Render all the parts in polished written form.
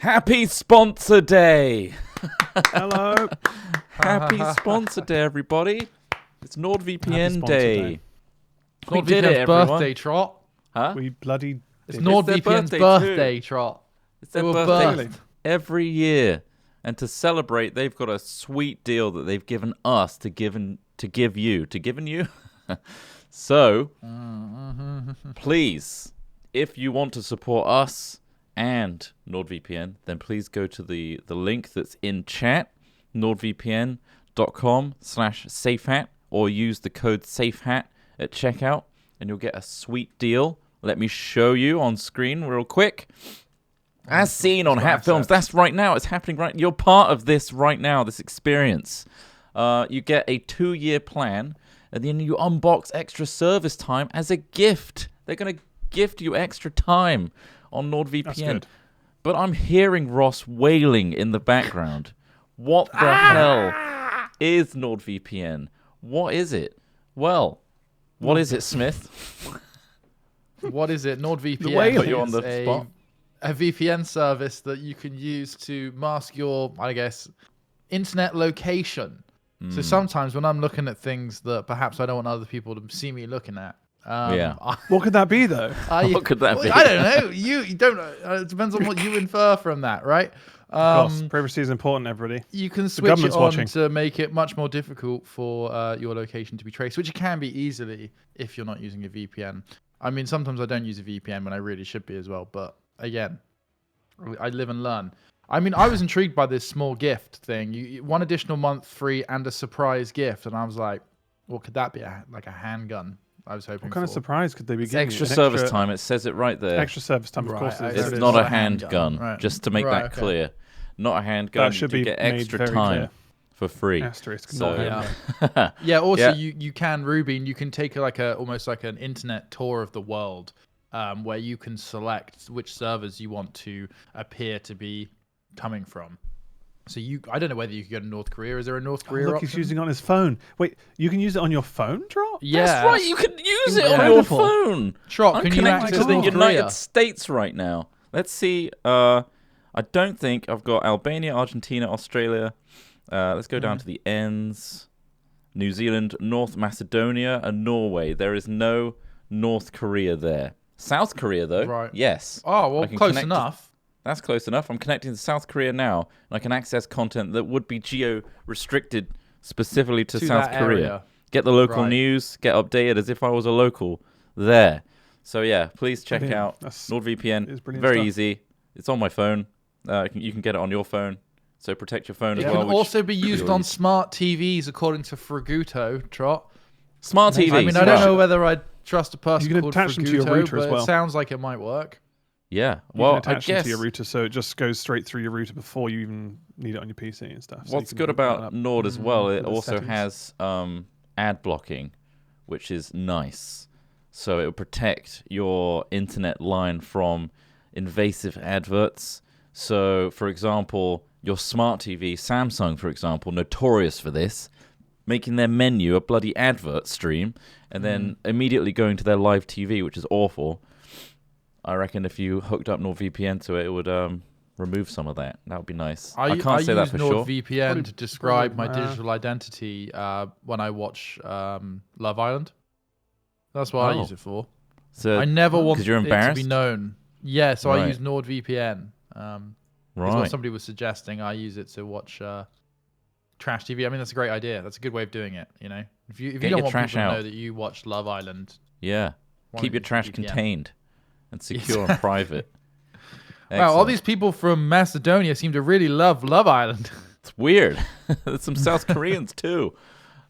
Happy Sponsor Day! Hello. Happy Sponsor Day, everybody. It's NordVPN Sponsor Day. Day. We did it, NordVPN's everyone. birthday, Trot. Huh? We bloody It's did it. NordVPN's birthday birthday, Trot. It's their They were birthday birthed. every year. And to celebrate, they've got a sweet deal that they've given us to give you. So, please, if you want to support us and NordVPN, then please go to the link that's in chat, nordvpn.com/safehat, or use the code SAFEHAT at checkout, and you'll get a sweet deal. Let me show you on screen real quick. As seen on Hat Films, that's right now. It's happening right. You're part of this right now, this experience. You get a 2-year plan, and then you unbox extra service time as a gift. They're going to gift you extra time on NordVPN. That's good. But I'm hearing Ross wailing in the background. What the hell is NordVPN? What is it? Well, what is it, Smith? What is it? NordVPN whale. Put you on the is spot. a VPN service that you can use to mask your, I guess, internet location. So sometimes when I'm looking at things that perhaps I don't want other people to see me looking at, Yeah. What could that be, though? What could that be? I don't know. You don't. It depends on what you infer from that, right? Of course, privacy is important, everybody. You can switch it government's on watching. to make it much more difficult for your location to be traced, which it can be easily if you're not using a VPN. I mean, sometimes I don't use a VPN when I really should be as well. But again, I live and learn. I mean, I was intrigued by this small gift thing. One additional month free and a surprise gift. And I was like, what could that be? Like a handgun, I was hoping What kind of for. surprise could they be It's giving extra you? service time. It says it right there. Extra service time, of Right, course. I- It It's is. not a a handgun, handgun, right. just to make Right, that okay. clear. Not a handgun. That should you be get made extra very time clear. for free. Asterisk. So- not Yeah. handgun. Yeah. Also, Yeah. you can, Rubin, you can take almost like an internet tour of the world, where you can select which servers you want to appear to be coming from. So I don't know whether you could go to North Korea. Is there a North Korea Look, option? he's using it on his phone. Wait, you can use it on your phone, Trot? Yeah. That's right. You can use it on your Incredible. phone. Trot, I'm can you connected access to the North United Korea? States right now. Let's see. I don't think I've got Albania, Argentina, Australia. Let's go down to the ends. New Zealand, North Macedonia, and Norway. There is no North Korea there. South Korea, though. Right. Yes. Oh, well, I can close connect to- enough. That's close enough. I'm connecting to South Korea now, and I can access content that would be geo-restricted specifically to South that Korea. area. Get the local Right. news, get updated as if I was a local there. So yeah, please check Brilliant. out That's- NordVPN. is brilliant Very stuff. easy. It's on my phone. You can get it on your phone. So protect your phone It as can well. which also be used really on is- smart TVs, according to Fraguto, Trot. smart TVs. I mean, I don't know whether I'd trust a person You can called attach them to your Fraguto, router as but well. it sounds like it might work. Yeah. You Well, can I attach them guess to your router, so it just goes straight through your router before you even need it on your PC and stuff. So what's you can good hook that about up. Nord as well, it for the also settings. has ad blocking, which is nice. So it will protect your internet line from invasive adverts. So, for example, your smart TV, Samsung, for example, notorious for this, making their menu a bloody advert stream and then immediately going to their live TV, which is awful. I reckon if you hooked up NordVPN to it, it would remove some of that. That would be nice. I can't say that for use sure. NordVPN to describe my probably, digital identity when I watch Love Island. That's what I Oh. use it for. So, I never want 'cause you're it to embarrassed? be known. Yeah, so I Right. use NordVPN. Is what right. somebody was suggesting. I use it to watch trash TV. I mean, that's a great idea. That's a good way of doing it. You know, if you Get don't your want trash people to out. know that you watch Love Island, Yeah. why Keep don't your you trash use VPN? contained and secure and private. Wow, all Excellent. these people from Macedonia seem to really love Love Island. It's weird. There's some South Koreans too.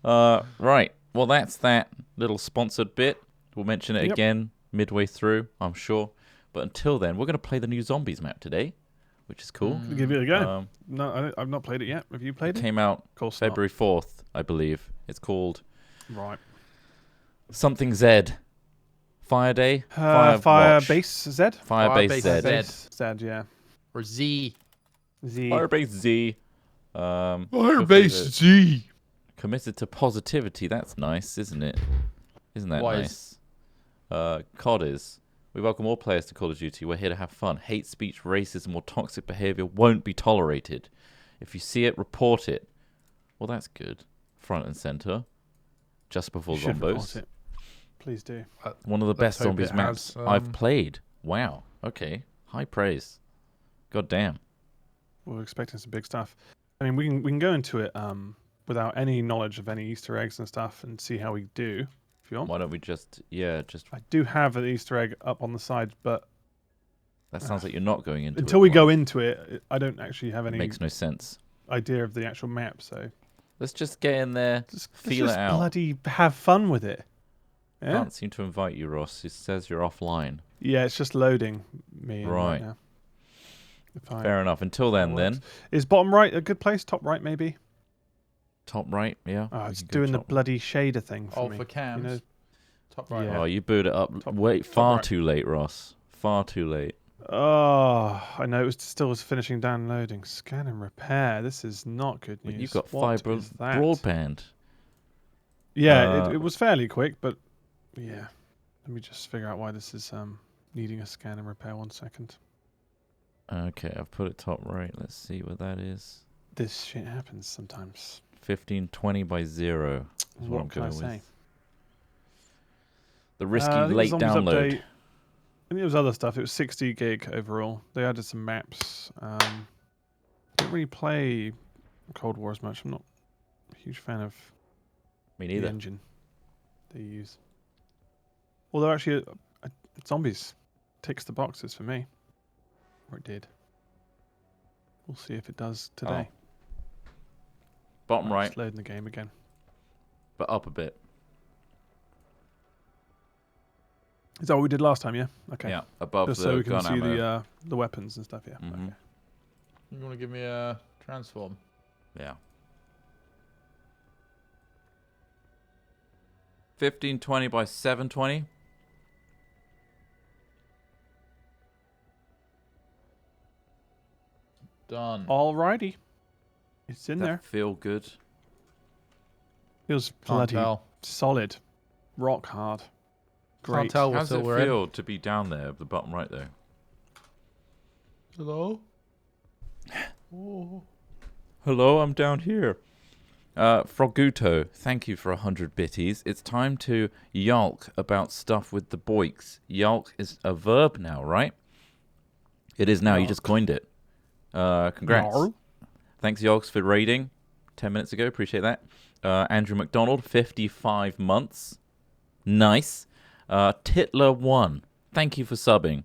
Right. Well, that's that little sponsored bit. We'll mention it Yep. again midway through, I'm sure. But until then, we're going to play the new Zombies map today, which is cool. Give it a go. Um, No, I've not played it yet. Have you played it? Came out Of course not. February 4th, I believe. It's called Right. something Z. Fire Day? Fire Watch. Base Z? Firebase Firebase Z. Z. Base Z, yeah. Or Z. Z. Firebase Z. Firebase Z. Committed to positivity. That's nice, isn't it? Isn't that Why nice? COD is. We welcome all players to Call of Duty. We're here to have fun. Hate speech, racism, or toxic behavior won't be tolerated. If you see it, report it. Well, that's good. Front and center. Just before You should report Zombos. it. Please do. One of the best hope zombies it maps has, I've played. Wow. Okay. High praise. God damn. We're expecting some big stuff. I mean, we can go into it without any knowledge of any Easter eggs and stuff and see how we do. If you want. Why don't we just I do have an Easter egg up on the side, but that sounds like you're not going into until it. we go into it, I don't actually have any Makes no sense. idea of the actual map. So Let's just get in there, let's feel just it out. bloody have fun with it. Yeah. Can't seem to invite you, Ross. It says you're offline. Yeah, it's just loading me in Right. now. Fair enough. Until then, Is bottom right a good place? Top right, maybe? top right, yeah. Oh, we it's can go doing the top right. bloody shader thing for Oh, me. for cams. You know, Top right. Yeah. Oh, you booed it up. Top- Wait, top far right. too late, Ross. Far too late. oh, I know it was still was finishing downloading. Scan and repair. This is not good news. But you've got What fiber is that? broadband. Yeah, it was fairly quick, but yeah. Let me just figure out why this is needing a scan and repair. 1 second. Okay, I've put it top right. Let's see what that is. This shit happens sometimes. 1520 by 0 is what I'm can I going say? with. The risky I think late the Zombies download. update- I think it was other stuff. It was 60 gig overall. They added some maps. Don't really play Cold War as much. I'm not a huge fan of Me the neither. engine they use. Although actually, Zombies ticks the boxes for me. Or it did. We'll see if it does today. Bottom right, Just loading the game again. but up a bit. Is that what we did last time? Yeah. Okay. Yeah, above Just the so we can gun see ammo. the weapons and stuff. Yeah. Mhm. Okay. You want to give me a transform? Yeah. 1520 by 720. Done. Alrighty. It's in That there. feel good. Feels Can't bloody tell. solid. Rock hard. Great. Can't tell How what does it hill we're in. feel to be down there at the bottom right though? Hello? Oh. Hello, I'm down here. Froguto, thank you for 100 bitties. It's time to yalk about stuff with the boiks. Yalk is a verb now, right? It is now. You just coined it. Congrats. Yarr. Thanks, Yalks, for raiding 10 minutes ago. Appreciate that. Andrew McDonald, 55 months. Nice. Titler1, thank you for subbing.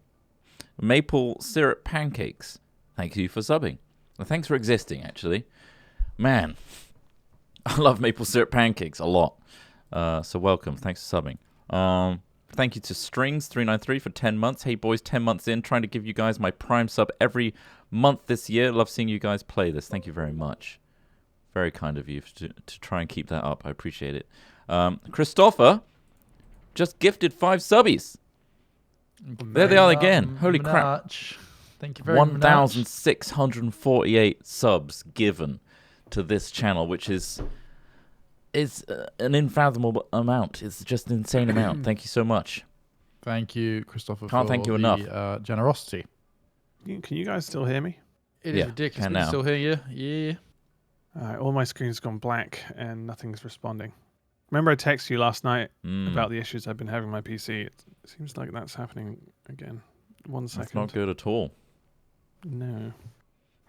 Maple Syrup Pancakes, thank you for subbing. Well, thanks for existing, actually. Man, I love Maple Syrup Pancakes a lot. So welcome. Thanks for subbing. Thank you to Strings393 for 10 months. Hey, boys, 10 months in, trying to give you guys my Prime sub every month this year. Love seeing you guys play this. Thank you very much. Very kind of you to try and keep that up. I appreciate it. Christopher just gifted 5 subbies. There they are again. Holy crap. Much. Thank you very much. 1,648 subs given to this channel, which is an unfathomable amount. It's just an insane amount. Thank you so much. Thank you, Christopher. Can't for thank you the, enough. Generosity. Can you guys still hear me? It is Yeah, ridiculous. can We can now. still hear you. Yeah. All my screen's gone black and nothing's responding. Remember I texted you last night Mm, about the issues I've been having with my PC. It seems like that's happening again. 1 second. that's not good at all. No.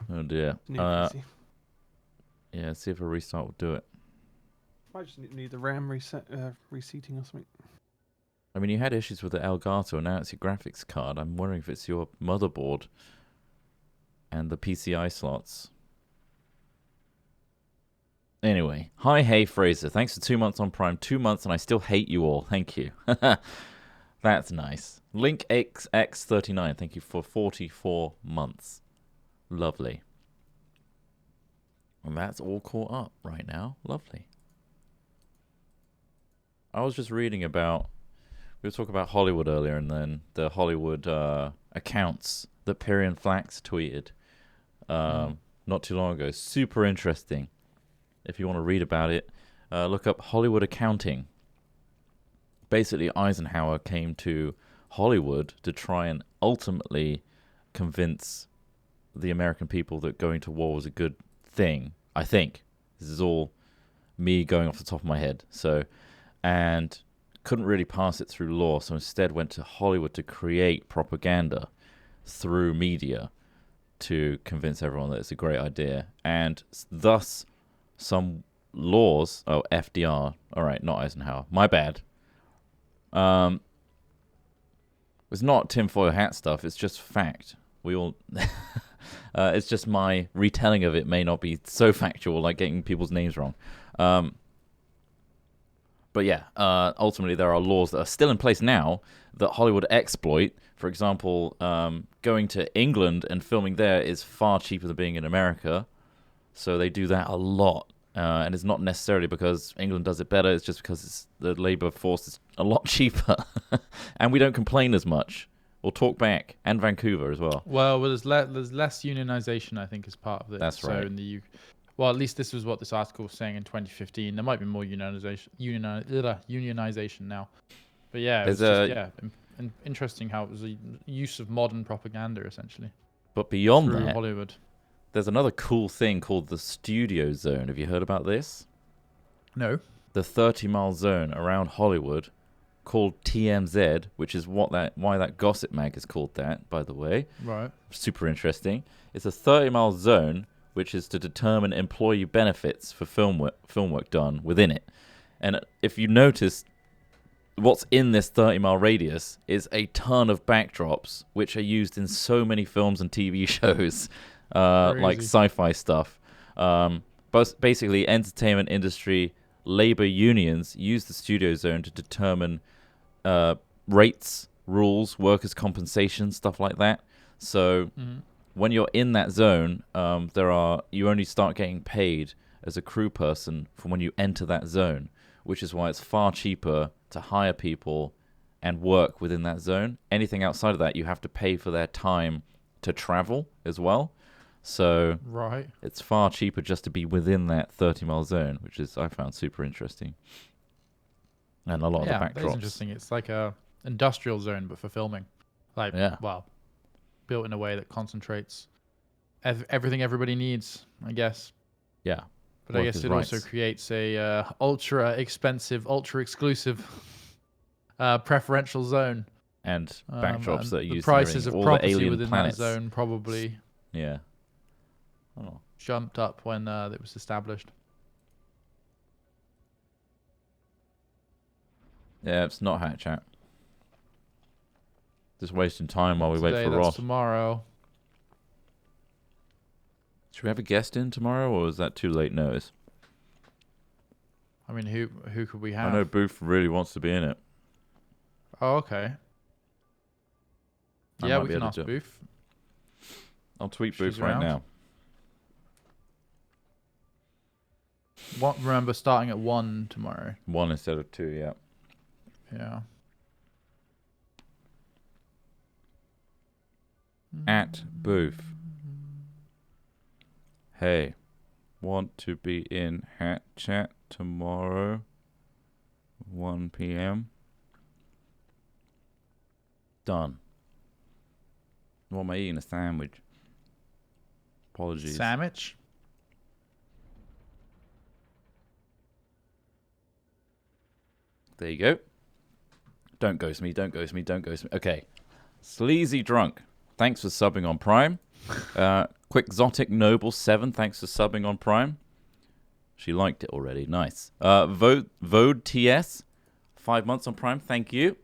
Oh dear. New PC. Yeah, see if a restart will do it. Might just need the RAM reseating or something. I mean, you had issues with the Elgato, now it's your graphics card. I'm wondering if it's your motherboard and the PCI slots. Anyway, hi, hey, Fraser. Thanks for 2 months on Prime. 2 months, and I still hate you all. Thank you. That's nice. Link XX39. Thank you for 44 months. Lovely. And that's all caught up right now. Lovely. I was just reading about... We were talking about Hollywood earlier, and then the Hollywood accounts that Pyrian Flax tweeted not too long ago. Super interesting. If you want to read about it, look up Hollywood accounting. Basically, Eisenhower came to Hollywood to try and ultimately convince the American people that going to war was a good thing. I think this is all me going off the top of my head. So, and couldn't really pass it through law, so instead went to Hollywood to create propaganda through media to convince everyone that it's a great idea. And thus, some laws... Oh, FDR. All right, not Eisenhower. My bad. It's not tinfoil hat stuff. It's just fact. We all... it's just my retelling of it may not be so factual, like getting people's names wrong. But yeah, ultimately there are laws that are still in place now that Hollywood exploit. For example, going to England and filming there is far cheaper than being in America. So they do that a lot. And it's not necessarily because England does it better. It's just because the labor force is a lot cheaper. And we don't complain as much or talk back. And Vancouver as well. Well, there's less unionization, I think, as part of it. That's right. So in the UK, well, at least this was what this article was saying in 2015. There might be more unionization now. But yeah, it was interesting how it was a use of modern propaganda, essentially. But beyond through that, Hollywood. There's another cool thing called the studio zone. Have you heard about this? No. The 30-mile zone around Hollywood, called TMZ, which is why that gossip mag is called that, by the way. Right. Super interesting. It's a 30-mile zone which is to determine employee benefits for film work done within it. And if you notice, what's in this 30-mile radius is a ton of backdrops, which are used in so many films and TV shows. Like sci-fi stuff. But basically, entertainment industry labor unions use the studio zone to determine rates, rules, workers' compensation, stuff like that. So when you're in that zone, you only start getting paid as a crew person from when you enter that zone, which is why it's far cheaper to hire people and work within that zone. Anything outside of that, you have to pay for their time to travel as well. So it's far cheaper just to be within that 30-mile zone, which is I found super interesting. And a lot of the backdrops. That's interesting. It's like a industrial zone, but for filming. Built in a way that concentrates everything everybody needs, I guess. Yeah. But I guess it also creates a ultra expensive, ultra exclusive preferential zone. And backdrops that are used the prices of all property the alien within planets. that zone probably jumped up when it was established. Yeah, it's not Hat Chat. Just wasting time while we wait for Ross. Tomorrow. Should we have a guest in tomorrow, or is that too late notice? I mean, who could we have? I know Booth really wants to be in it. Oh, okay. Yeah, we can ask Booth. I'll tweet Booth right now. Remember, starting at 1 tomorrow. 1 instead of 2, yeah. Yeah. At Booth. Hey, want to be in Hat Chat tomorrow, 1 p.m. Done. What am I eating? A sandwich. Apologies. Sandwich? There you go. Don't ghost me, don't ghost me, don't ghost me. Okay. Sleazy Drunk. Thanks for subbing on Prime. Quixotic Noble 7. Thanks for subbing on Prime. She liked it already. Nice. Vode TS. 5 months on Prime. Thank you.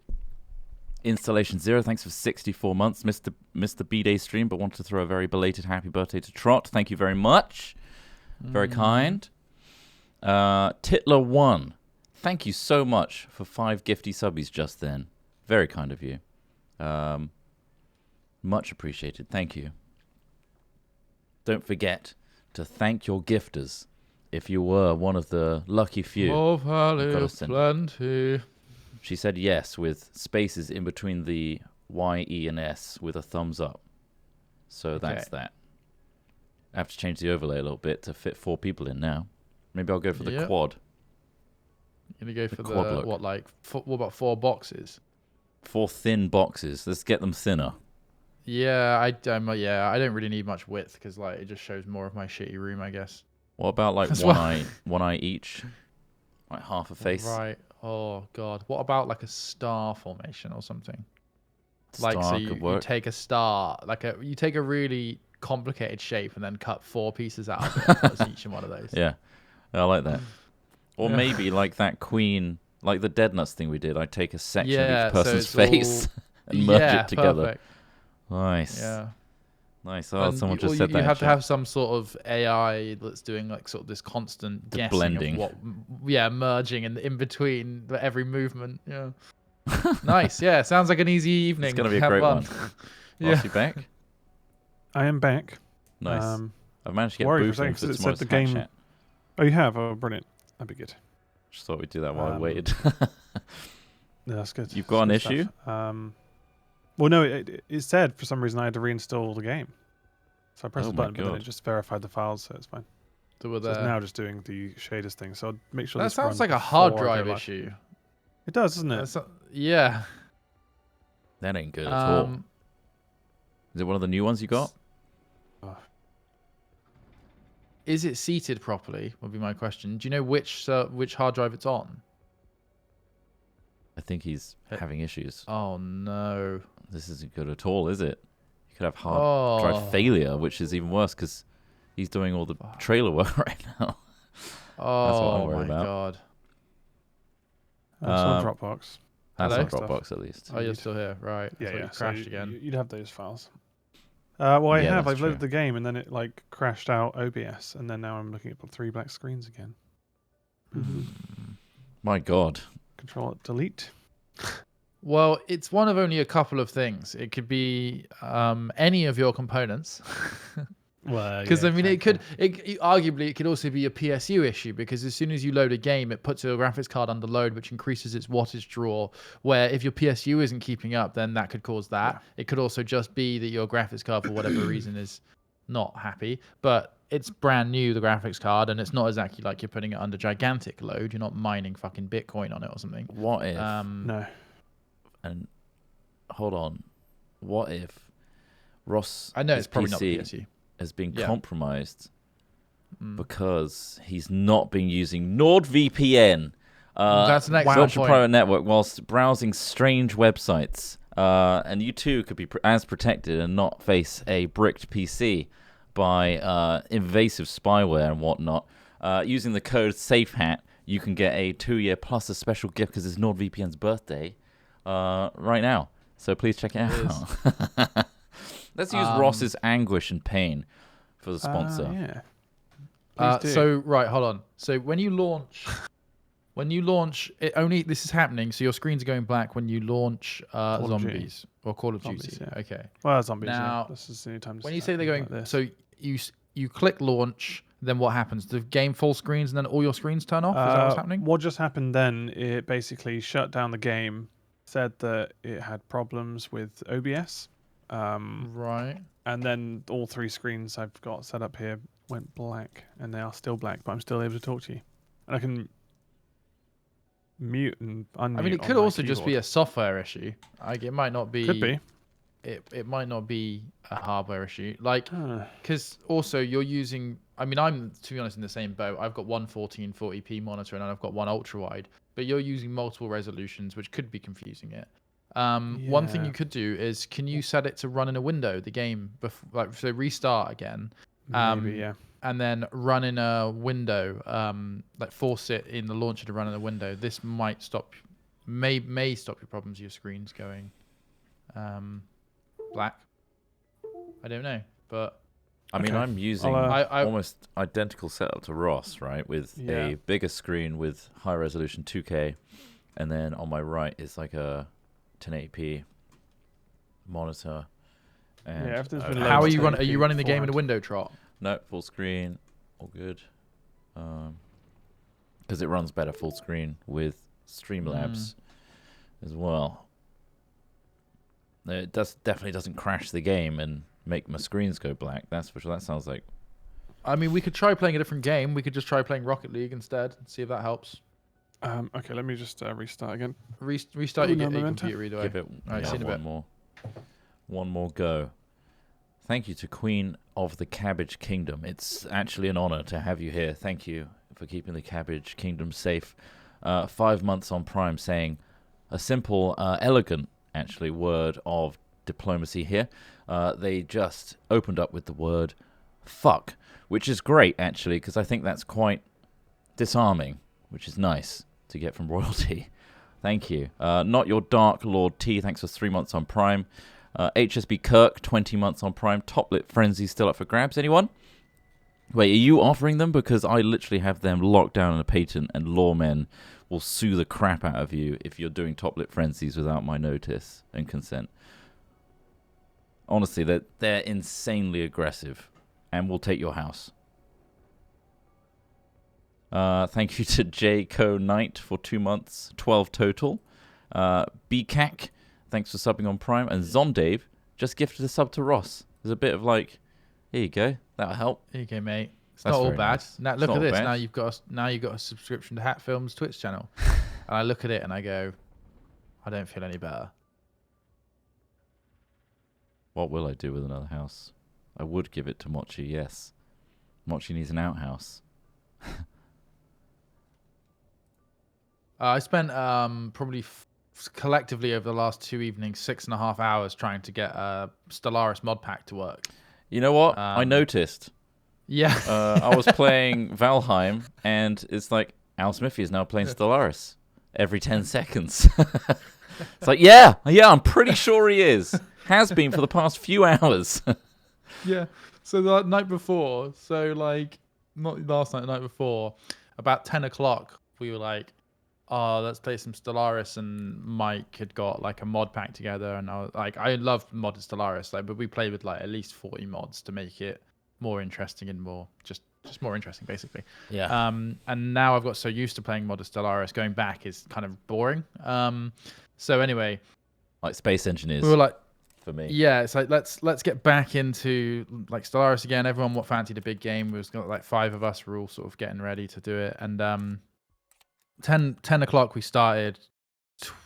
Installation 0. Thanks for 64 months. Mr. B-Day stream, but wanted to throw a very belated happy birthday to Trot. Thank you very much. Very kind. Titler 1. Thank you so much for 5 gifty subbies just then. Very kind of you. Much appreciated. Thank you. Don't forget to thank your gifters if you were one of the lucky few. Oh, plenty. She said yes with spaces in between the Y, E, and S with a thumbs up. So that's that. I have to change the overlay a little bit to fit 4 people in now. Maybe I'll go for the quad. You're going to go for the what about 4 boxes? 4 thin boxes. Let's get them thinner. Yeah, I don't really need much width because like it just shows more of my shitty room, I guess. What about like That's one eye each, like half a face? Right. Oh god. What about like a star formation or something? Like so Star you, could you work. take a star, you take a really complicated shape and then cut 4 pieces out of it and put each in one of those. Yeah, I like that. Or Yeah. maybe like that queen, like the Dead Nuts thing we did. I'd take a section of Yeah, each so person's it's face and merge it together. Perfect. Nice. Yeah. Nice. Oh, And someone you, just or said you that. have to have some sort of AI that's doing like sort of this constant The guessing blending. of what, merging and in between every movement. Yeah. Nice. Yeah. Sounds like an easy evening. It's gonna be a Have great fun. one. Yeah. Ross, you back? I am back. Nice. I've managed to get worried for a boosting second for 'cause it said tomorrow's the hack game- chat. Oh, you have? Oh, brilliant. That'd be good. Just thought we'd do that while I waited. Yeah, that's good. You've got an That's good issue? stuff. Well, no, it said for some reason I had to reinstall the game. So I pressed Oh the my button, but then God. it just verified the files, so it's fine. So we're So it's there. now just doing the shaders thing. So I'll make sure That this sounds runs like a hard before I go drive live. issue. It does, doesn't it? Yeah. That ain't good at all. Um, Is it one of the new ones you got? is it seated properly? Would be my question. Do you know which hard drive it's on? I think he's having issues. Oh no. This isn't good at all, is it? You could have hard drive failure, which is even worse because he's doing all the trailer work right now. Oh I'm worried my about. god. It's on Dropbox. That's Hello? on Dropbox at least. Oh, you're still here, right? I Yeah, thought yeah. you crashed again. You'd have those files. Well, I Yeah, have. that's I've loaded true. the game, and then it like crashed out OBS, and then now I'm looking at 3 black screens again. My God. Control Delete. Well, it's one of only a couple of things. It could be any of your components. Well, Because yeah, I mean, exactly. arguably it could also be a PSU issue because as soon as you load a game, it puts your graphics card under load, which increases its wattage draw. Where if your PSU isn't keeping up, then that could cause that. Yeah. It could also just be that your graphics card, for whatever reason, is not happy. But it's brand new, the graphics card, and it's not exactly like you're putting it under gigantic load. You're not mining fucking Bitcoin on it or something. What if? No. And hold on. What if Ross? I know his it's probably not PC the PSU. has been Yeah. compromised because he's not been using NordVPN. That's an excellent Virtual point. Private Network whilst browsing strange websites. And you too could be as protected and not face a bricked PC by invasive spyware and whatnot. Using the code SAFEHAT, you can get a 2-year plus a special gift because it's NordVPN's birthday right now. So please check it out. Let's use Ross's anguish and pain for the sponsor. Yeah. Please do. So right, hold on. So when you launch, it only this is happening. So your screen's going black when you launch of Duty. Zombies or Call of Zombies, Duty. yeah. Okay. Well, zombies. Now, yeah. This is the only time. When you say they're going, like this. so you click launch, then what happens? The game full screens, and then all your screens turn off. Is that what's happening? What just happened then? It basically shut down the game. Said that it had problems with OBS. Right. And then all 3 screens I've got set up here went black, and they are still black, but I'm still able to talk to you. And I can mute and unmute. I mean, it could also just be a software issue. Like it might not be. Could be. It might not be a hardware issue. Like, because also you're using. I mean, I'm to be honest in the same boat. I've got one 1440p monitor and I've got one ultra wide, but you're using multiple resolutions, which could be confusing it. One thing Yeah. you could do is, can you set it to run in a window, the game, like so restart again, Maybe, yeah. and then run in a window, like force it in the launcher to run in a window. This might stop, may stop your problems. Your screen's going black. I don't know, but I mean, Okay. I'm using I almost identical setup to Ross, right? With Yeah. a bigger screen with high resolution 2K, and then on my right is like a 1080p monitor. And Yeah, everything's been how are you loaded Are you running the game in a beforehand. window, Trot? No, full screen, all good. Because it runs better full screen with Streamlabs as well. It definitely doesn't crash the game and make my screens go black. That's for sure. That sounds like I mean, we could try playing a different game. We could just try playing Rocket League instead and see if that helps. Okay, let me just restart again. Restart Oh, your, no your momentum. computer either way. Give it Alright, see you in a bit. one more go. Thank you to Queen of the Cabbage Kingdom. It's actually an honor to have you here. Thank you for keeping the Cabbage Kingdom safe. 5 months on Prime, saying a simple, elegant, actually, word of diplomacy here. They just opened up with the word fuck, which is great, actually, because I think that's quite disarming, which is nice to get from royalty. Thank you. Not Your Dark Lord T, thanks for 3 months on Prime. HSB Kirk, 20 months on Prime. Top Lit Frenzy still up for grabs. Anyone? Wait, are you offering them? Because I literally have them locked down in a patent, and lawmen will sue the crap out of you if you're doing Top Lit Frenzies without my notice and consent. Honestly, they're insanely aggressive and will take your house. Thank you to J.Co. Knight for 2 months, 12 total. BCAC, thanks for subbing on Prime. And Zomdave just gifted a sub to Ross. There's a bit of like, here you go, that'll help. Here you go, mate. It's That's not all very bad. nice. Now, It's look not at all this. bad. Now you've got a subscription to Hat Films Twitch channel. And I look at it and I go, I don't feel any better. What will I do with another house? I would give it to Mochi, yes. Mochi needs an outhouse. I spent probably collectively over the last 2 evenings 6.5 hours trying to get a Stellaris mod pack to work. You know what? I noticed. Yeah. I was playing Valheim, and it's like Al Smithy is now playing Stellaris every 10 seconds. It's like, yeah, I'm pretty sure he is. Has been for the past few hours. Yeah. So the night before, not last night, the night before, about 10 o'clock, we were like, oh, let's play some Stellaris, and Mike had got like a mod pack together, and I was like, I love modded Stellaris, but we played with like at least 40 mods to make it more interesting and more just more interesting, basically. Yeah. And now I've got so used to playing modded Stellaris, going back is kind of boring. So anyway, Like Space Engineers. we were like, for me. yeah, it's like let's get back into like Stellaris again. Everyone fancied a big game. We was got like 5 of us were all sort of getting ready to do it, and 10 o'clock we started.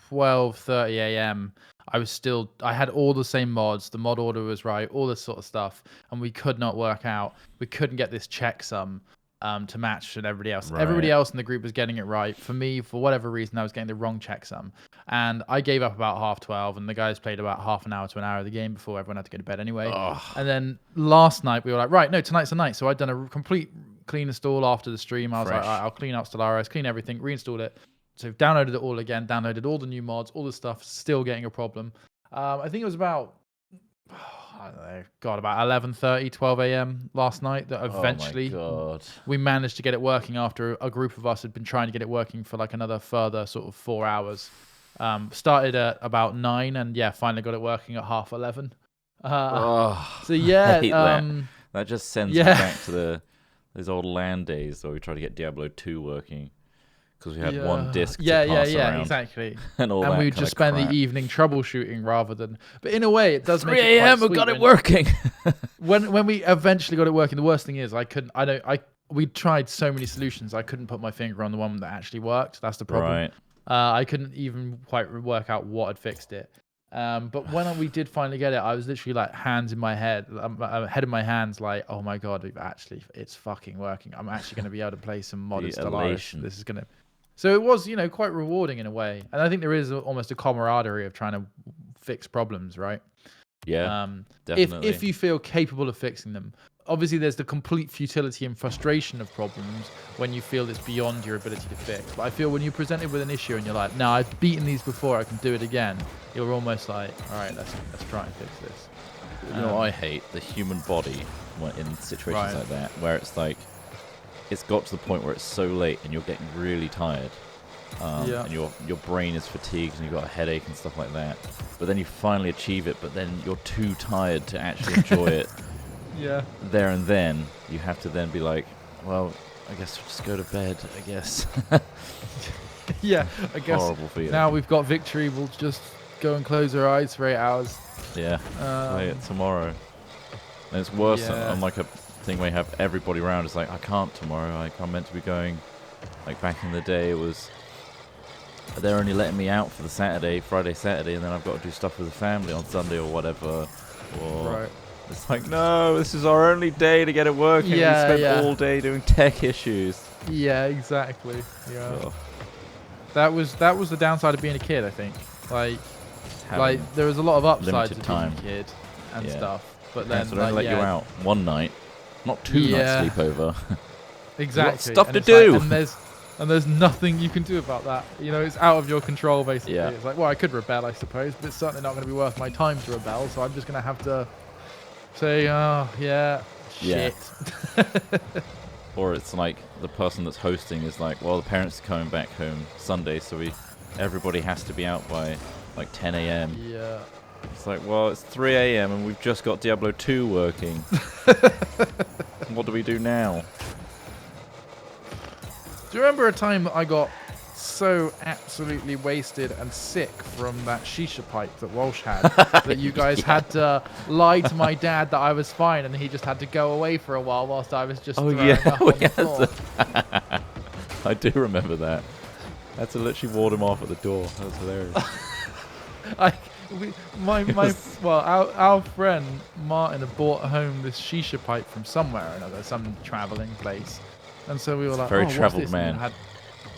12:30 a.m. I had all the same mods. The mod order was right, all this sort of stuff, and we could not work out. We couldn't get this checksum to match with everybody else. Right. Everybody else in the group was getting it right. For me, for whatever reason, I was getting the wrong checksum, and I gave up about 12:30, and the guys played about half an hour to an hour of the game before everyone had to go to bed anyway. Ugh. And then last night we were like, right, no, tonight's the night. So I'd done a complete clean install after the stream. I was Fresh. like, right, I'll clean out Stellaris, clean everything, reinstalled it. So downloaded it all again, downloaded all the new mods, all the stuff, still getting a problem. I think it was about, I don't know, God, about 11:30, 12 a.m. last night that eventually we managed to get it working after a group of us had been trying to get it working for like another further sort of 4 hours. Started at about 9 and yeah, finally got it working at 11:30. So yeah, I hate that just sends me back to those old LAN days where we tried to get Diablo 2 working. Because we had one disc to pass around. Exactly. And we would just spend the evening troubleshooting rather than. But in a way, it does make it 3 a.m. quite we got sweet it working. when we eventually got it working, the worst thing is we tried so many solutions. I couldn't put my finger on the one that actually worked. That's the problem. Right. I couldn't even quite work out what had fixed it. But when we did finally get it, I was literally like hands in my head, head in my hands, like, oh my God, it's fucking working. I'm actually going to be able to play some modded Stellaris. This is going to. So it was, quite rewarding in a way. And I think there is almost a camaraderie of trying to fix problems, right? Yeah, definitely. If you feel capable of fixing them. Obviously, there's the complete futility and frustration of problems when you feel it's beyond your ability to fix. But I feel when you're presented with an issue and you're like, no, I've beaten these before, I can do it again. You're almost like, all right, let's try and fix this. You know, I hate the human body in situations like that, where it's like, it's got to the point where it's so late and you're getting really tired. And your brain is fatigued and you've got a headache and stuff like that. But then you finally achieve it, but then you're too tired to actually enjoy it. Yeah. There and then, you have to then be like, well, I guess we'll just go to bed, I guess. Yeah, I guess. Horrible feeling. Now we've got victory, we'll just go and close our eyes for 8 hours. Yeah, play it tomorrow. And it's worse on like a thing where you have everybody around. It's like, I can't tomorrow. Like, I'm meant to be going. Like back in the day, it was they're only letting me out for the Friday, Saturday, and then I've got to do stuff with the family on Sunday or whatever. Or Right. it's like, no, this is our only day to get it working. Yeah, we spent yeah. all day doing tech issues. Yeah, exactly. Yeah. Ugh. That was the downside of being a kid, I think. Having There was a lot of upsides limited of time. being a kid and Yeah. stuff. But then parents would only let you out one night, not 2 Yeah. nights sleepover. Exactly. stuff And to it's like- do. and there's nothing you can do about that. You know, it's out of your control basically. Yeah. It's like, well, I could rebel, I suppose, but it's certainly not going to be worth my time to rebel. So I'm just going to have to say, oh yeah, Yeah. shit. Or it's like the person that's hosting is like, well, the parents are coming back home Sunday, so everybody has to be out by like 10 a.m. Yeah. It's like, well, it's 3 a.m. and we've just got Diablo 2 working. What do we do now? Do you remember a time that I got so absolutely wasted and sick from that shisha pipe that Walsh had that you guys had to lie to my dad that I was fine and he just had to go away for a while whilst I was just Oh, throwing yeah, up on we the had floor? I do remember that. I had to literally ward him off at the door. That was hilarious. Our friend Martin had brought home this shisha pipe from somewhere or another, some traveling place, and so we were like, very what's travelled this? And man. it had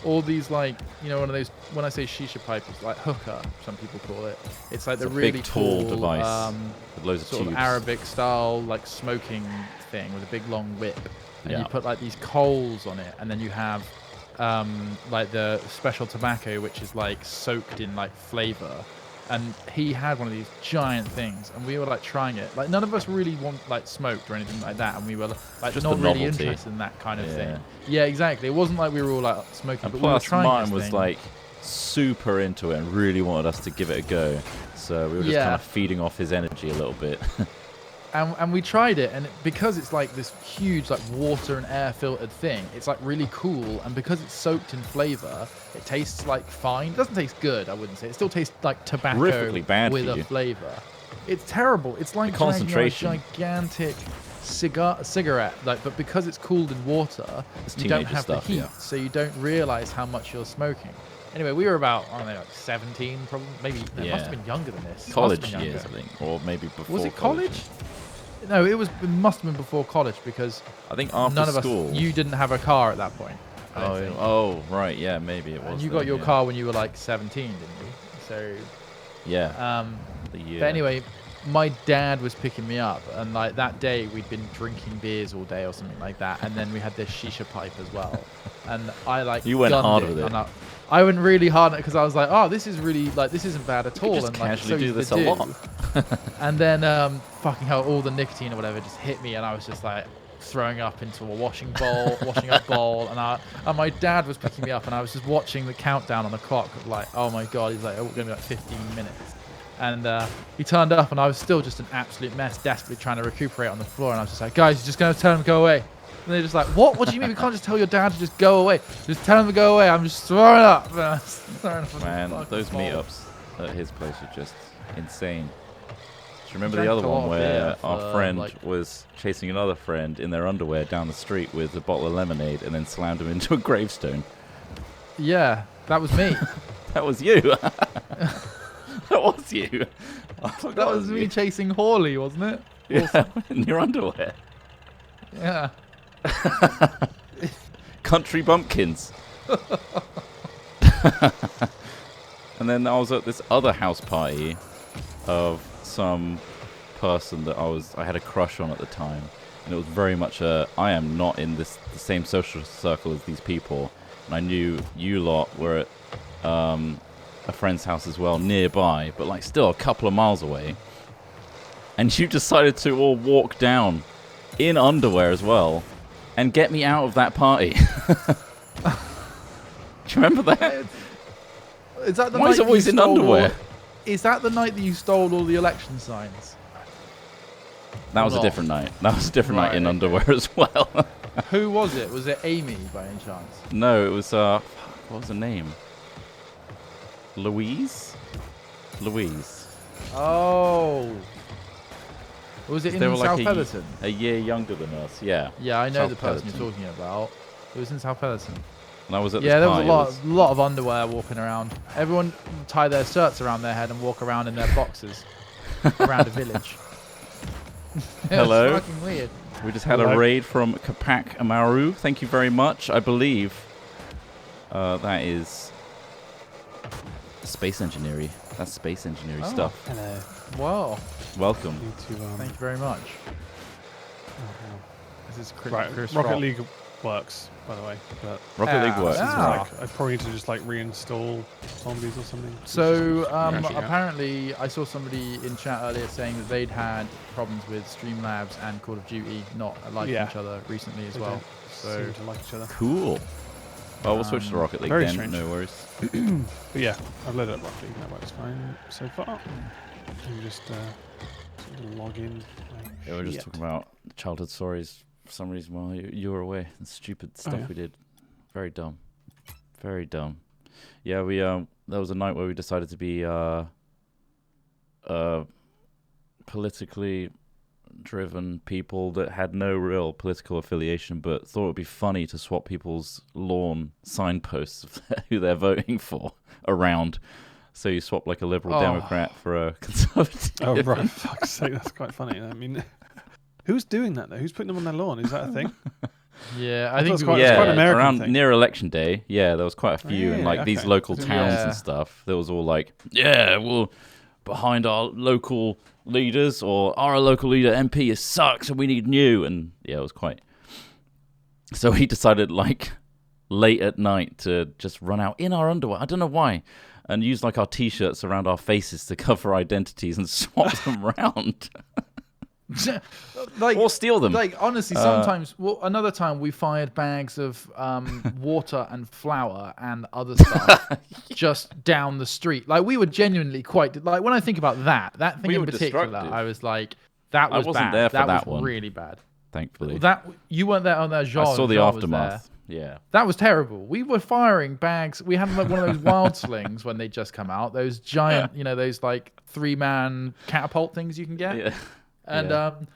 all these one of those. When I say shisha pipe, it's like hookah. Some people call it. It's like It's the a really big, tall tall device with loads of sort tubes. of Arabic style like smoking thing with a big long whip, and Yeah. you put like these coals on it, and then you have like the special tobacco which is like soaked in like flavor. And he had one of these giant things, and we were like trying it. Like none of us really smoked or anything like that, and we were like Just not the really novelty. interested in that kind of Yeah. thing. Yeah, exactly. It wasn't like we were all like smoking, And but we were plus, trying Martin this was thing. like super into it and really wanted us to give it a go. So we were just Yeah. kind of feeding off his energy a little bit. And we tried it, and because it's like this huge like water and air filtered thing, it's like really cool, and because it's soaked in flavor, it tastes like fine. It doesn't taste good, I wouldn't say. It still tastes like tobacco Horrifically bad with for a you. flavor. It's terrible. It's like The dragging concentration. a gigantic cigarette, but because it's cooled in water, It's you don't teenager have stuff, the heat, yeah. so you don't realize how much you're smoking. Anyway, we were about, I don't know, like 17, probably, maybe. No, it must have been younger than this. It must have College been years, I younger. think, or maybe before. Was it college? No, it must have been before college because I think after none of school. us. You didn't have a car at that point. I don't think. Oh, right, yeah, maybe it was. And you then, got your yeah. car when you were like 17, didn't you? So, Yeah, the year. but anyway, my dad was picking me up, and like that day we'd been drinking beers all day or something like that, and then we had this shisha pipe as well, and I like You went gunned hard it, with it. and I went really hard because I was like, oh, this is really like this isn't bad at You all, could just and like it's casually so do easy this to a do. lot. And then fucking hell, all the nicotine or whatever just hit me, and I was just like throwing up into a washing up bowl, and my dad was picking me up, and I was just watching the countdown on the clock of like, oh my god, he's like, oh, we're gonna be like 15 minutes. And he turned up, and I was still just an absolute mess, desperately trying to recuperate on the floor. And I was just like, guys, you're just going to tell him to go away. And they're just like, what? What do you mean? We can't just tell your dad to just go away. Just tell him to go away. I'm just throwing up. And I was throwing up on the Man, fucking those floor. meetups at his place are just insane. Do you remember Drank the other a lot one of where beer our for, friend like- was chasing another friend in their underwear down the street with a bottle of lemonade and then slammed him into a gravestone? Yeah, that was me. That was you. That was you. I forgot That it was me you. chasing Hawley, wasn't it? Yeah, in your underwear. Yeah. Country bumpkins. And then I was at this other house party of some person that I had a crush on at the time, and it was very much I am not in the same social circle as these people, and I knew you lot were at a friend's house as well nearby, but like still a couple of miles away, and you decided to all walk down in underwear as well and get me out of that party. Do you remember that? Is that the Why night is it always you in stole underwear? Is that the night that you stole all the election signs? That was a Not. different night. That was a different night Right, in okay. underwear as well. Who was it? Was it Amy by any chance? No, it was what was her name? Louise. Oh. Was it They in were South like Pedersen? a year younger than us. Yeah. Yeah, I know South the person Pedersen. you're talking about. It was in South Pedersen. And I was at Yeah, this there was party. a lot of underwear walking around. Everyone tie their shirts around their head and walk around in their boxes around a village. Hello. It's fucking weird. We just had a raid from Kapak Amaru. Thank you very much. I believe that is space engineering. That's space engineering stuff. Hello. Wow. Welcome. Thank you very much. Oh, This is right, Chris Rocket Rock. League works, by the way. But Rocket League works. I probably need to just like reinstall zombies or something. So crashing out. apparently, I saw somebody in chat earlier saying that they'd had problems with Streamlabs and Call of Duty not liking each other recently as They well. don't So seem to like each other. Cool. Well, we'll switch to Rocket League very then. strange. No worries. But yeah, I've loaded up Rocket League. That works fine so far. You just sort of log in. Yeah, we're just talking about childhood stories for some reason while you were away. The stupid stuff we did. Very dumb. Very dumb. Yeah, we there was a night where we decided to be politically driven people that had no real political affiliation, but thought it would be funny to swap people's lawn signposts of who they're voting for around. So you swap like a liberal Democrat for a conservative. Oh, right. Fuck's sake, that's quite funny. I mean, who's doing that though? Who's putting them on their lawn? Is that a thing? yeah, I I think it's quite an American around thing. near election day, yeah, there was quite a few, and Really? like these Okay. local towns Yeah. and stuff. There was all like, yeah, well, behind our local leaders, or our local leader MP sucks, and we need new. And yeah, it was quite. So he decided like late at night to just run out in our underwear. I don't know why. And use like our t-shirts around our faces to cover identities and swap them around. like Or steal them. Like honestly, sometimes. Well, another time we fired bags of water and flour and other stuff just down the street. Like we were genuinely quite. Like when I think about that thing We in were particular, destructive. I was like, that was wasn't bad. there for that was one. really bad. Thankfully. That you weren't there on that. Jean, I saw the Jean was aftermath. there. Yeah. That was terrible. We were firing bags. We had like one of those wild slings when they just come out. Those giant, those like 3-man catapult things you can get. Yeah. And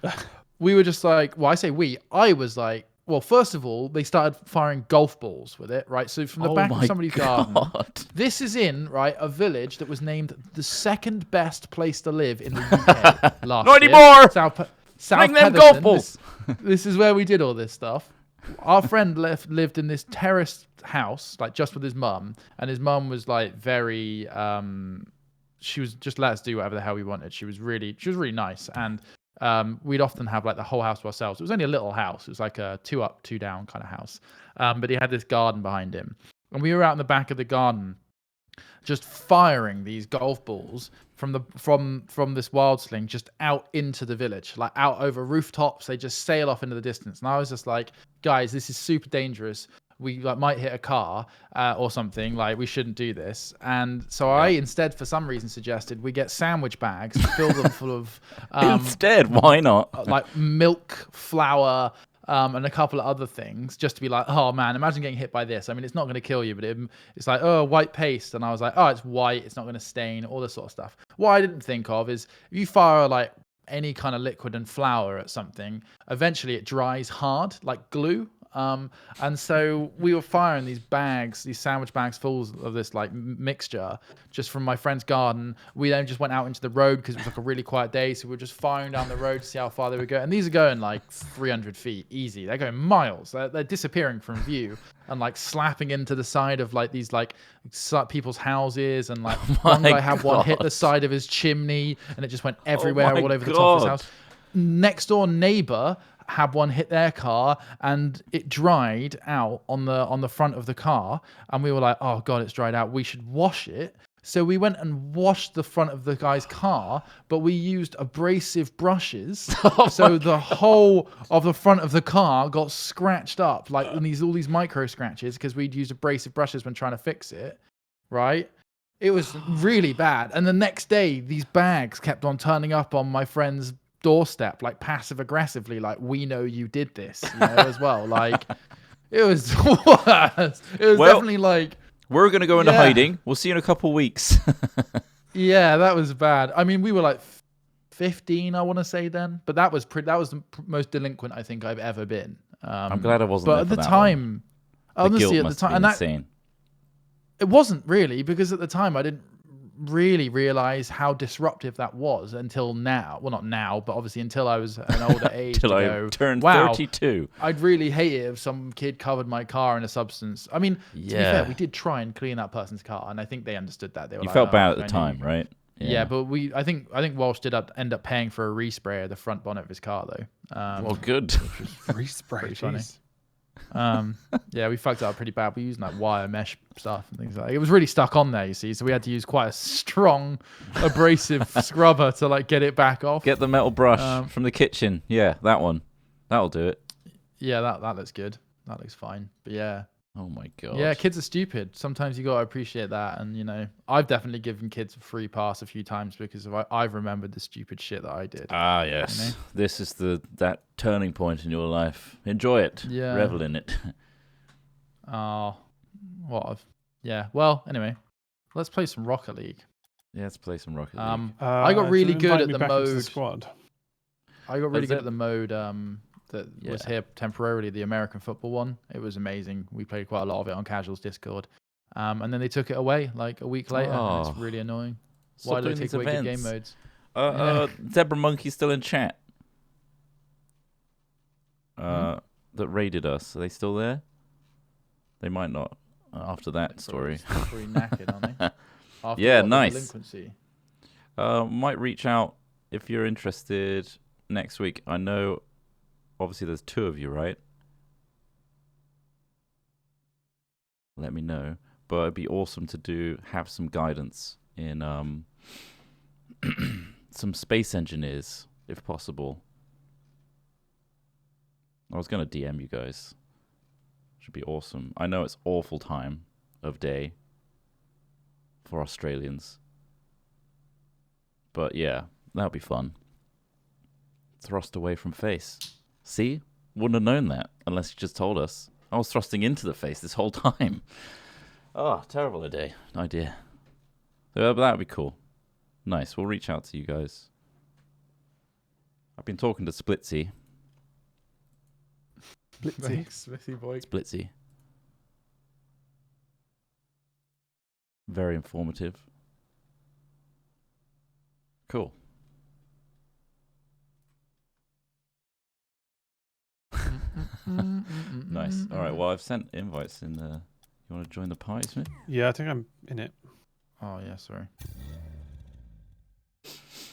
we were just like, well, I say we. I was like, well, first of all, they started firing golf balls with it, right? So from the back of somebody's garden. This is in, right, a village that was named the second best place to live in the UK last Not year. anymore! South Bring them Pedersen. golf balls! This is where we did all this stuff. Our friend lived in this terraced house, like just with his mum, and his mum was like very she was just let us do whatever the hell we wanted. She was really nice, and we'd often have like the whole house to ourselves. It was only a little house. It was like a 2 up, 2 down kind of house. But he had this garden behind him, and we were out in the back of the garden just firing these golf balls from this wild sling just out into the village, like out over rooftops. They just sail off into the distance, and I was just like, guys, this is super dangerous. We like might hit a car or something. Like we shouldn't do this. And so I instead, for some reason, suggested we get sandwich bags, fill them full of Instead, why not? like milk, flour, and a couple of other things, just to be like, oh man, imagine getting hit by this. I mean, it's not going to kill you, but it's like, oh, white paste. And I was like, oh, it's white. It's not going to stain, all this sort of stuff. What I didn't think of is if you fire like any kind of liquid and flour at something, eventually it dries hard, like glue. And so we were firing these sandwich bags full of this like mixture just from my friend's garden. We then just went out into the road because it was like a really quiet day. So we were just firing down the road to see how far they would go. And these are going like 300 feet easy. They're going miles. They're disappearing from view and like slapping into the side of like these like people's houses. And like one guy had one hit the side of his chimney and it just went everywhere all over the top of his house. Next door neighbor had one hit their car and it dried out on the front of the car, and we were like, oh god, it's dried out, we should wash it. So we went and washed the front of the guy's car, but we used abrasive brushes. So the whole of the front of the car got scratched up, like all these micro scratches, because we'd used abrasive brushes when trying to fix it, right? It was really bad. And the next day, these bags kept on turning up on my friend's doorstep, like passive aggressively, like, we know you did this, as well. Like, it was worse. It was definitely like, we're going to go into hiding. We'll see you in a couple weeks. Yeah, that was bad. I mean, we were like 15, I want to say then, but that was the most delinquent I think I've ever been. I'm glad I wasn't but there at for the that time, Honestly, guilt at the must time, be and that insane. it wasn't really, because at the time I didn't really realize how disruptive that was until now. Well, not now, but obviously until I was an older age Till to I go, turned wow, 32. I'd really hate it if some kid covered my car in a substance. I mean, to be fair, we did try and clean that person's car, and I think they understood that. They were You like, felt "Oh, bad at I the knew time, you." right? Yeah, but I think Walsh did end up paying for a respray of the front bonnet of his car though. Well, good. Free spray. Pretty funny. Jeez. Yeah, we fucked it up pretty bad. We used like wire mesh stuff and things like that. It was really stuck on there, you see, so we had to use quite a strong abrasive scrubber to like get it back off. Get the metal brush from the kitchen. Yeah, that one. That'll do it. Yeah, that looks good. That looks fine. But yeah. Oh my god. Yeah, kids are stupid. Sometimes you gotta appreciate that, and you know, I've definitely given kids a free pass a few times because I've remembered the stupid shit that I did. Ah, yes. You know? This is that turning point in your life. Enjoy it. Yeah. Revel in it. Oh, yeah. Well, anyway, let's play some Rocket League. Yeah, let's play some Rocket League. I got really do you good invite at me the back into mode. squad. I got really Is good it? at the mode that was Yeah. here temporarily, the American football one. It was amazing. We played quite a lot of it on Casuals Discord. And then they took it away like a week later, and Oh. it's really annoying. Stop Why do they doing take these away good events. game modes? Zebra Monkey's still in chat. That raided us. Are they still there? They might not. After that story. Still pretty knackered, aren't they? After Yeah, what, the nice. delinquency. Might reach out if you're interested next week. I know, obviously, there's 2 of you, right? Let me know. But it'd be awesome to have some guidance in some space engineers, if possible. I was going to DM you guys. Should be awesome. I know it's awful time of day for Australians. But yeah, that'll be fun. Thrust away from face. See? Wouldn't have known that unless you just told us. I was thrusting into the face this whole time. Oh, terrible idea. But that would be cool. Nice. We'll reach out to you guys. I've been talking to Splitsy. Thanks, Smithy boy. Splitsy. Very informative. Cool. Nice. All right. Well, I've sent invites in. You want to join the party, Smith? Yeah, I think I'm in it. Oh yeah, sorry.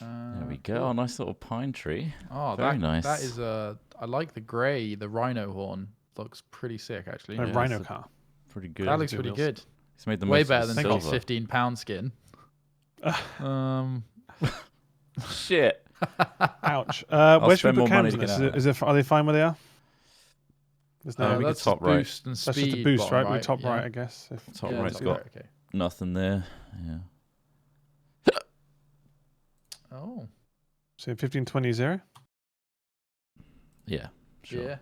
There we go. Oh, nice little pine tree. Oh, Very nice. That is I like the grey. The rhino horn looks pretty sick, actually. A Yeah, rhino it's a- car. Pretty good. That looks Two pretty wheels. good. He's made the Way most better of than the Scott's silver. £15 skin. Shit. Ouch. Where should spend we more put money cams to in get this? out of Are they fine where they are? There's no. we could that's top right. boost and That's speed. just a boost, bottom right? We top yeah. right, I guess. Top Yeah, right's top got right, okay. nothing there. Yeah. Oh. So 1520. Yeah. Sure. Yeah.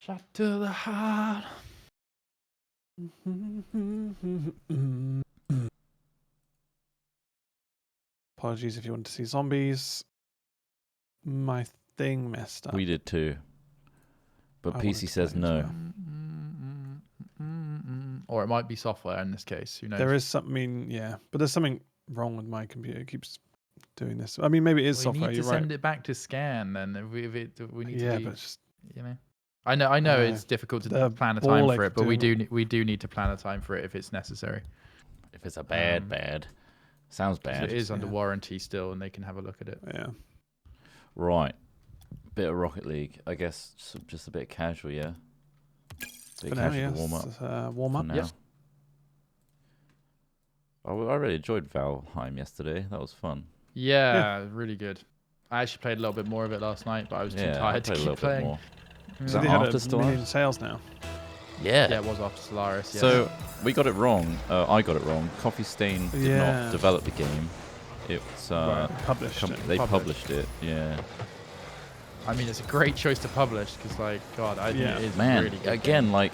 Shot to the heart. Apologies if you want to see zombies. My thing messed up. We did too. But I wanted PC to says play as no. well. Or it might be software in this case. Who knows? There is something, yeah, but there's something wrong with my computer. It keeps doing this. I mean, maybe it is We software. need You're to right. send it back to scan then. If we need Yeah, to do, but it's just you know. I know Yeah. it's difficult to The plan a ball time ache for it, but we doing do need to plan a time for it if it's necessary. If it's a bad. Sounds 'Cause bad. It is under yeah. warranty still, and they can have a look at it. yeah. Right. Bit of Rocket League. I guess just a bit casual, yeah? Bit For now, casual yes. warm up. Warm For up. now. Yep. I really enjoyed Valheim yesterday. That was fun. Yeah, really good. I actually played a little bit more of it last night, but I was too Yeah, I tired to played a keep little bit playing. more. Mm. Is So that they had after a Stellaris? million sales now. Yeah. Yeah, it was after Stellaris. Yeah. So we got it wrong. I got it wrong. Coffee Stain did Yeah. not develop the game. It's Published it. they Published. published it. Yeah. I mean, it's a great choice to publish because, like, God, I think Yeah. it is Man, really good. again, like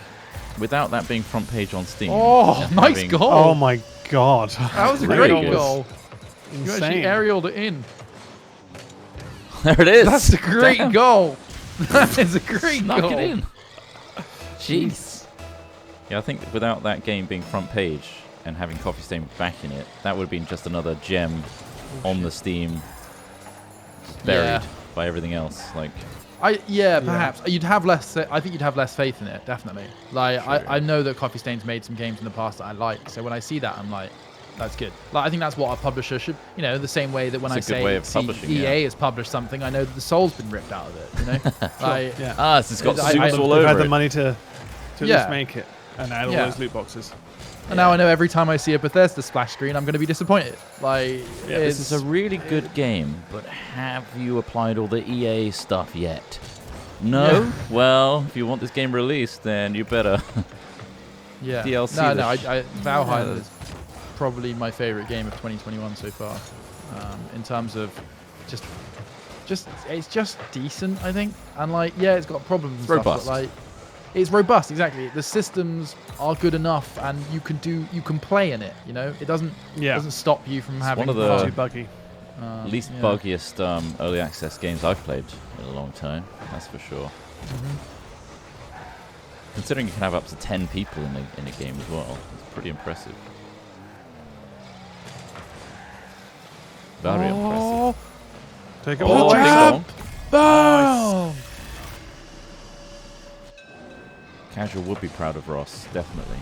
without that being front page on Steam. Oh, and nice having- goal! Oh my god. That was a Really great good. goal. You actually Insane. aerialed it in. There it is. That's a great Damn. goal. That is a great Snuck goal. it in. Jeez. Yeah, I think without that game being front page and having Coffee Stain back in it, that would have been just another gem on the Steam, buried by everything else. Like, Perhaps you'd have less. I think you'd have less faith in it, definitely. Like, I know that Coffee Stain's made some games in the past that I like, so when I see that, I'm like, that's good. Like, I think that's what a publisher should, the same way that when I say EA has published something, I know that the soul's been ripped out of it. Like, so it's got They've suits all over had it. the money to at least make it and add all those loot boxes. And now I know every time I see a Bethesda splash screen, I'm going to be disappointed. Like, This is a really good game, but have you applied all the EA stuff yet? No? Yeah. Well, if you want this game released, then you better DLC. Valheim is probably my favorite game of 2021 so far. In terms of it's just decent, I think. And like, it's got problems and stuff, robust. but like, it's robust, exactly. The systems are good enough, and you can play in it. It doesn't stop you from having one of the too buggy. least buggiest early access games I've played in a long time. That's for sure. Considering you can have up to 10 people in a game as well, it's pretty impressive. Very impressive. Take it Oh, all. jump! Boom! Casual would be proud of Ross, definitely.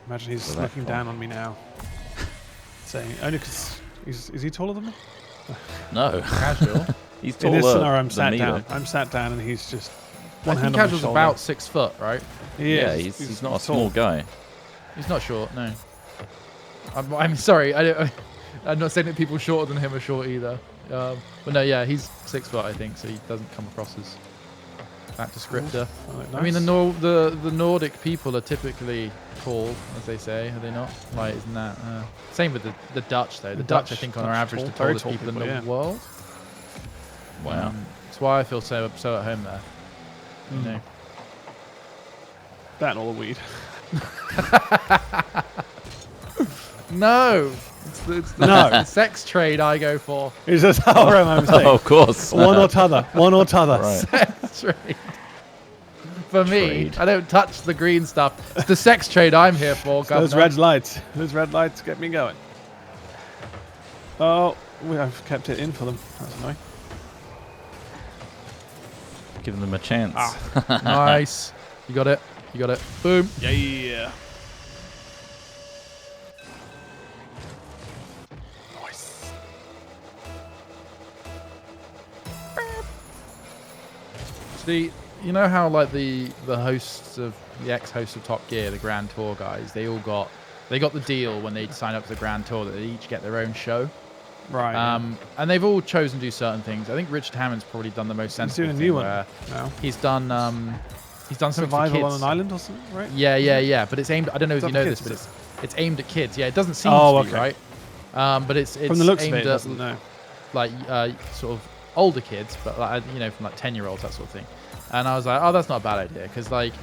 Imagine he's So that looking far. down on me now. Saying, only because is he taller than me? No, Casual. he's In taller this scenario, I'm than sat me, down. though. I'm sat down, and he's just I one think hand on my Casual's shoulder. about 6 foot, right? He Yeah, is. he's not a tall. small guy. He's not short, no. I'm sorry. I'm not saying that people shorter than him are short either. But no, he's 6 foot, I think, so he doesn't come across as that descriptor. Oh, nice. I mean, the Nordic people are typically tall, as they say, are they not? Like, isn't that? Same with the Dutch, though. The Dutch, I think, on average, tall, the very tallest tall people in people, the world. Wow. That's why I feel so at home there. You know. That and all the weed. No, it's the sex trade I go for. Is that how my mistake? Oh, of course. One or t'other. One or t'other. Right. Sex trade. For me, Trade. I don't touch the green stuff. It's the sex trade I'm here for, Those governor. red lights. Those red lights get me going. Oh, I've kept it in for them. That's annoying. Giving them a chance. Nice. You got it. You got it. Boom. Yeah. Nice. See, you know how like the hosts of the ex-hosts of Top Gear, the Grand Tour guys, they got the deal when they sign up to the Grand Tour that they each get their own show. Right. And they've all chosen to do certain things. I think Richard Hammond's probably done the most He's sensible doing a thing new one where now. he's done something for Survival kids. on an island or something, right? Yeah. But it's aimed. I don't know if Is you that know for this, kids, but it's aimed at kids. Yeah, it doesn't seem Oh, to be okay. right. But it's From the looks of aimed it, it at doesn't know. like sort of older kids, but like from like 10-year-olds, that sort of thing. And I was like, oh, that's not a bad idea, because like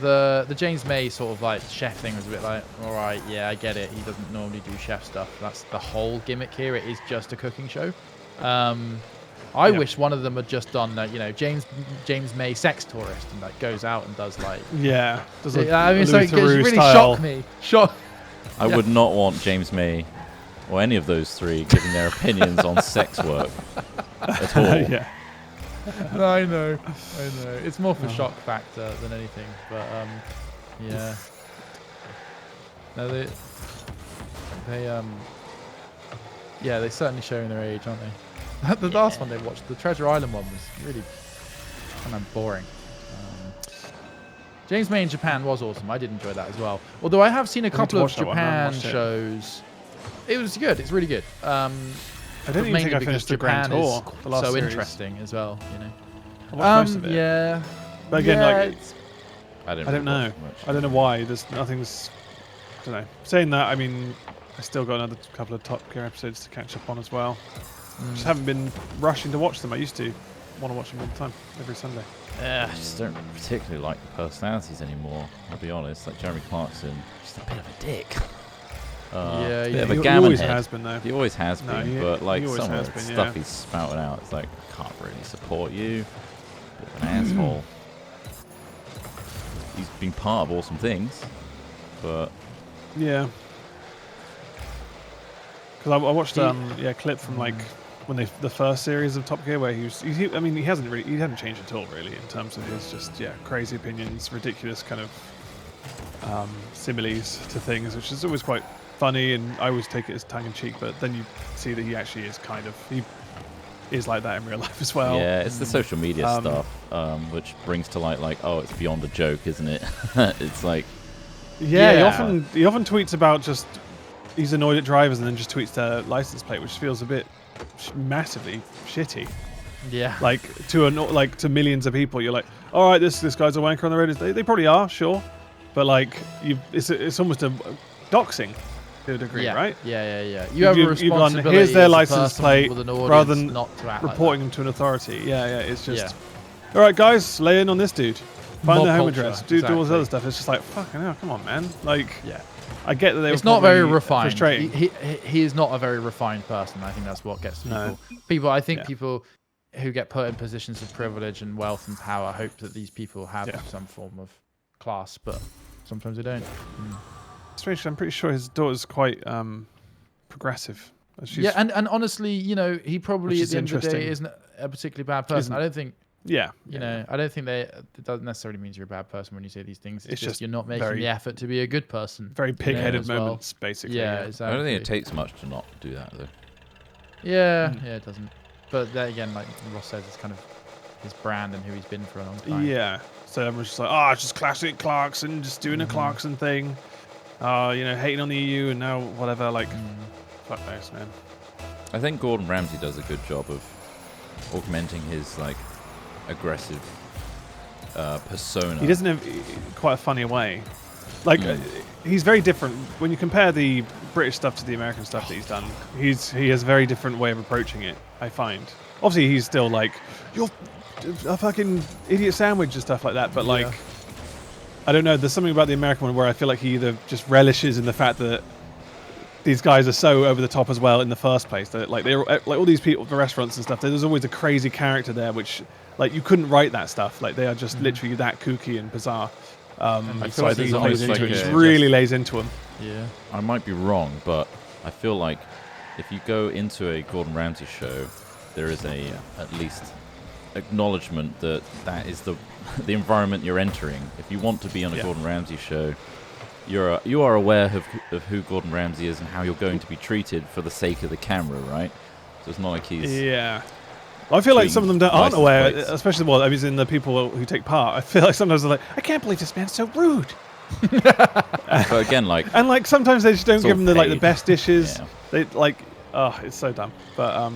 the James May sort of like chef thing was a bit like, all right, yeah, I get it. He doesn't normally do chef stuff. That's the whole gimmick here. It is just a cooking show. I wish one of them had just done James May sex tourist and like goes out and does like Does I mean, so it Lutheroo really style. shocked me. Shock. I would not want James May or any of those three giving their opinions on sex work at all. Yeah. No, I know. It's more for shock factor than anything, but yeah. No, they they're certainly showing their age, aren't they? The last one they watched, the Treasure Island one, was really kind of boring. James May in Japan was awesome. I did enjoy that as well. Although I have seen a couple of watch that one. I haven't Japan watched it. shows. It was good. It's really good. I don't even think I finished the Grand Tour. The last so series. interesting as well, I watched most of it. Yeah. But again, Yeah, like, it's- I I don't know. I don't know why. There's nothing's. I don't know. Saying that, I mean, I still got another couple of Top Gear episodes to catch up on as well. Just haven't been rushing to watch them. I used to want to watch them all the time, every Sunday. Yeah, I just don't particularly like the personalities anymore, I'll be honest. Like Jeremy Clarkson, just a bit of a dick. Yeah, bit yeah. of a He gammon always head. has been though. He always has No, been, he- but like he always some of has the been, stuff yeah. he's spouting out, it's like, can't really support you. Bit of an asshole. He's been part of awesome things, but Yeah. Because I watched a clip from like when the first series of Top Gear where I mean he hadn't changed at all really in terms of his just crazy opinions, ridiculous kind of similes to things, which is always quite funny, and I always take it as tongue in cheek. But then you see that he actually is he is like that in real life as well. yeah, it's the social media stuff, which brings to light like, oh, it's beyond a joke, isn't it? It's like, Yeah, Yeah. he often tweets about just he's annoyed at drivers and then just tweets their license plate, which feels a bit massively shitty. Yeah. Like to millions of people, you're like, all right, this guy's a wanker on the road. They probably are, sure, but like it's almost a doxing to a degree, yeah. right? Yeah. You have a You've gone, responsibility. here's their as a license person plate, with an audience rather than not to act reporting like them to an authority. Yeah, it's just, Yeah. all right, guys, lay in on this dude. Find Mob their home culture, address. Do all this exactly. other stuff. It's just like, fucking hell, come on, man. Like, that. Yeah. I get that they It's were not very probably refined. frustrating. He is not a very refined person. I think that's what gets to No. people. I think Yeah. people who get put in positions of privilege and wealth and power hope that these people have Yeah. some form of class, but sometimes they don't. Strange, I'm pretty sure his daughter's quite progressive. She's, Yeah, and honestly, he probably Which at is the end of the day interesting. isn't a particularly bad person. Isn't- I don't think yeah, I don't think it doesn't necessarily mean you're a bad person when you say these things. It's, It's just just you're not making very- the effort to be a good person. very pig-headed as well. moments, basically. Yeah, I exactly. don't think it takes much to not do that though. Yeah, it doesn't. But then again, like Ross says, it's kind of his brand and who he's been for a long time. Yeah. So everyone's just like, oh, it's just classic Clarkson, just doing a Clarkson thing. Hating on the EU and now whatever. Like, fuck those, man. I think Gordon Ramsay does a good job of augmenting his like aggressive persona. He doesn't have quite a funny way. Like, he's very different when you compare the British stuff to the American stuff that he's done. He has a very different way of approaching it, I find. Obviously, he's still like, you're a fucking idiot sandwich and stuff like that. But like, I don't know. There's something about the American one where I feel like he either just relishes in the fact that these guys are so over the top as well in the first place. That like they're like all these people, the restaurants and stuff. There's always a crazy character there, which like you couldn't write that stuff. Like they are just literally that kooky and bizarre. I So feel I like think he there's plays almost into like it. Just a- really lays into him. Yeah. I might be wrong, but I feel like if you go into a Gordon Ramsay show, there is a at least acknowledgement that is the environment you're entering. If you want to be on a Gordon Ramsay show, you are aware of who Gordon Ramsay is and how you're going to be treated for the sake of the camera, right? So it's not like he's Yeah. I feel like some of them aren't license aware, plates. especially in the people who take part. I feel like sometimes they're like, I can't believe this man's so rude. But again, like And like sometimes they just don't It's give all them the paid. best dishes. Yeah. They like, oh, it's so dumb. But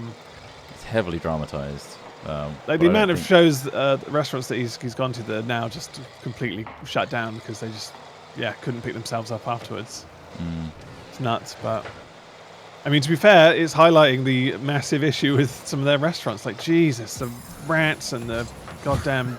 it's heavily dramatized. like the amount of shows, restaurants that he's gone to that are now just completely shut down because they just couldn't pick themselves up afterwards. It's nuts, but. I mean, to be fair, it's highlighting the massive issue with some of their restaurants. Like, Jesus, the rats and the goddamn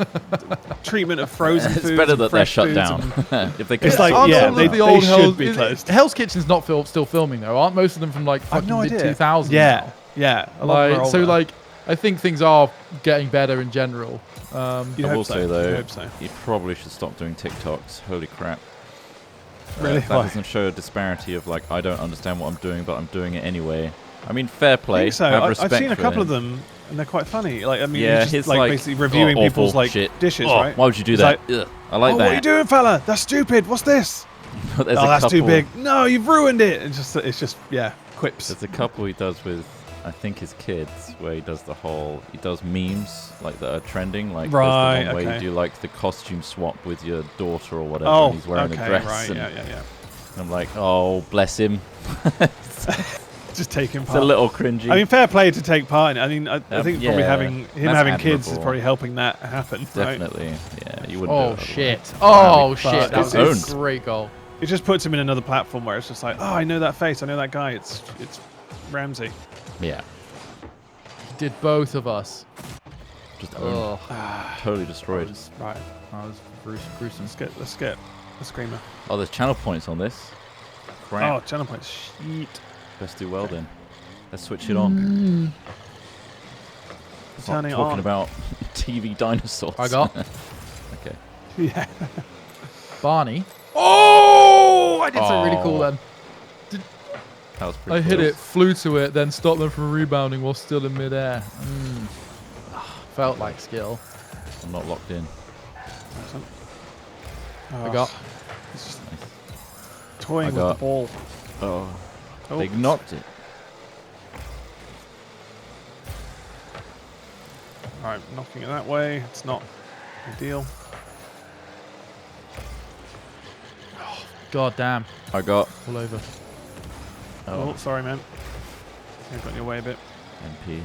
treatment of frozen it's foods. better and that they're fresh shut foods down. and- If they It's could like, Aren't yeah, some of they the old should be closed. Hell's Kitchen's not still filming though, aren't most of them from like I have fucking no mid idea. 2000s? Yeah, yeah. A lot of them are So older. like, I think things are getting better in general. You'd I hope will so. say You'd though, hope so. you probably should stop doing TikToks. Holy crap! Really? That Why? doesn't show a disparity of like I don't understand what I'm doing, but I'm doing it anyway. I mean, fair I play. think so. Have I've respect seen a for couple him. of them, and they're quite funny. Like, I mean, Yeah, he's his just like basically reviewing awful people's like shit. dishes, Oh, right? why would you do He's that? like, Ugh, I like oh, that. what are you doing, fella? That's stupid. What's this? But there's Oh, a that's too couple- big. No, you've ruined it. It's just quips. There's a couple he does with, I think, his kids, where he does memes like that are trending, like Right, there's the one where okay. you do like the costume swap with your daughter or whatever, Oh, and he's wearing okay, a dress. right, and yeah. I'm like, oh, bless him. Just taking It's part. a little cringy. I mean, fair play to take part in it. I mean, I think probably yeah, having that's having kids is admirable. probably helping that happen. Right? Definitely, yeah. You wouldn't. Oh do it shit! otherwise. Oh shit! But That was it's a great goal. It just puts him in another platform where it's just like, oh, I know that face, I know that guy. It's Ramsey. Yeah, He did both of us. just owned, totally destroyed. Right. That was gruesome. Let's get the screamer. Oh, there's channel points on this. crap. Oh, channel points. Shit. Let's do well then. Let's switch it on. Stop Turning it talking on. about TV dinosaurs. I got Okay. Yeah. Barney. Oh, I did something really cool Oh. then. That was pretty I hit close. it, flew to it, then stopped them from rebounding while still in midair. Felt like skill. I'm not locked in. Oh, I got. It's just Nice. toying I with got- the ball. Oh, Oh, they knocked it. Alright, knocking it that way. It's not ideal. God damn. I got All over. Oh, sorry, man. I got in your way a bit. MP.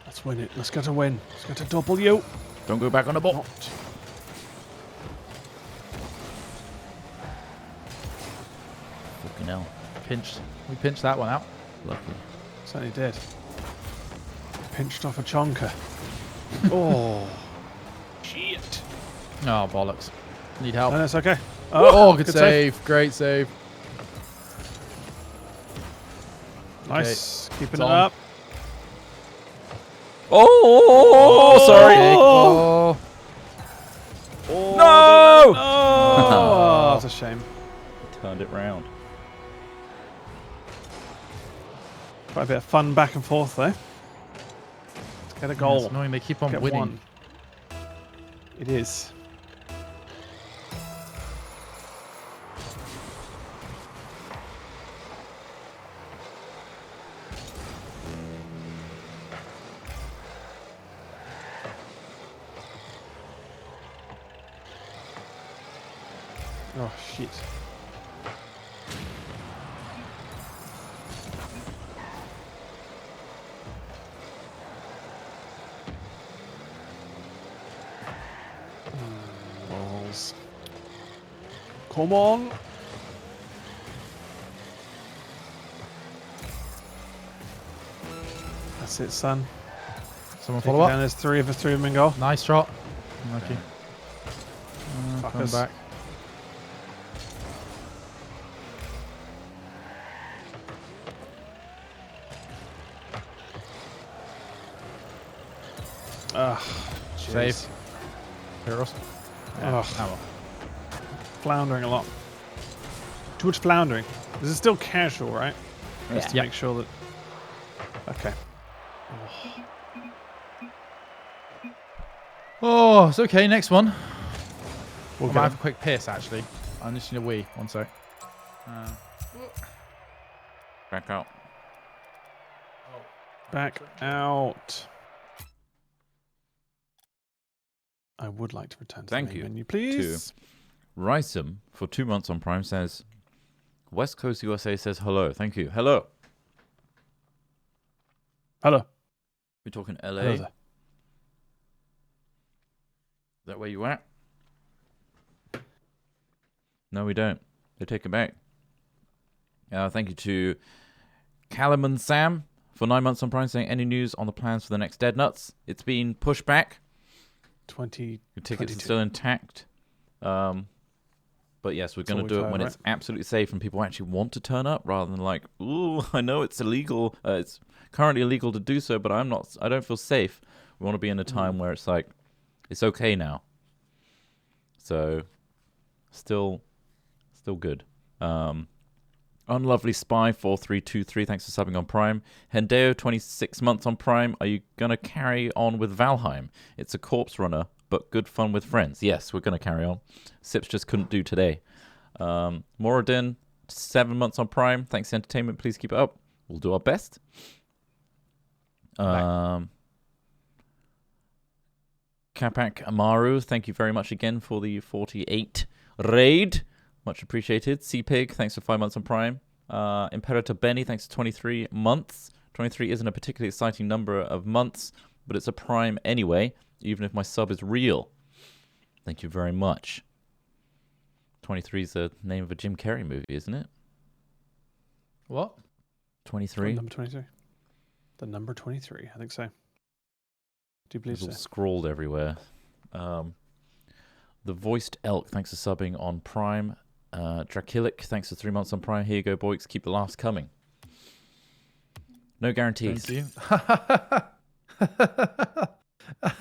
Let's win it. Let's get a win. Let's get a W. Don't go back on the ball. Not. Fucking hell. Pinched. We pinched that one out. Lucky. Certainly did. Pinched off a chonker. Oh. Shit. Oh, bollocks. Need help. No, that's okay. Oh, good save. Great save. Nice. Keeping It's it on. up. Oh, sorry. Oh. Oh, No! Oh, that's a shame. Turned it round. Quite a bit of fun back and forth there. Let's get a It's goal. annoying. They keep on Get winning. one. It is. Oh, shit. Balls. Come on. That's it, son. Someone Take it follow down. up. There's three of us, 3 of them in goal. Nice shot. Lucky. Coming Fuckers. back. Save. Heroes. Ugh. Oh, well. Floundering a lot. Too much floundering. This is still casual, right? Just to Yeah. make sure that... Okay. Oh, it's okay. Next one. We'll I might get have him. a quick piss, actually. I'm just need a wee. One sec. Back out. Back out. I would like to return to Thank the main you menu, please. Rysum for 2 months on Prime says, West Coast USA says hello. Thank you. Hello. Hello. We're talking LA. Hello Is there. that where you at? No, we don't. They take it back. Thank you to Callum Sam for 9 months on Prime saying, any news on the plans for the next Dead Nuts? It's been pushed back. 20. Your tickets are 22. still intact. But yes, we're going to all do we've it heard, when right? it's absolutely safe and people actually want to turn up rather than like, ooh, I know it's illegal. It's currently illegal to do so, but I don't feel safe. We want to be in a time where it's like, it's okay now. So still good. Unlovely Spy 4323, thanks for subbing on Prime. Hendeo 26 months on Prime. Are you gonna carry on with Valheim? It's a corpse runner, but good fun with friends. Yes, we're gonna carry on. Sips just couldn't do today. Moradin 7 months on Prime. Thanks for entertainment. Please keep it up. We'll do our best. Kapak Amaru, thank you very much again for the 48 raid. Much appreciated. Pig, thanks for 5 months on Prime. Imperator Benny, thanks for 23 months. 23 isn't a particularly exciting number of months, but it's a Prime anyway, even if my sub is real. Thank you very much. 23 is the name of a Jim Carrey movie, isn't it? What? 23? Number 23. The number 23, I think so. Do you believe It's all so? scrawled everywhere. The Voiced Elk, thanks for subbing on Prime. Dracilic, thanks for 3 months on Prime. Here you go, boys. Keep the laughs coming. No guarantees. Thank you. Have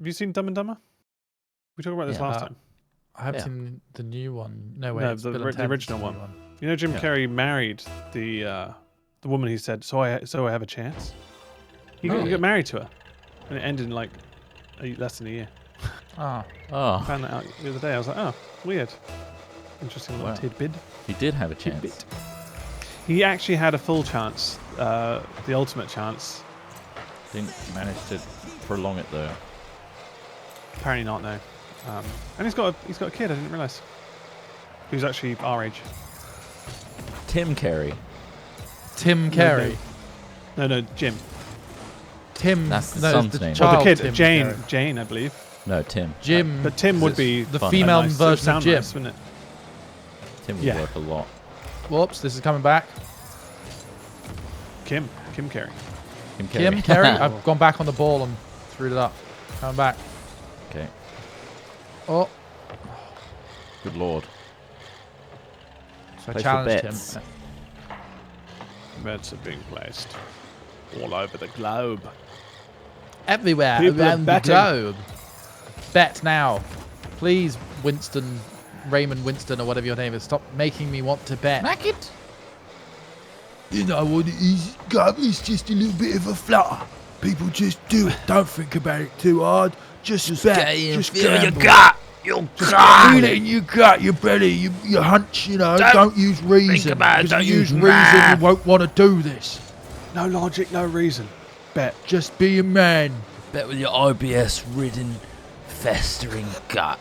you seen Dumb and Dumber? We talked about this Yeah. last time. I haven't Yeah. seen the new one. No way. No, it's the Bill and the Ted's original new one. You know, Jim Yeah. Carrey married the woman. He said, "So I have a chance." He Really? got married to her, and it ended in like less than a year. Ah, I Oh, found that out the other day. I was like, "Oh, weird, interesting little Wow. tidbit." he did have a chance. Tidbit. He actually had a full chance, the ultimate chance. Didn't manage to prolong it though. Apparently not, no. And he's got a kid. I didn't realise. Who's actually our age. Tim Carey. Tim Carey. No, Jim. Tim. That's the no, son's the name. Well, the child kid, Tim Jane, Carey. Jane, I believe. No, Tim. Jim. But Tim would It's be the fun. female a nice, version of sound Jim. nice, wouldn't it? Tim would Yeah. work a lot. Whoops, this is coming back. Kim Carey. Tim Carey. Kim Carey. I've gone back on the ball and threw it up. Coming back. Okay. Oh, Good lord. so I Place your challenged bets. him. Bets are being placed all over the globe. Everywhere People are around the betting. globe. Bet now. Please, Raymond Winston, or whatever your name is, stop making me want to bet. Mac it. You know what it is, Gub? It's just a little bit of a flutter. People just do it. Don't think about it too hard. Just bet. Just gamble. Your gut. Feel it in your gut, your belly, your hunch, you know. Don't use reason. about it, Because don't if you use use reason, math. you won't want to do this. No logic, no reason. Bet. Just be a man. Bet with your IBS-ridden, festering gut.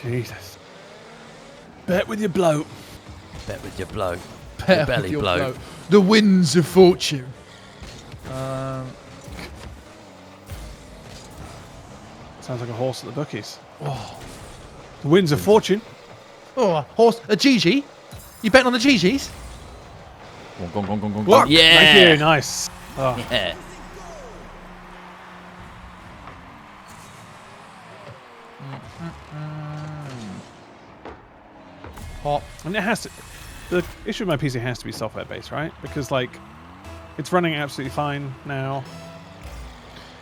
Jesus. Bet with your bloat. Bet with your bloke. Bet Your belly with your bloke. bloke. The winds of fortune. Sounds like a horse at the bookies. Oh. The winds of fortune. Oh, a horse. A Gigi? You betting on the Gigis? Go on. What? Yeah. Thank you. Nice. Oh. Yeah. Hot. And it has to. The issue with my PC has to be software based, right? Because like, it's running absolutely fine now.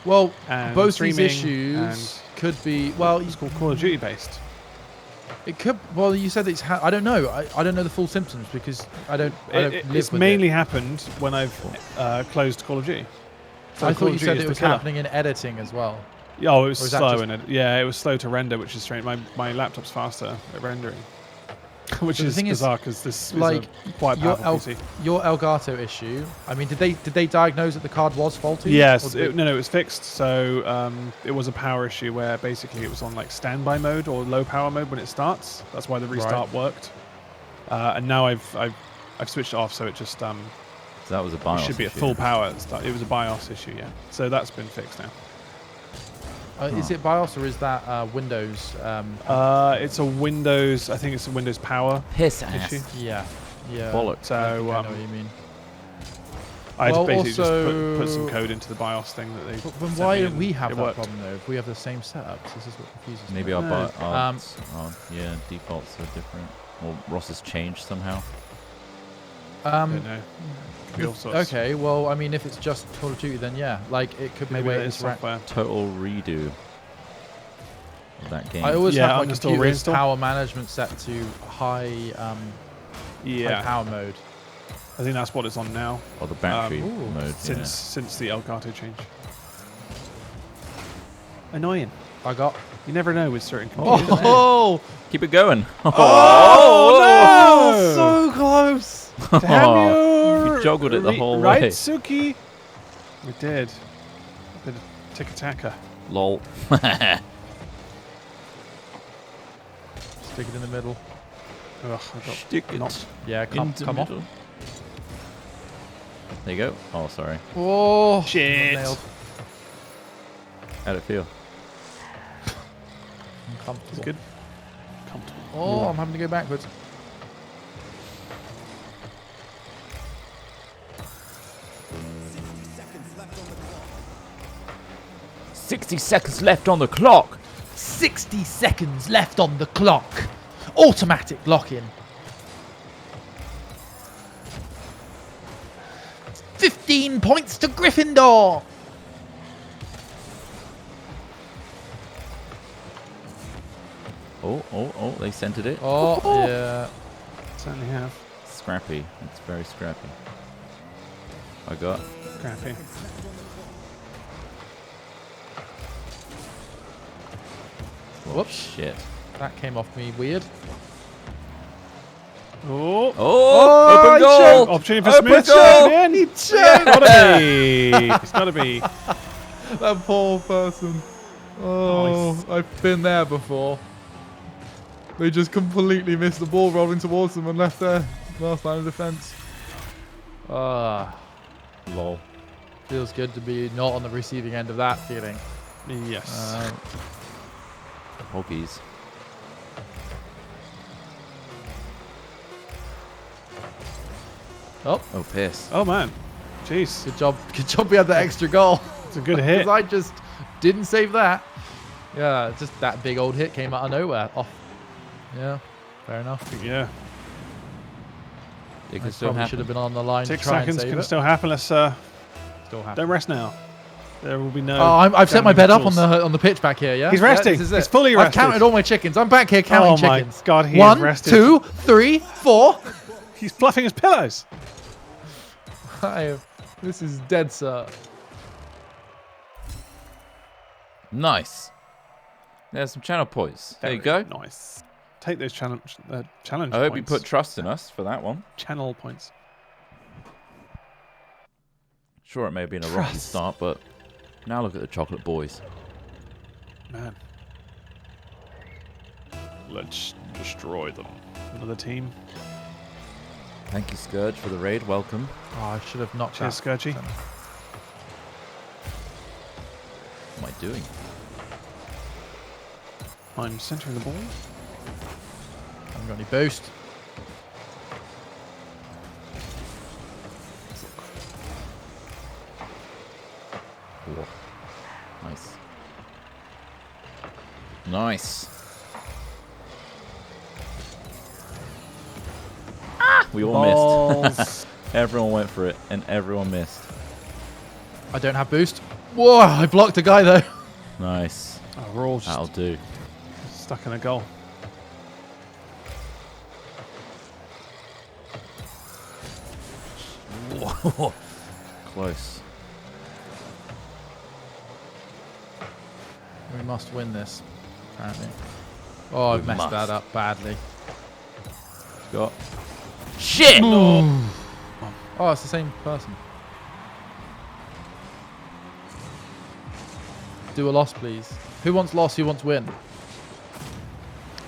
Well, And both these streaming issues and- could be. Well, It's called Call of Duty based. it could. Well, you said it's. I don't know. I don't know the full symptoms because I don't live It's with mainly it. happened when I've closed Call of Duty. So I Call thought of you Duty said is it the was killer. happening in editing as well. Oh, it was Or is that slow just- in it. Yeah, it was slow to render, which is strange. My laptop's faster at rendering, which So the is thing is, bizarre because this like, is a quite your powerful PC. Your Elgato issue. I mean, did they diagnose that the card was faulty? Yes, Or did no, it was fixed. So it was a power issue where basically it was on like standby mode or low power mode when it starts. That's why the restart worked. And now I've switched it off, so it just So that was a BIOS it should be at issue. full power. It was a BIOS issue, yeah. So that's been fixed now. Is it BIOS or is that Windows? It's a Windows. I think it's a Windows Power Piss ass. issue. Yeah. Bollocks. So I know what you mean. I Well, basically just also- put some code into the BIOS thing that they. But then sent why me do and we have it that worked. problem though? If we have the same setups, this is what confuses me. Maybe our, No. our defaults are different. Or Ross has changed somehow. I don't know. Could be all sorts. Okay, well, I mean, if it's just Call of Duty, then yeah, like it could be Maybe the way that it is interact. software. Total redo of that game. I always Yeah, have my uninstall, computer's reinstall. power management set to high Yeah, power mode. I think that's what it's on now. Or the battery Ooh. mode. Since the Elgato change. Annoying. I got. You never know with certain computers. Oh, Keep it going. Oh, no! so close. Damn You joggled it the whole right, way. Suki? We did. A bit of tick-a-tacka. Lol. Stick it in the middle. Ugh, I got Stick it knocked. Yeah, come into off. middle. There you go. Oh, sorry. Oh, Shit. nailed. How'd it feel? Uncomfortable. It's good. Comfortable. Oh, I'm having to go backwards. 60 seconds left on the clock. 60 seconds left on the clock. Automatic lock-in. 15 points to Gryffindor. Oh, they centered it. Oh, yeah. Certainly have. Scrappy. It's very scrappy. I got. Crappy. Whoops. Shit. That came off me weird. Oh. Oh, open he goal. choked. Opportunity for Open Smith. goal. Again. It's gotta be. It's gotta be. That poor person. Oh, Nice. I've been there before. They just completely missed the ball rolling towards them and left their last line of defense. Ah, Lol. feels good to be not on the receiving end of that feeling. Yes. Hoggies. Oh, Oh, piss. Oh man. Jeez. good job. Good job we had that extra goal. It's a good hit. Because I just didn't save that. Yeah, just that big old hit came out of nowhere. Off. Yeah, fair enough. Yeah. It I can still probably should happen. have been on the line 6 to try seconds and save can it. still happen. Let's Still don't happen. rest now. There will be no. Oh, I've set my damage bed up on tools. the pitch back here. Yeah, He's Yeah, resting. this is He's it. fully I've rested. counted all my chickens. I'm back here counting Oh my chickens. God, he is 1, rested. 2, 3, 4. He's fluffing his pillows. This is dead, sir. Nice. There's some channel points. There you go. Nice. Take those challenge I hope you points. put trust in us for that one. Channel points. Sure, it may have been a rocky Trust. start, but now look at the chocolate boys. Man. Let's destroy them. Another team. Thank you, Scourge, for the raid. Welcome. Oh, I should have knocked Cheers, that. Scourgy. What am I doing? I'm centering the ball. haven't got any boost. Whoa. Nice. Nice. We all missed. Everyone went for it, and everyone missed. I don't have boost. Whoa, I blocked a guy though. Nice. Oh, we're all That'll just do. stuck in a goal. Whoa. Close. We must win this, apparently. Oh, I've We messed must. that up badly. Got. Shit! Oh, it's the same person. Do a loss, please. Who wants loss? Who wants win?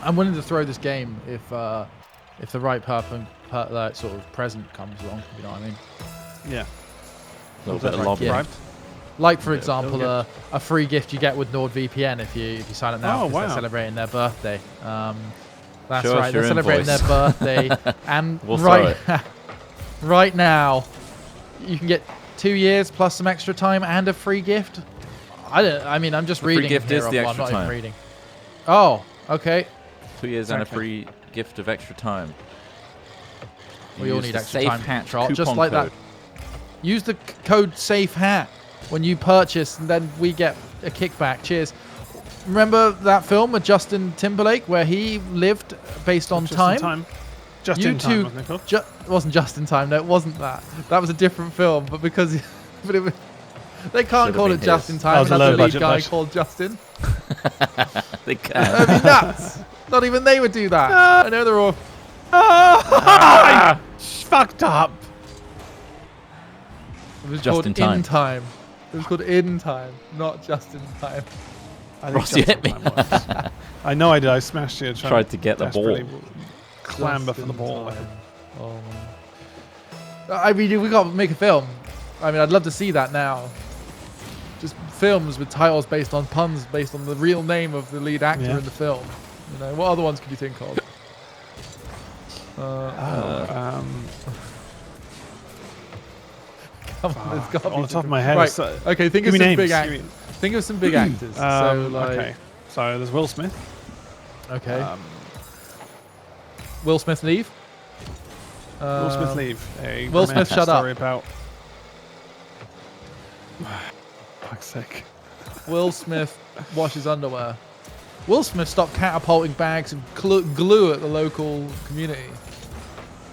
I'm willing to throw this game if the right sort of present comes along. You know what I mean? Yeah. A little bit of lobby. Yeah. Like for Yeah, example, they'll a free gift you get with NordVPN if you sign up now Oh, because they're wow. celebrating their birthday. That's Show us right, they're your celebrating invoice. their birthday, and We'll right right now you can get 2 years plus some extra time and a free gift. I mean, I'm just The free reading. gift here is the I'm extra not even time. reading. Oh, okay. 2 years and a Exactly. free gift of extra time. We all Use need the extra Safe time. Hat Trot, just coupon like code. that. Use the code SAFEHAT when you purchase, and then we get a kickback. Cheers. Remember that film with Justin Timberlake where he lived based on Just time? in time. Just You in time, two- wasn't it called? It wasn't just in time. No, it wasn't that. That was a different film. But because but it, they can't Should've call been it just his. in That time. was a Another lead low-budget guy version. called Justin. They can. That'd be nuts. Not even they would do that. I know they're all. I fucked up. It was Just called in time. time. It was called In Time, not Just in Time. I think Ross, you just hit in time works. I know I did. I smashed you. Tried to get the ball. desperately Clamber Just for the in ball. time. Oh. I mean, we got to make a film. I mean, I'd love to see that now. Just films with titles based on puns, based on the real name of the lead actor Yeah. in the film. You know, what other ones could you think of? Come on, there's got to be on the top of different- my head. Right. it's, Okay, think give of me some names. big Give me- Think of some big actors. Okay. So there's Will Smith. Okay. Will Smith leave. Will Smith leave. A Will Smith, romantic shut up. story about. Fuck's sake. Will Smith washes underwear. Will Smith stopped catapulting bags of glue at the local community.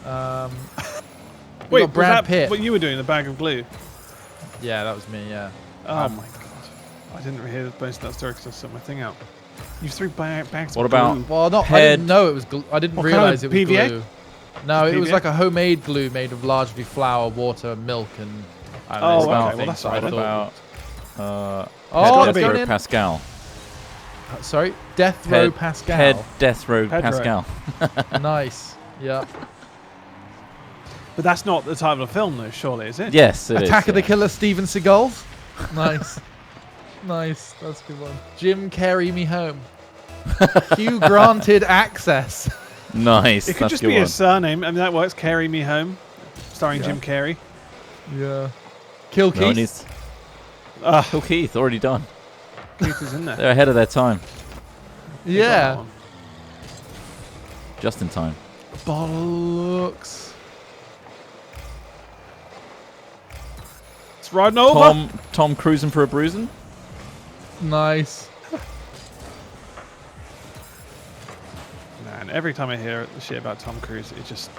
Wait, got Brad was that Pitt. what you were doing? The bag of glue. Yeah, that was me. Yeah. Oh my god! I didn't hear most of that story because I set my thing out. You threw bags. What of about- glue. Well, not. I Head- didn't know it was. I didn't What kind realize of it was PVA? glue. No, Just it was PVA? like a homemade glue made of largely flour, water, milk, and I don't Oh, know. okay. small Well, things. that's So all I right then. thought- About Oh, gotta it's be. going Pedro in. Pascal. Sorry, Death Row Head- Pascal. Head Death Row Pedro. Pascal. Nice. Yeah. But that's not the title of the film, though. Surely, is it? Yes, it is. Attack of the yeah. Killer, Steven Seagal. Nice. Nice. That's a good one. Jim Carrey me home. Hugh granted access. Nice. It could that's just a good be one. his surname. I mean, that works. Carry Me Home, starring Yeah. Jim Carrey. Yeah. Kill No, it Keith. needs- Ah, Kill Keith, already done. Keith is in there. They're ahead of their time. They got that Yeah. one. Just in time. Bollocks. It's riding over. Tom cruising for a bruising. Nice. Man, every time I hear the shit about Tom Cruise, it just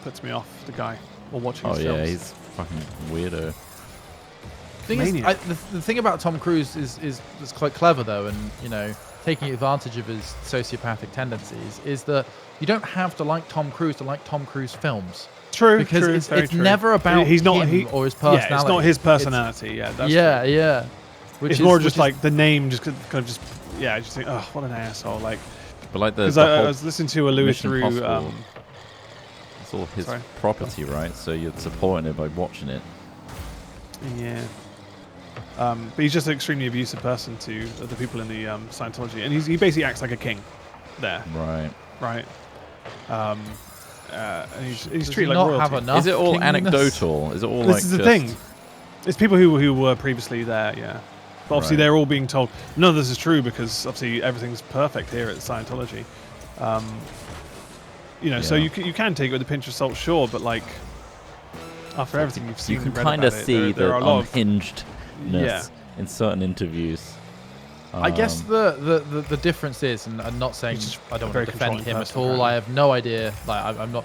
puts me off the guy or watching Oh his yeah, films. he's fucking weirdo. Thing is, Maniac. the thing about Tom Cruise is quite clever though, and taking advantage of his sociopathic tendencies is that you don't have to like Tom Cruise to like Tom Cruise films. True, Because true, it's very true. never about he's not, him or his Yeah, personality. it's not his It's- personality. Yeah, that's yeah, true. yeah. Which It's is- more which just is- like the name, just kind of just I just think, oh, what an asshole. Like, But like the because I whole was listening to a Louis Mission Theroux. Impossible, it's all his sorry. property, right? So you're supporting it by watching it. Yeah. But he's just an extremely abusive person to the people in the Scientology, and he basically acts like a king there, Right. right? And he's does treated he like not royalty. have enough Is it all kingness? anecdotal? Is it all This like is the just- thing. It's people who were previously there, yeah. But obviously Right. they're all being told, none of this is true because obviously everything's perfect here at Scientology. So Yeah. you can take it with a pinch of salt, sure, but like after everything you've seen, You can and read kind of about it, see there the are a lot of unhingedness Yeah. in certain interviews. I guess the difference is, and I'm not saying He's just I don't a want to very defend controlling him at person, all. apparently. I have no idea. Like I'm not.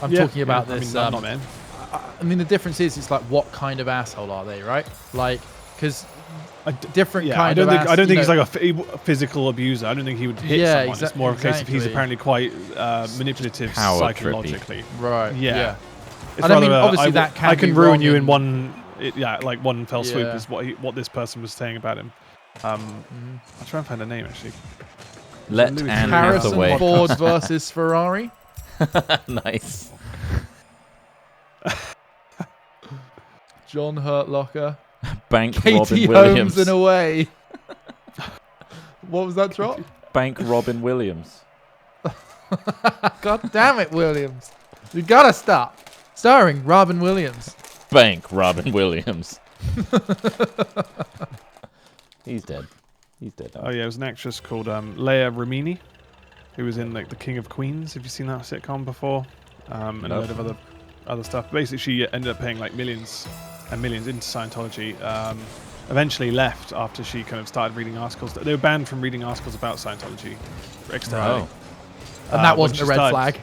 I'm Yeah, talking about yeah, this. I mean, I'm not man. I mean, the difference is, it's like what kind of asshole are they, right? Like, because I different Yeah, kind I don't of think I don't think he's know- like a physical abuser. I don't think he would hit Yeah, someone. It's more of a case of he's exactly. apparently quite manipulative power trippy. psychologically. right. Yeah. It's And I mean, rather, obviously that can I can be ruin wrong you in in- one, like one fell swoop Yeah. is what this person was saying about him. I'll try and find a name actually. Let Louis Anne Theroux. Harrison Hathaway. Ford versus Ferrari. Nice. John Hurtlocker. Bank Katie Robin Holmes Williams. in a way. What was that drop? Bank Robin Williams. God damn it, Williams. You gotta stop. Starring Robin Williams. Bank Robin Williams. He's dead. He's dead. Oh yeah, it was an actress called Leia Remini, who was in like The King of Queens. Have you seen that sitcom before? And a Nope. load of other stuff. Basically, she ended up paying like millions and millions into Scientology. Eventually left after she kind of started reading articles. They were banned from reading articles about Scientology externally. Oh. And that when wasn't she a red started- flag.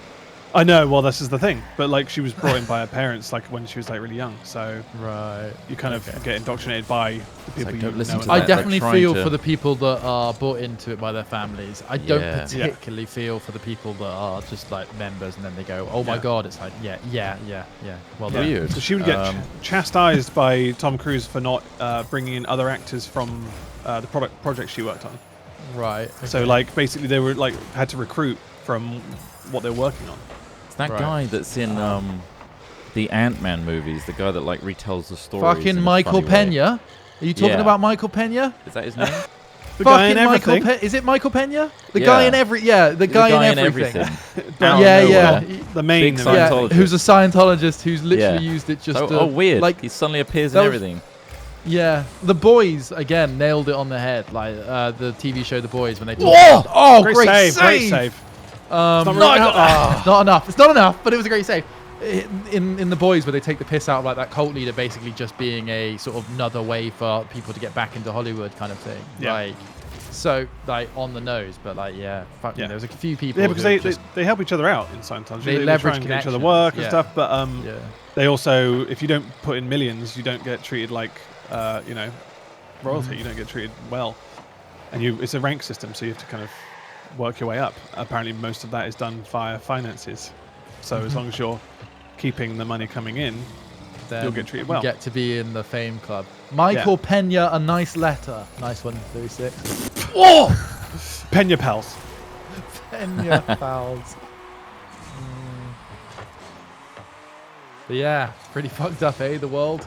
I know. Well, this is the thing. But like, she was brought in by her parents, like when she was like really young. So Right. you kind of get indoctrinated by the people like, you don't listen know. to I that, definitely like, feel trying for to- the people that are brought into it by their families. I don't Yeah. particularly feel for the people that are just like members and then they go, oh my Yeah. god, it's like, yeah. Well, Yeah. Weird. So she would get chastised by Tom Cruise for not bringing in other actors from the project she worked on. right. So like basically they were like had to recruit from what they're working on. It's that Right. guy that's in the Ant-Man movies, the guy that like retells the story. Fucking Michael Pena. Are you talking Yeah. about Michael Pena? Is that his name? The guy in Fucking Michael everything. Is it Michael Pena? The Yeah. guy in every the guy in everything. Down Yeah, nowhere. yeah. The main Big Yeah, Scientologist. who's a Scientologist who's literally Yeah. used it just So, to oh, weird. like He suddenly appears in that was- everything. Yeah, The Boys again nailed it on the head. Like the TV show The Boys when they talk Whoa! oh, Great great save, save. great save. Not enough. It's not enough, but it was a great save. In The Boys, where they take the piss out of like that cult leader basically just being a sort of another way for people to get back into Hollywood kind of thing. Yeah. Like, so like on the nose, but like fuck me. Yeah. There was a few people. Yeah, because who they help each other out in Scientology. They They leverage try and get each other connections, work and yeah. stuff, but yeah. they also, if you don't put in millions, you don't get treated like, royalty. You don't get treated well, and it's a rank system, so you have to kind of work your way up. Apparently, most of that is done via finances. So as long as you're keeping the money coming in, Then you'll get treated well. You get to be in the fame club. Michael Pena, a nice letter. Nice one, 36. Whoa! Pena pals. Pena pals. But yeah, pretty fucked up, eh? The world.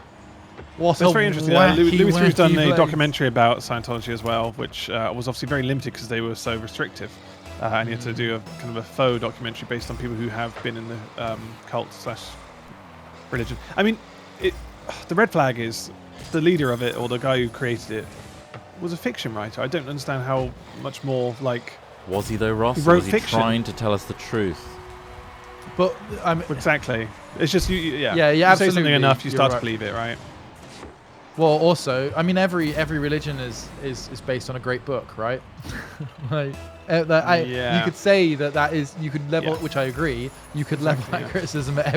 What That's a very interesting. wacky, Louis Theroux's done wacky a place. documentary about Scientology as well, which was obviously very limited because they were so restrictive. And he had to do a kind of a faux documentary based on people who have been in the cult/religion. I mean, the red flag is the leader of it, or the guy who created it, was a fiction writer. I don't understand how much more like. Was he though, Ross? He Or wrote was he fiction. trying to tell us the truth? But I mean, Exactly. It's just you Yeah, you say absolutely. something enough, you You're start to right. believe it, right? well, also, I mean, every religion is based on a great book, right? Like, Yeah. you could say that is you could level, Yeah. which I agree. You could level Exactly, that yeah. criticism at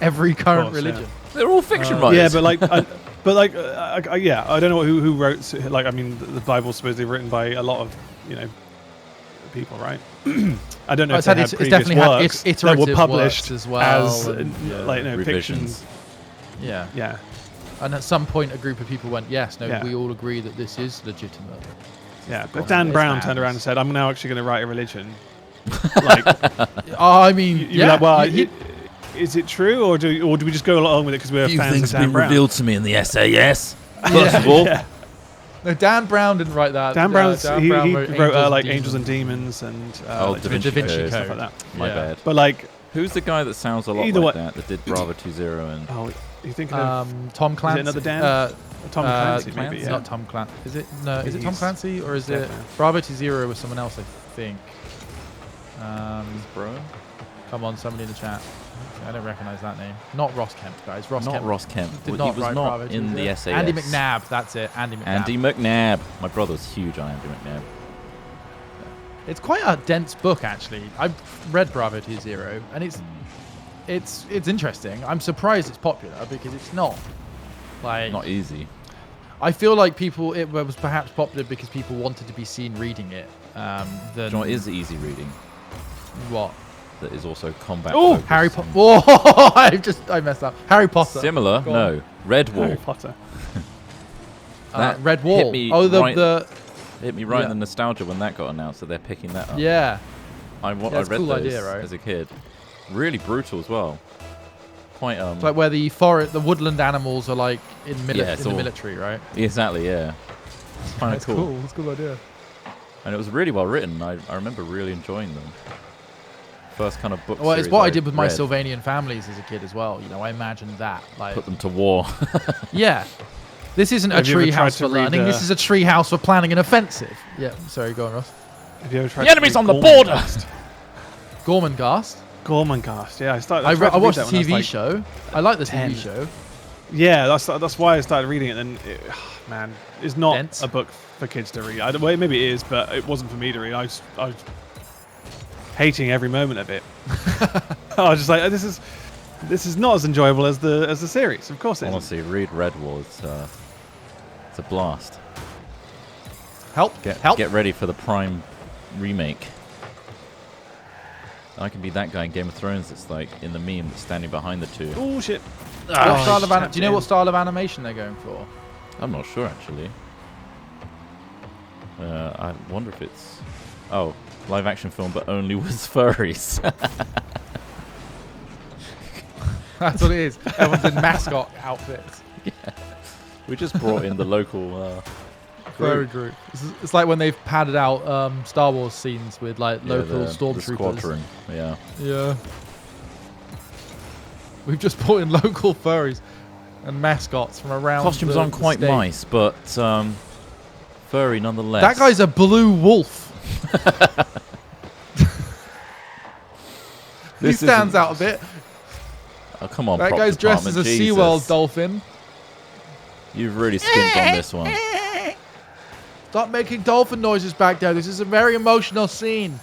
every current course, yeah. religion. They're all fiction Uh, writers. Yeah, but like, I don't know who wrote. Like, I mean, the Bible's supposedly written by a lot of people, right? I don't know if they had it's previous definitely had works that iterative were published works as well. as and, like revisions. fictions. yeah. Yeah, And at some point, a group of people went, yes, no, Yeah. we all agree that this is legitimate. yeah. gone. But Dan It's Brown madness. turned around and said, "I'm now actually going to write a religion." Like, I mean, you're yeah. like, well, you- is it true, or do we just go along with it because we're A few fans things of have Dan been Brown? revealed to me in the SAS. First of all, Yeah. no, Dan Brown didn't write that. Dan Brown's Dan he Brown wrote like and Angels and Demons and Oh, like Da Vinci Da Vinci Code. stuff Code. like that. My Yeah. bad. But like, Who's the guy that sounds a lot Either like way- that did Bravo 20 and oh, you thinking of Tom Clancy. another Dan? Tom uh, Clancy? Clancy? Maybe. It's Yeah. not Tom Clancy. Is it? No, is it Tom He's Clancy or is dead it now. Bravo to Zero with someone else? I think. bro? Come on, somebody in the chat. I don't recognize that name. Not Ross Kemp, guys. Ross Not Kemp Ross Kemp. did He not was write not Bravo in 20. the SAS. Andy McNabb. That's it. Andy McNabb. Andy McNabb. My brother's huge on Andy McNabb. It's quite a dense book, actually. I've read Bravo to Zero, and it's interesting. I'm surprised it's popular because it's not. Like, Not easy. I feel like it was perhaps popular because people wanted to be seen reading it. Do Than you know what is easy reading? what? That is also combat. Oh, focused Harry and- Potter. Whoa! I messed up. Harry Potter. Similar? Go on. No. Red Wall. Harry Potter. That Red hit Wall. me Oh, right- Hit me right Yeah. in the nostalgia when that got announced that they're picking that up. yeah. I it's read a cool those idea, right? as a kid. Really brutal as well. Quite It's like where the woodland animals are like in, Yeah, it's the all- military, right? exactly, yeah. It's kind of That's cool. It's a cool idea. And it was really well written. I remember really enjoying them. First kind of book Well, it's series what I did with my read. Sylvanian families as a kid as well. You know, I imagined that. Like, Put them to war. yeah. This isn't a Have you ever tree tried house to for read, learning. This is a tree house for planning an offensive. Yeah. Sorry, go on, Ross. Have you ever tried The enemy's to on the read border! Gormangast. Gormangast. Yeah, I I tried to read watched that the when I was, TV like, show. I like the 10. TV show. Yeah, that's why I started reading it. And man, it's not Dense. a book for kids to read. Well, maybe it is, but it wasn't for me to read. I was hating every moment of it. I was just like, this is not as enjoyable as the series. Of course, it isn't. Honestly, read Red Wall. It's a blast. Help. Get ready for the Prime remake. I can be that guy in Game of Thrones that's like in the meme that's standing behind the two. Oh shit! What style of tapped do you know in. what style of animation they're going for? I'm not sure actually. I wonder if it's live action film, but only with furries. That's what it is. Everyone's in mascot outfits. We just brought in the local. Furry group. It's like when they've padded out Star Wars scenes with like local the stormtroopers. squadron. Yeah. Yeah. We've just brought in local furries. and mascots from around. Costumes the, aren't the quite state. nice, but furry nonetheless. That guy's a blue wolf. He stands out a bit. Oh, come on, That prop guy's dressed as a department, Jesus. SeaWorld dolphin. You've really skimped on this one. Stop making dolphin noises back there. This is a very emotional scene.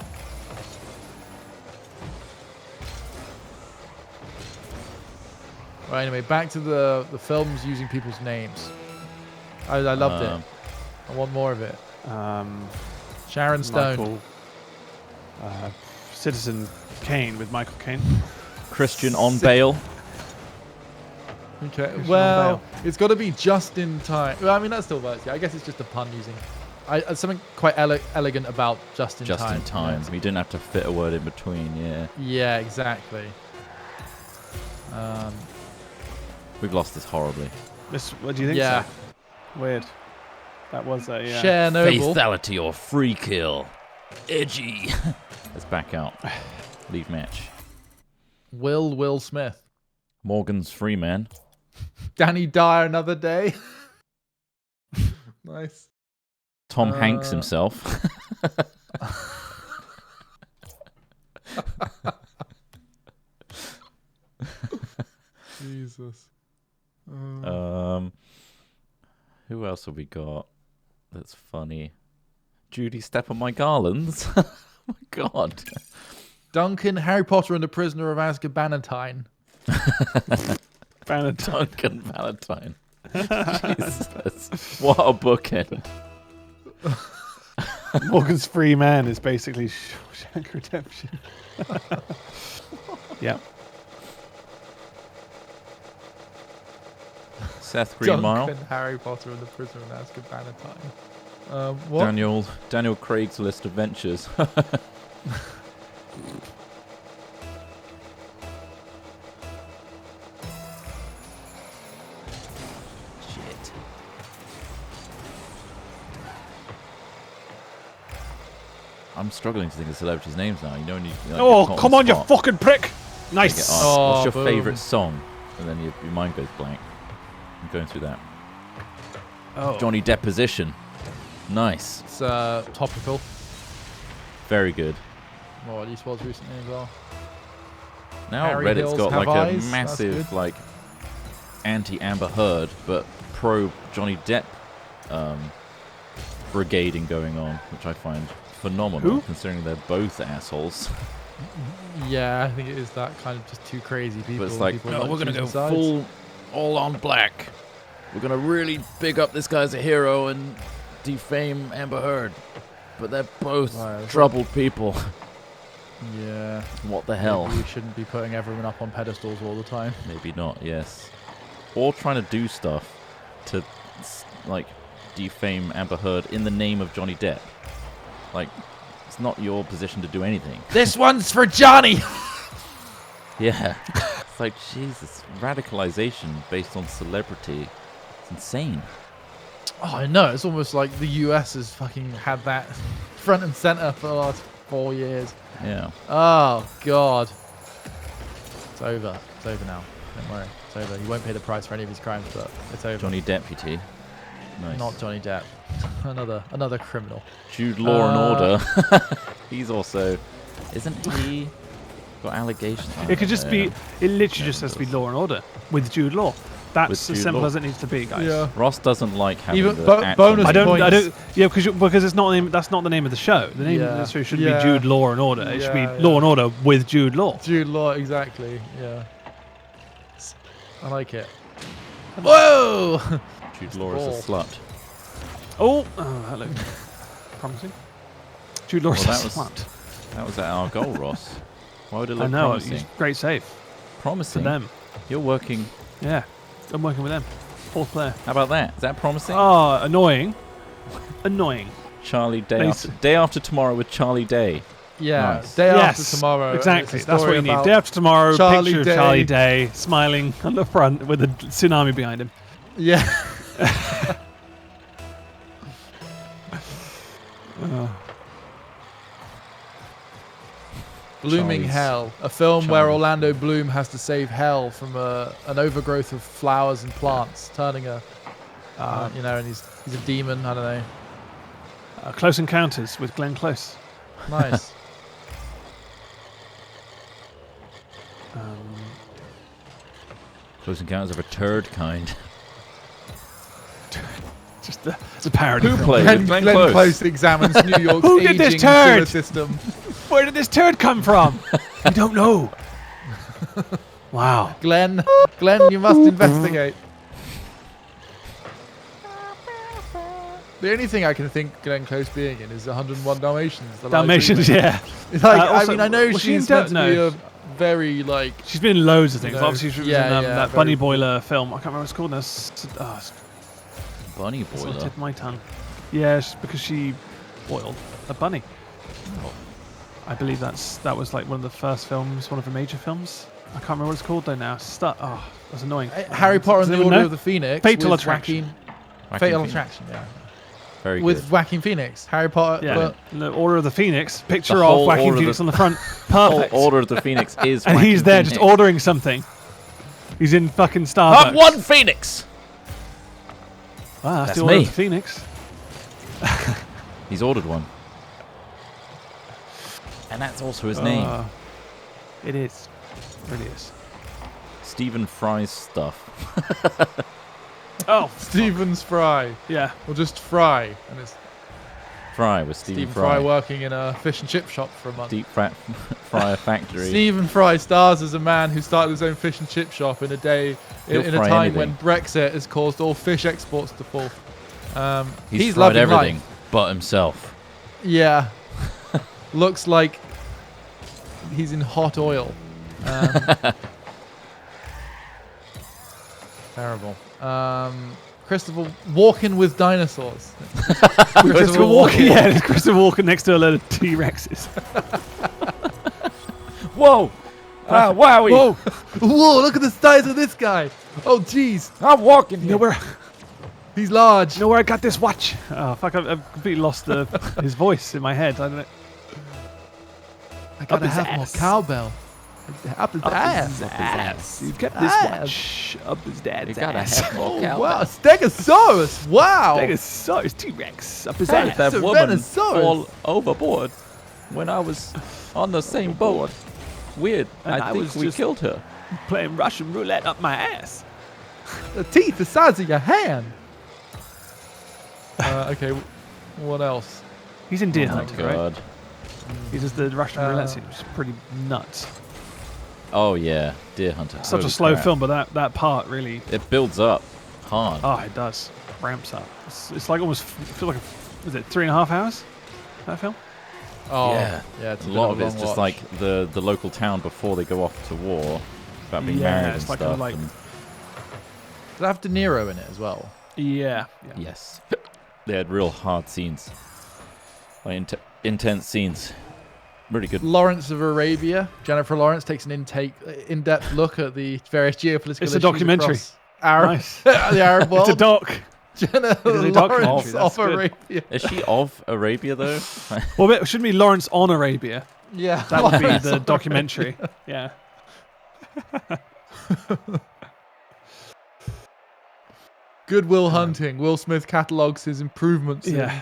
Right, anyway, back to the films using people's names. I loved it. I want more of it. Sharon Stone. Michael, Citizen Kane with Michael Caine. Christian on bail. Okay. Christian Well, Bale. it's got to be just in time. Well, I mean, that still works. Yeah, I guess it's just a pun using. Something quite elegant about just in time. Just in time. You didn't have to fit a word in between, yeah. Yeah, exactly. We've lost this horribly. What do you think? Yeah. So? Weird. That was a Chernobyl. Fatality or free kill. Edgy. Let's back out. Leave match. Will Smith. Morgan's free man. Danny Dyer another day. Nice. Tom Hanks himself. Jesus. Who else have we got that's funny? Judy, step on my garlands. Oh my god. Duncan, Harry Potter and the Prisoner of Azkaban. Duncan Valentine. Jesus. What a bookend. Morgan's free man is basically Shawshank Redemption. Yeah. Seth Greenmile. Duncan, Harry Potter and the Prisoner of Azkaban. What? Daniel Craig's List of Ventures. Shit. I'm struggling to think of celebrities' names now. You know when you like, Oh, get come caught on, you the spot. fucking prick! You get Nice. asked, Oh, what's your boom. favourite song? And then your mind goes blank. I'm going through that. Oh. Johnny Deposition. Nice. It's topical. Very good. Well, at least was recently as well. Now Harry Reddit's Hills got Have like a Eyes. That's massive good. like anti-Amber Heard but pro Johnny Depp brigading going on, which I find phenomenal Who? considering they're both assholes. Yeah, I think it is that kind of just two crazy people. But it's like, people no, like we're gonna go choosing sides. full all on black. We're gonna really big up this guy as a hero and defame Amber Heard. But they're both Right, that's troubled people. Yeah. What the hell? Maybe we shouldn't be putting everyone up on pedestals all the time. Maybe not, yes. Or trying to do stuff to, like, defame Amber Heard in the name of Johnny Depp. Like, it's not your position to do anything. This one's for Johnny! Yeah. It's like, Jesus, radicalization based on celebrity. It's insane. Oh, I know. It's almost like the US has fucking had that front and center for the last 4 years. Yeah. Oh, God. It's over. It's over now. Don't worry. It's over. He won't pay the price for any of his crimes, but it's over. Johnny Deputy. Nice. Not Johnny Depp. another criminal. Jude Law and Order. He's also, isn't he got allegations? It could just be. It literally just has to be Law and Order with Jude Law. That's With as Jude simple Law. as it needs to be, guys. Yeah. Ross doesn't like having Even the bo- act bonus on I don't. points. I don't. Yeah, because it's not. That's not the name of the show. The name of the show shouldn't Yeah. be Jude Law and Order. It should be Yeah, Law and Order with Jude Law. Jude Law, exactly. Yeah. I like it. Whoa! Jude Law is a Ball. slut. Oh, hello. Promising. Jude Law is Well, a that was- slut. That was our goal, Ross. Why would it I look know. promising? Great save for Promising? them. You're working. Yeah, I'm working with them. Fourth player. How about that? Is that promising? Oh, annoying. Annoying. Charlie Day Nice. day after tomorrow with Charlie Day. Yeah, Nice. day Yes, after tomorrow. and Exactly. it's a That's what story you need. about- Day after tomorrow, Charlie picture Day. of Charlie Day smiling on the front with a tsunami behind him. Yeah. Blooming Charlie's Hell, a film where Charlie. Orlando Bloom has to save hell from an overgrowth of flowers and plants, turning and he's a demon. I don't know. Close Encounters with Glenn Close. Nice. Close Encounters of a Turd Kind. Just the parody. Who film. played it? Glenn Glenn Close. Close examines New York's Who did this aging sewer turd? system. Where did this turd come from? We don't know. Wow. Glenn, you must investigate. The only thing I can think Glenn Close being in is 101 Dalmatians. the live Dalmatians, remake. yeah. It's like, Also, I know was she in she's meant to Del- be no. a very like. She's been in loads of things. You know, Obviously, she was yeah, in yeah, that very- Bunny Boiler film. I can't remember what it's called now. It's Bunny on the Boiler. tip of my tongue. Yeah, it's because she boiled a bunny. I believe that was like one of the first films, one of the major films. I can't remember what it's called though now. That's annoying. Harry Potter and Does the anyone Order know? of the Phoenix. Fatal with Attraction. Fatal Phoenix. Attraction, yeah. Very With good. Joaquin Phoenix. Harry Potter. Yeah, But the Order of the Phoenix. Picture The of whole Joaquin Order of Phoenix the- on the front. Whole Perfect. Order of the Phoenix is And he's Joaquin there just Phoenix. ordering something. He's in fucking Starbucks. Have one Phoenix! Wow, that's That's the Order me. of the Phoenix. He's ordered one. And that's also his name. It is. It really is. Stephen Fry's stuff. Oh, Stephen's Fry. yeah. Or just Fry. And it's Fry with Stephen Stephen Fry. Fry working in a fish and chip shop for a month. Deep Fryer Factory. Stephen Fry stars as a man who started his own fish and chip shop in a day, He'll in a fry time anything. when Brexit has caused all fish exports to fall. He's fried loving everything life. but himself. Yeah. Looks like he's in hot oil. Terrible. Christopher Walken with dinosaurs. Christopher Walken. Yeah, there's Christopher Walken next to a load of T-Rexes. Whoa! Wowie! Whoa! Whoa! Look at the size of this guy. Oh, jeez. I'm walking You know where? He's large. You know where I got this watch? Oh fuck! I've completely lost his voice in my head. I don't know. I gotta his have ass. more cowbell. Up his ass. ass. He's got this watch up his dad's You gotta ass. have more Oh, cowbell. wow. Stegosaurus. Wow. Stegosaurus T-Rex up his How did ass. that It's a woman Tyrannosaurus. fall overboard when I was on the same boat? Weird. And I I think was we just- killed her. Playing Russian roulette up my ass. The teeth the size of your hand. Okay. What else? He's in Deer Oh my Hunter, right? god. He does the Russian roulette scene, which is pretty nuts. Oh yeah, Deer Hunter. Such Holy a slow crap. film, but that part really, It builds up hard. oh, it does, ramps up. It's like almost, feel like, was it 3.5 hours? That film? Oh, Yeah. Yeah. It's A a lot bit of a it's long just watch. like the local town before they go off to war, about being Yeah, married it's and like stuff. like- and Does it have De Niro in it as well? Yeah. yes, they had real hard scenes, like intense scenes. Really good. Lawrence of Arabia. Jennifer Lawrence takes an in-depth look at the various geopolitical It's a issues documentary. across Arab, Nice. the Arab world. It's a doc. Jennifer It is a documentary, Lawrence that's of good. Arabia. Is she of Arabia though? Well, it shouldn't be Lawrence on Arabia. Yeah, That would be Lawrence the of documentary. Yeah. Good Will Hunting. Will Smith catalogs his improvements. Yeah.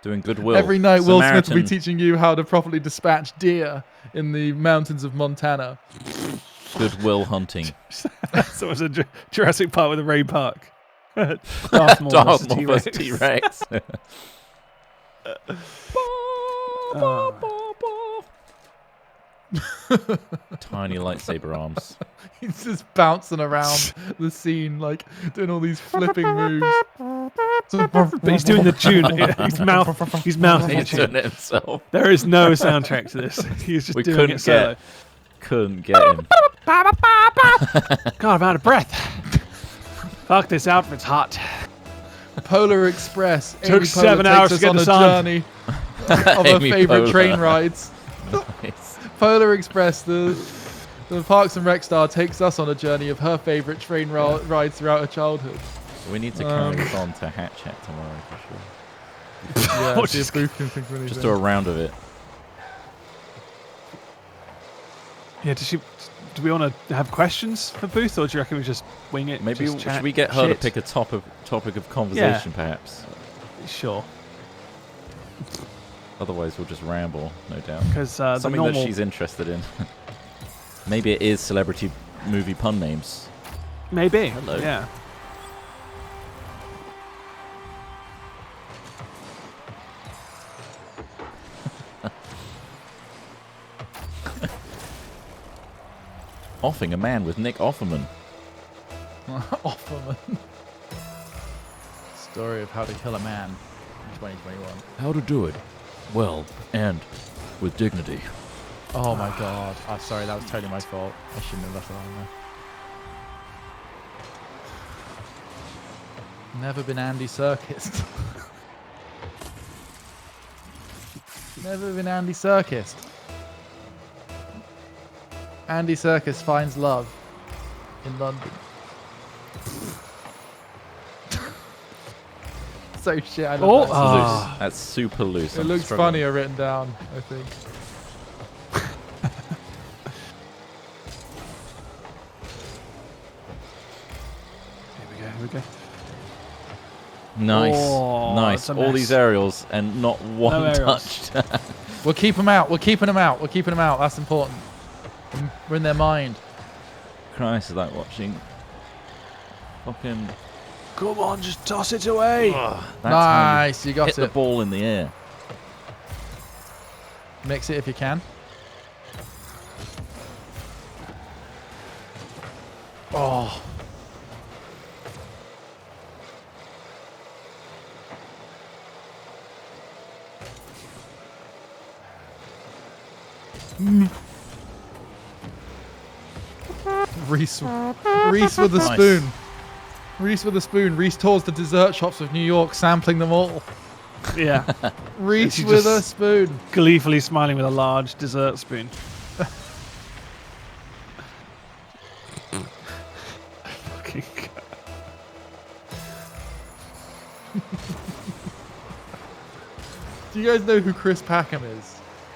Doing goodwill. Every night, Will Smith will be Samaritan. teaching you how to properly dispatch deer in the mountains of Montana. Goodwill hunting. So it was a Jurassic Park with a Ray Park. Darth Maul versus Darth Maul versus T-Rex. T-Rex. Tiny lightsaber arms. He's just bouncing around the scene, like doing all these flipping moves. But he's doing the tune. He's mouthing the He's doing tune. it himself. There is no soundtrack to this. He's just We doing couldn't it solo. Couldn't get him. God, I'm out of breath. Fuck, this outfit's hot. Polar Express. Took Amy Poehler 7 takes hours to us get on the a sun. journey of her Amy favorite Poehler. train rides. Nice. Polar Express, the Parks and Rec star, takes us on a journey of her favorite train rides throughout her childhood. We need to carry this on to Hatchet tomorrow for sure. Yeah, Or see if just- Booth can think of anything. Just do a round of it. Yeah, do we want to have questions for Booth, or do you reckon we just wing it? Maybe just chat should we get her shit? to pick a topic of conversation, perhaps? Sure. Otherwise, we'll just ramble, no doubt. Because the Something normal... that she's interested in. Maybe it is celebrity movie pun names. Maybe. Hello. Yeah. Offing a man with Nick Offerman. Offerman. Story of how to kill a man in 2021. How to do it? Well, and with dignity. Oh my god. Oh, sorry, that was totally my fault. I shouldn't have left that on there. Never been Andy Serkis. Never been Andy Serkis. Andy Serkis finds love in London. So shit, I love Oh, that. ah. Loose. That's super loose. It I'm looks struggling. funnier written down, I think. Here we go. Nice, Oh, nice. it's a All mess. these aerials and not one aerials. touched. We'll keep them out. We're keeping them out. We're keeping them out. That's important. We're in their mind. Christ, is that watching? Fucking. Come on, just toss it away. That's Nice, you how you got hit the it. ball in the air. Mix it if you can. Oh. Reese with a Nice. spoon. Reese with a spoon. Reese tours the dessert shops of New York, sampling them all. Yeah. Reese She with a just- spoon. Gleefully smiling with a large dessert spoon. Fucking Do you guys know who Chris Packham is?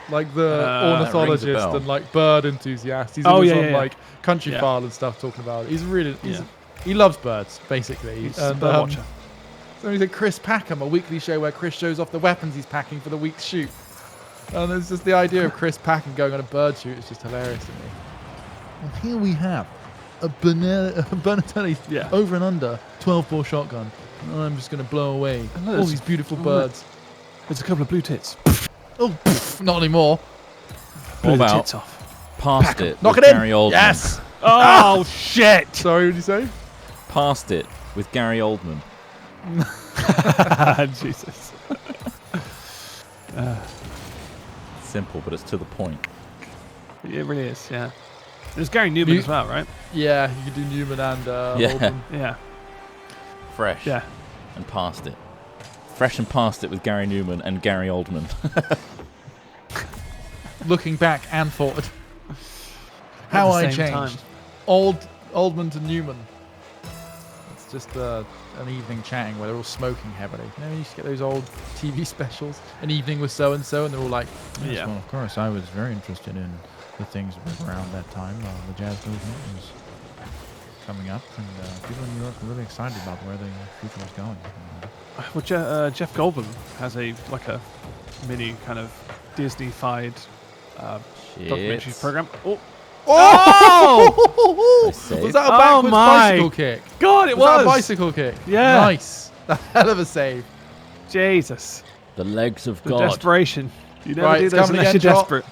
Like the rings a ornithologist bell. and like bird enthusiast. He's Oh, always yeah, on yeah, yeah. like Country Yeah. File and stuff talking about it. He's really, Yeah. he loves birds basically. He's a And, bird watcher. So he said Chris Packham, a weekly show where Chris shows off the weapons he's packing for the week's shoot. And it's just the idea of Chris Packham going on a bird shoot is just hilarious to me. And here we have a Bonatelli Yeah. over and under 12-bore shotgun. And I'm just going to blow away And all there's- these beautiful oh, birds. There's a couple of blue tits. Oh, pff, not anymore. Blew the about- tits off. Past it. Knock with it in. Gary Oldman. Yes. Oh, shit. Sorry, what did you say? Past it with Gary Oldman. Jesus. Simple, but it's to the point. It really is, yeah. There's Gary Newman as well, right? Yeah, you could do Newman and Yeah. Oldman. Yeah. Fresh. Yeah. And past it. Fresh and past it with Gary Newman and Gary Oldman. Looking back and forward. At How the I same changed. time. Oldman to Newman. It's just an evening chatting where they're all smoking heavily. You know, you used to get those old TV specials. An evening with so and so, and they're all like, "Yes, Yeah. well, of course, I was very interested in the things around that time. The jazz movement was coming up, and people in New York were really excited about where the future was going." Well, Jeff Goldblum has a mini kind of Disney-fied documentary Shit. program. Oh, Oh! I say. Was that a Oh backwards my bicycle kick? God, it Was that a was. bicycle kick? Yeah. Nice. A hell of a save. Jesus. The legs of The God. desperation. You never Right, do it's this coming unless again, you're Jock. desperate.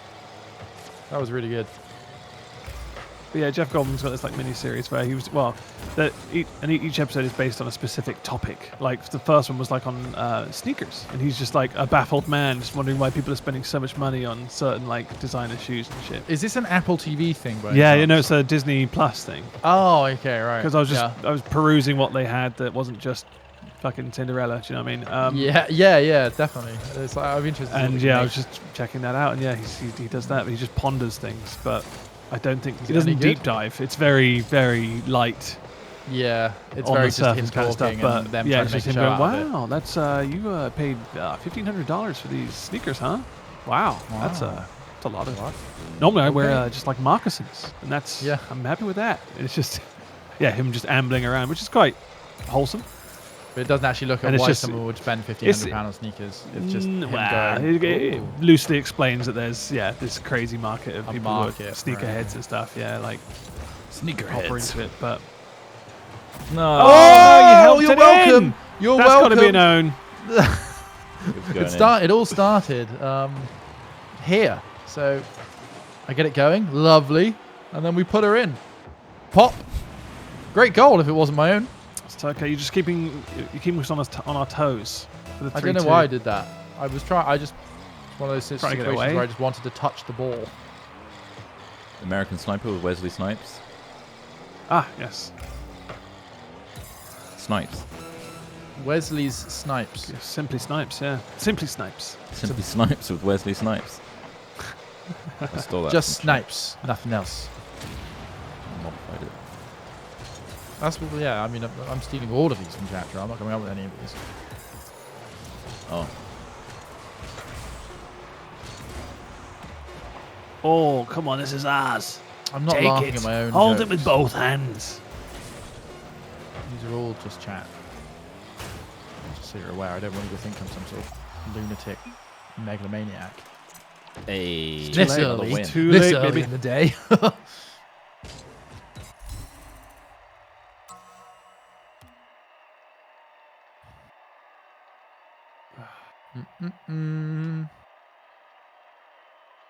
That was really good. But yeah, Jeff Goldblum's got this like mini-series where he was each episode is based on a specific topic. Like the first one was like on sneakers, and he's just like a baffled man, just wondering why people are spending so much money on certain like designer shoes and shit. Is this an Apple TV thing? by any Yeah, you chance? know, it's a Disney Plus thing. Oh, okay, right. Because I was yeah. I was perusing what they had that wasn't just fucking Cinderella. Do you know what I mean? yeah, definitely. It's like, I'm interested. in And what yeah, I you was just checking that out, and yeah, he does that, but he just ponders things. But I don't think Is he it doesn't any deep good? dive. It's very, very light. Yeah, it's on very the just surface him kind of talking stuff. and But them yeah, trying it's to make just a him show going, out of it. wow, that's you paid $1,500 for these sneakers, huh? Wow, that's a lot of. Normally I wear just like moccasins, and that's I'm happy with that. It's just him just ambling around, which is quite wholesome. But it doesn't actually look And at it's why just- someone would spend £1,500 on sneakers. It's just him going, it "Ooh." loosely explains that there's this crazy market of A people market who are for sneakerheads it. and stuff. Yeah, like Sneakerheads. proper into it, but. No. Oh, you helped you're it welcome. in. You're That's welcome. got to be known. It all started here. So I get it going, lovely, and then we put her in. Pop. Great goal if it wasn't my own. It's okay. You're just keeping us on our toes. For the I don't know 3-2. why I did that. I was trying. One of those Trying to get situations away. where I just wanted to touch the ball. American Sniper with Wesley Snipes. Ah, yes. Snipes. Wesley's Snipes. Simply Snipes. Yeah, Simply Snipes. Simply Snipes with Wesley Snipes. I stole that. Just from Snipes, nothing else. chat. Modified it. That's what. Yeah, I mean, I'm stealing all of these from chat. I'm not coming up with any of these. Oh. Oh, come on, this is ours. I'm not Take laughing it. at my own. Hold jokes. it with both hands. These are all just chat. Just so you're aware, I don't want you to think I'm some sort of lunatic megalomaniac. Hey. This another early, win. Too this late, early baby. in the day.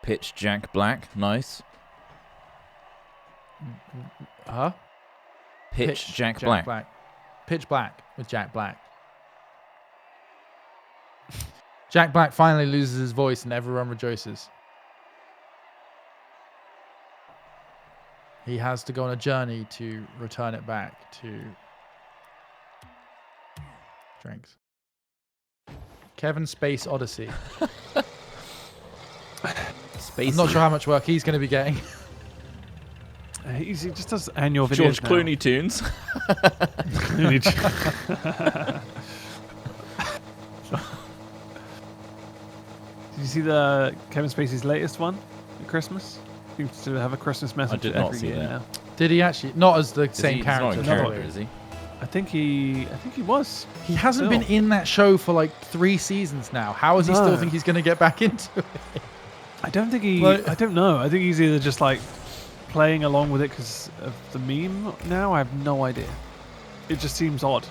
Pitch Jack Black. Nice. Huh? Pitch Jack Black. Pitch Black with Jack Black. Jack Black finally loses his voice and everyone rejoices. He has to go on a journey to return it back to drinks. Kevin Space Odyssey. Space. I'm not sure how much work he's going to be getting. He just does annual videos George now. Clooney tunes. Did you see the Kevin Spacey's latest one at Christmas? Seems to have a Christmas message did every not see year that. now. Did he actually? Not as the Is same he, he's not character. a no. character, is he? I think he was. He hasn't Still. been in that show for like 3 seasons now. How does he No. still think he's going to get back into it? I don't think he. Like- I don't know. I think he's either just like playing along with it because of the meme. Now I have no idea. It just seems odd.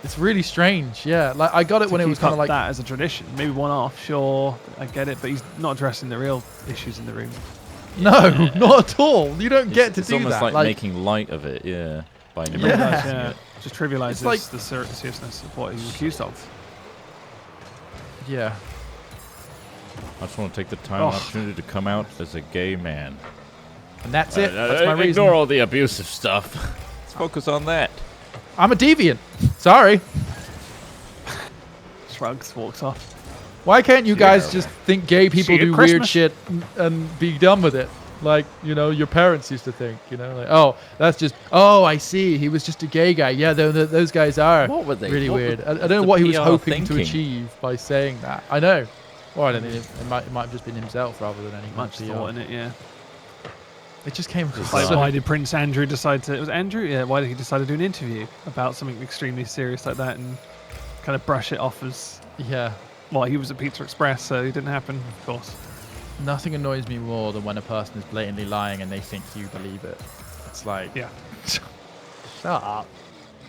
It's really strange. Yeah, like I got it to when it was keep kind up of like that as a tradition. Maybe one off, sure, I get it, but he's not addressing the real issues in the room. no, not at all. You don't get to It's do almost that. like making light of it, yeah. By It not really Yeah. does, addressing yeah. it. Just trivializes It's like- the seriousness of what he's accused of. yeah. I just want to take the time and opportunity to come out as a gay man. And that's it. That's my reason. Ignore all the abusive stuff. Let's focus on that. I'm a deviant. Sorry. Shrugs, walks off. Why can't you guys Yeah. just think gay people See you at do weird Christmas. shit and be done with it? Like, you know, your parents used to think, you know, like, oh, that's just, oh, I see. He was just a gay guy. Yeah, those guys are What were they? really what weird. was I don't the know what he was PR hoping to thinking? achieve by saying that. I know. Or I don't think it might have just been himself rather than any Much PR. thought in it, yeah. It just came across Like, so- why did Prince Andrew decide to? It was Andrew, yeah. Why did he decide to do an interview about something extremely serious like that and kind of brush it off as Yeah. well? He was at Pizza Express, so it didn't happen, of course. Nothing annoys me more than when a person is blatantly lying and they think you believe it. It's like, Yeah. shut up.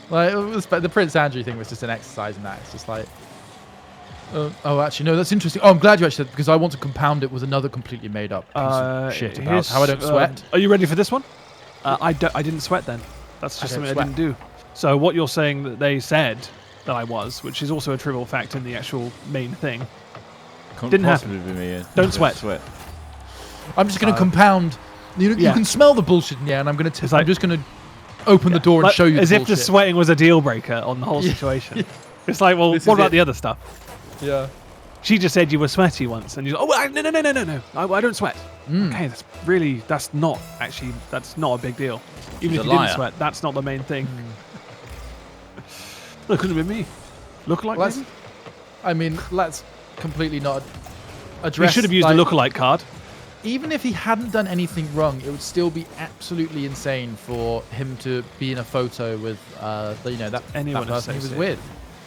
Like, the Prince Andrew thing was just an exercise in that. It's just like, oh, actually, no, that's interesting. Oh, I'm glad you actually said, because I want to compound it with another completely made up piece of shit about here's, how I don't sweat. Are you ready for this one? I didn't sweat then. That's just I don't something I didn't do. So what you're saying that they said that I was, which is also a trivial fact in the actual main thing. Couldn't Didn't possibly be me. Don't sweat. I'm just going to compound. You yeah. can smell the bullshit in the air, and I'm going to. It's like- I'm just going to open the door and Like, show you as the if the bullshit. sweating was a deal breaker on the whole situation. It's like, well, This what is about it. the other stuff? Yeah. She just said you were sweaty once, and you're like, oh, no, I don't sweat. Mm. Okay, that's not a big deal. Even She's if a you liar. didn't sweat, that's not the main thing. Well, it couldn't have been me. Look like Let's, maybe? I mean, let's completely not We address. should have used like, the lookalike card. even if he hadn't done anything wrong, it would still be absolutely insane for him to be in a photo with, that Anyone person he was associated. with.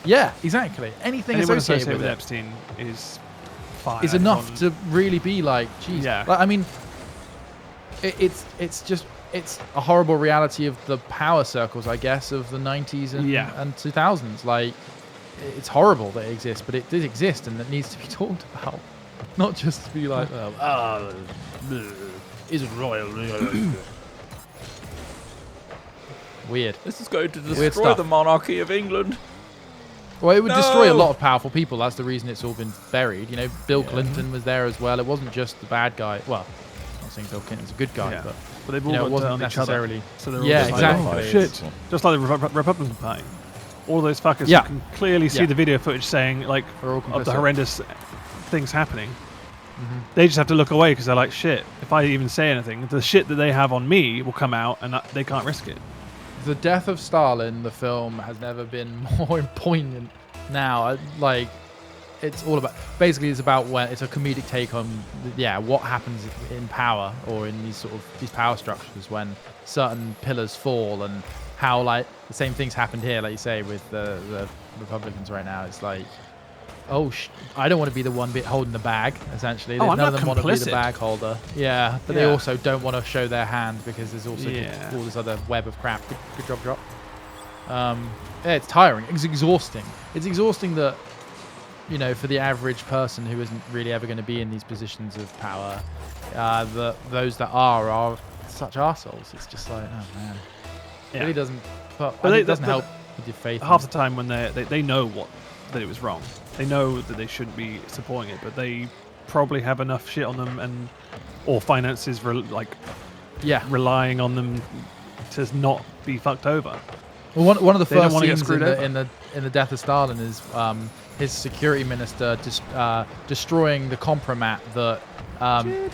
Yeah, exactly. Anything Anyone associated with it Epstein is fine. is enough to really be like, geez. Yeah. Like, I mean, it's a horrible reality of the power circles, I guess, of the 90s and 2000s. Like, it's horrible that it exists, but it does exist and it needs to be talked about. Not just to be like, is royal. Weird. This is going to Weird destroy stuff. the monarchy of England. Well, it would destroy a No! lot of powerful people. That's the reason it's all been buried. You know, Bill Clinton was there as well. It wasn't just the bad guy. Well, I'm not saying Bill Clinton's a good guy, Yeah. but But they've you all know, it got wasn't on each other. necessarily. So they're all Yeah, just like, exactly. oh, shit. Just like the Republican Party. All those fuckers Yeah. who can clearly see Yeah. the video footage saying, like, We're all of the complicit. horrendous things happening. Mm-hmm. They just have to look away because they're like, shit, if I even say anything, the shit that they have on me will come out and they can't risk it. The death of Stalin, the film, has never been more poignant. Now, like, it's all about. Basically, it's about when it's a comedic take on, what happens in power or in these power structures when certain pillars fall, and how like the same things happened here, like you say, with the Republicans right now. It's like, I don't want to be the one bit holding the bag. Essentially, I'm none not of them want to be the complicit. bag holder. Yeah, but they Yeah. also don't want to show their hand because there's also Yeah. all this other web of crap. Good job, drop. It's tiring. It's exhausting. It's exhausting that, you know, for the average person who isn't really ever going to be in these positions of power, those that are such arseholes. It's just like, oh man, it really doesn't. It doesn't help with your faith. Half the time when they know that it was wrong. They know that they shouldn't be supporting it, but they probably have enough shit on them or finances relying on them to not be fucked over. Well, one of the They don't first wanna get scenes screwed over. in the death of Stalin is his security minister destroying the compromat that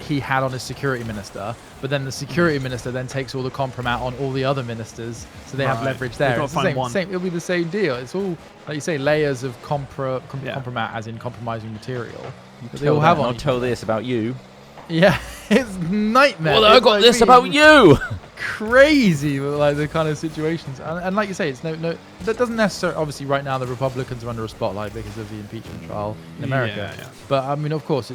he had on his security minister. But then the security minister then takes all the compromat on all the other ministers, so they have Right. leverage They've there. got It's to the find one. same. It'll be the same deal. It's all, like you say, layers of compromat, as in compromising material. That they all have on. I'll each tell other. this about you. Yeah, it's nightmare. Well, I It's got like this being about you. crazy with like the kind of situations, and like you say, it's no that doesn't necessarily. Obviously, right now the Republicans are under a spotlight because of the impeachment trial in America. Yeah. But I mean, of course,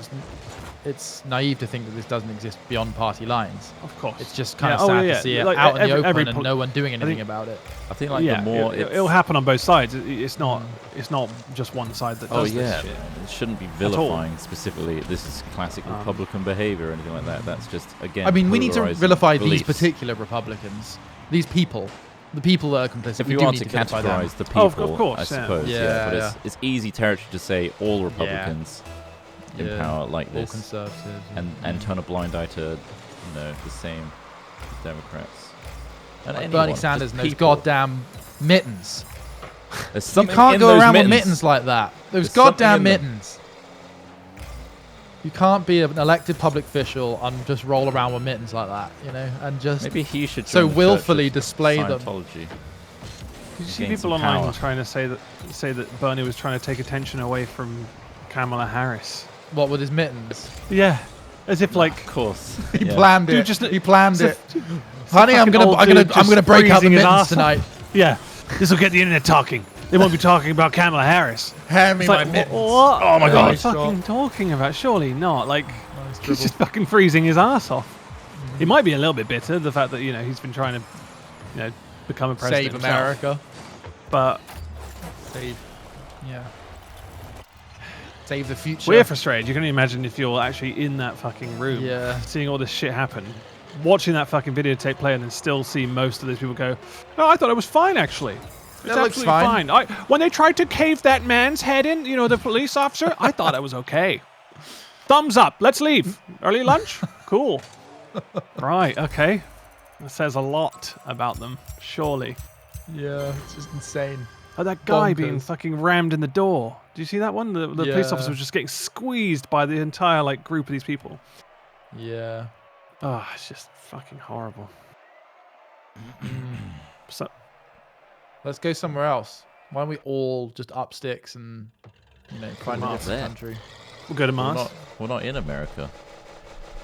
it's naive to think that this doesn't exist beyond party lines. Of course. It's just kind of sad to see it Like, out in the every open and no one doing anything about it. I think like the more it'll happen on both sides. It's not just one side that does this shit. It shouldn't be all. vilifying specifically. This is classic Republican behavior or anything like that. That's just again. I mean, we need to polarizing vilify beliefs. these particular Republicans, these people, the people that are complicit. If we you do want need to vilify them. categorize the people, Of course, I yeah. suppose, Yeah, but yeah. it's easy territory to say all Republicans in Yeah, power like all this, conservatives, and turn a blind eye to the same Democrats. And like anyone, Bernie just Sanders and those people. goddamn mittens. There's You something can't in go those around with mittens. mittens like that. Those There's something goddamn in them. mittens. You can't be an elected public official and just roll around with mittens like that, you know, and just Maybe he should so join the Church willfully of display them. Scientology. Did you see gain people some online power. trying to say that Bernie was trying to take attention away from Kamala Harris? What with his mittens? Yeah, as if like Of course. He yeah. planned Dude, it. just- He planned it. it's Honey, I'm fucking gonna old I'm dude gonna I'm just gonna break out the freezing his mittens ass off. tonight. yeah, this will get the internet talking. They won't be talking about Kamala Harris. Hand me It's my like, mittens. what? Oh my What God. are you fucking talking about? Surely not. Like Nice he's dribble. just fucking freezing his ass off. He might be a little bit bitter the fact that he's been trying to become a president Save himself. America. But Save. Yeah. Save the future. we're frustrated. You can only imagine if you're actually in that fucking room, Yeah. seeing all this shit happen, watching that fucking videotape play, and then still see most of those people go, "No, I thought it was fine actually. It's That looks absolutely fine." When they tried to cave that man's head in, the police officer, I thought it was okay. Thumbs up. Let's leave. Early lunch? Cool. Right, okay. That says a lot about them, surely. Yeah, it's just insane. Oh, that guy being Bonkers. fucking rammed in the door. Do you see that one? The police Yeah. officer was just getting squeezed by the entire group of these people. Yeah. Oh, it's just fucking horrible. So Let's go somewhere else. Why don't we all just up sticks and find a Mars different there. country? We'll go to We're Mars. not in America.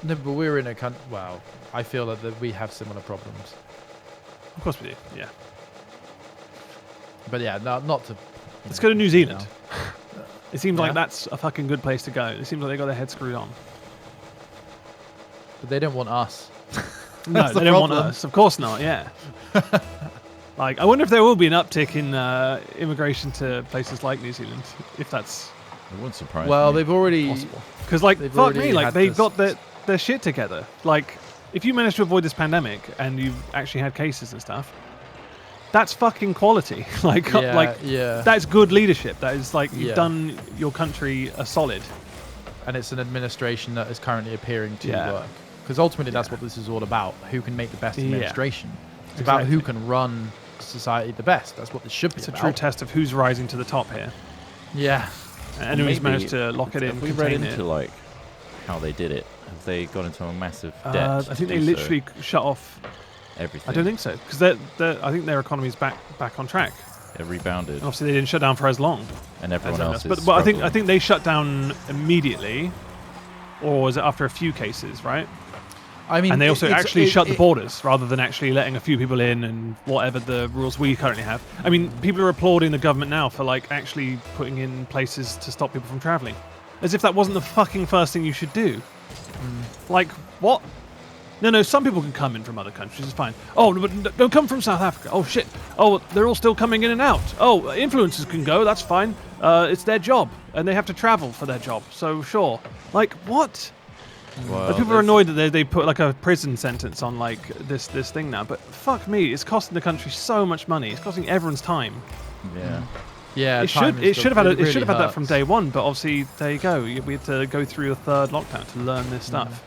No, but we're in a country. Well, I feel that we have similar problems. Of course we do. Yeah. But yeah, not to. Let's go to New Zealand. No. It seems Yeah. like that's a fucking good place to go. It seems like they got their head screwed on. But they don't want us. No, That's the they don't want problem. us. Of course not. Yeah. Like, I wonder if there will be an uptick in immigration to places like New Zealand, if that's It wouldn't surprise Well, me. they've already. possible. Because, like, They've fuck already me, like had they've this- got their shit together. Like, if you manage to avoid this pandemic and you've actually had cases and stuff, that's fucking quality. like, Yeah. that's good leadership. That is like you've Yeah. done your country a solid. And it's an administration that is currently appearing to Yeah. work. Because ultimately, that's what this is all about. Who can make the best Yeah. administration? It's about who Exactly. can run society the best. That's what this should be It's a about. true test of who's rising to the top here. Yeah. And who's maybe managed to lock it in, Have we read contain into it. like how they did it? Have they got into a massive debt? I to think they do so? literally shut off. everything. I don't think so, because I think their economy's back on track. It rebounded, And obviously, they didn't shut down for as long. and everyone else is. But I struggling. think they shut down immediately, or was it after a few cases, right? I mean, And they also actually shut the board. borders rather than actually letting a few people in and whatever the rules we currently have. I mean, people are applauding the government now for like actually putting in places to stop people from traveling, as if that wasn't the fucking first thing you should do. Like what? No, some people can come in from other countries. It's fine. Oh, but don't come from South Africa. Oh shit. Oh, they're all still coming in and out. Oh, influencers can go. That's fine. It's their job, and they have to travel for their job. So sure. Like what? Well, Like, people are annoyed that they put like a prison sentence on like this thing now, but fuck me, it's costing the country so much money. It's costing everyone's time. Yeah. Yeah, It should have had that from day one, but obviously there you go. We had to go through a third lockdown to learn this stuff.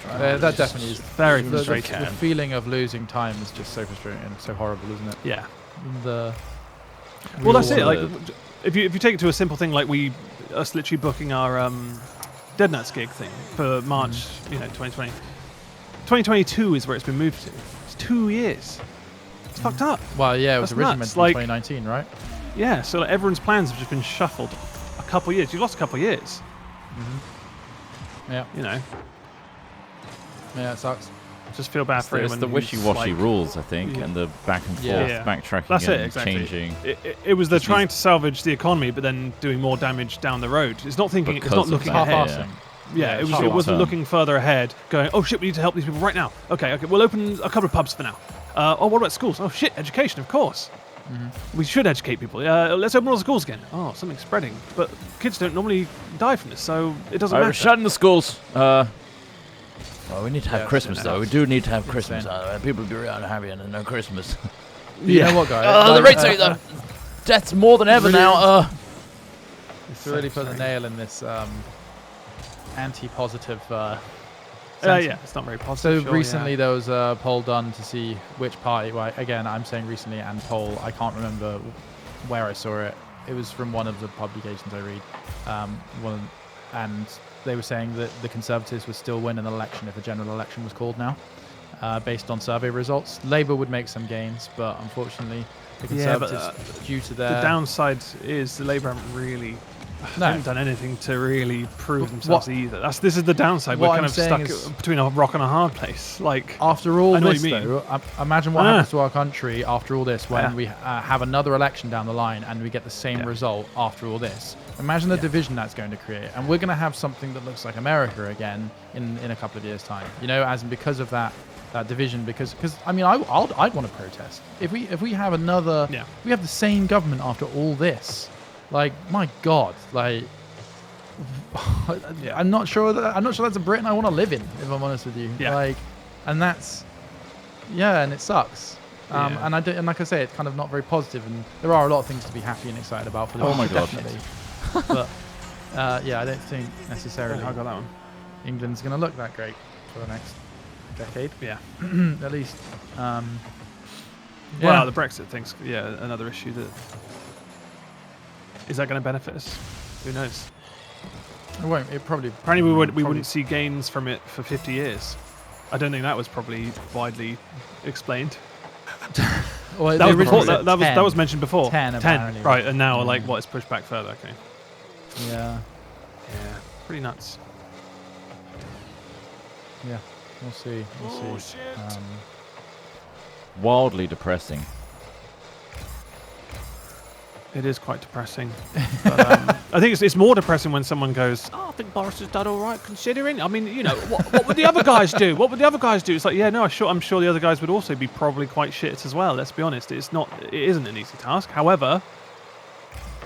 That definitely is Very the frustrating. feeling of losing time is just so frustrating and so horrible, isn't it? Yeah. The Well, that's it. wanna- Like, if you take it to a simple thing like us literally booking our Dead Nuts gig thing for March, 2020. 2022 is where it's been moved to. It's 2 years. It's fucked up. well, yeah, it was That's originally meant nuts, to be like- 2019, right? Yeah, so like, everyone's plans have just been shuffled a couple years. You've lost a couple years, Yeah, yeah. it sucks. Just feel bad for It's anyone the who's, wishy-washy like- rules, I think, Yeah. and the back and forth, Yeah. backtracking That's it, and exactly. changing. It was the Just trying means- to salvage the economy, but then doing more damage down the road. It's not thinking. It's Because not of looking that, ahead. Half-assing. Yeah, it short wasn't term. looking further ahead. Going, oh shit, we need to help these people right now. Okay, we'll open a couple of pubs for now. Oh, what about schools? Oh shit, education, of course. We should educate people. Let's open all the schools again. Oh, something's spreading, but kids don't normally die from this, so it doesn't We're matter. shutting the schools. Well, we need to have Yeah, Christmas it's though. We insane. do need to have Christmas. Insane. People be real unhappy and no Christmas. You know what, guys? The rates are death's more than ever Really? now. To really put the nail in this anti-positive. Yeah, it's not very So positive. sure, recently yeah. there was a poll done to see which party. Well, again, I'm saying recently and poll. I can't remember where I saw it. It was from one of the publications I read. And they were saying that the Conservatives would still win an election if a general election was called now, based on survey results. Labour would make some gains, but unfortunately, the Yeah, but, Conservatives, due to The their downside is the Labour haven't really haven't done anything to really prove themselves either. This is the downside. We're what kind I'm of saying stuck is- between a rock and a hard place. Like, After all I know what this, you mean. though, imagine what Ah. happens to our country after all this when Yeah. we have another election down the line and we get the same Yeah. result after all this. Imagine the division that's going to create. And we're going to have something that looks like America again in a couple of years' time. As in because of that division. Because I mean, I'd want to protest. If we have another, Yeah. we have the same government after all this. Like, my God, like. Yeah. I'm not sure that's a Britain I want to live in, if I'm honest with you. Yeah. Like, and that's, yeah, and it sucks. Yeah. And like I say, it's kind of not very positive, and there are a lot of things to be happy and excited about for the Oh my future, God. definitely. But yeah, I don't think necessarily I got that one. England's going to look that great for the next decade, Yeah. at least. Yeah. Well, the Brexit thing's another issue. Is that going to benefit us? Who knows? It won't. It probably. Apparently, we probably- wouldn't see gains from it for 50 years. I don't think that was probably widely explained. Well, That the was before. original said That 10. was mentioned before. 10 apparently. Right, and now like what? It's pushed back further. Okay. Yeah. Yeah. Pretty nuts. Yeah. We'll see. We'll see. Wildly depressing. It is quite depressing. But, I think it's more depressing when someone goes, "Oh, I think Boris has done all right considering." I mean, you know, what would the other guys do? What would the other guys do? It's like, yeah, no, I'm sure the other guys would also be probably quite shit as well. Let's be honest. It isn't an easy task. However,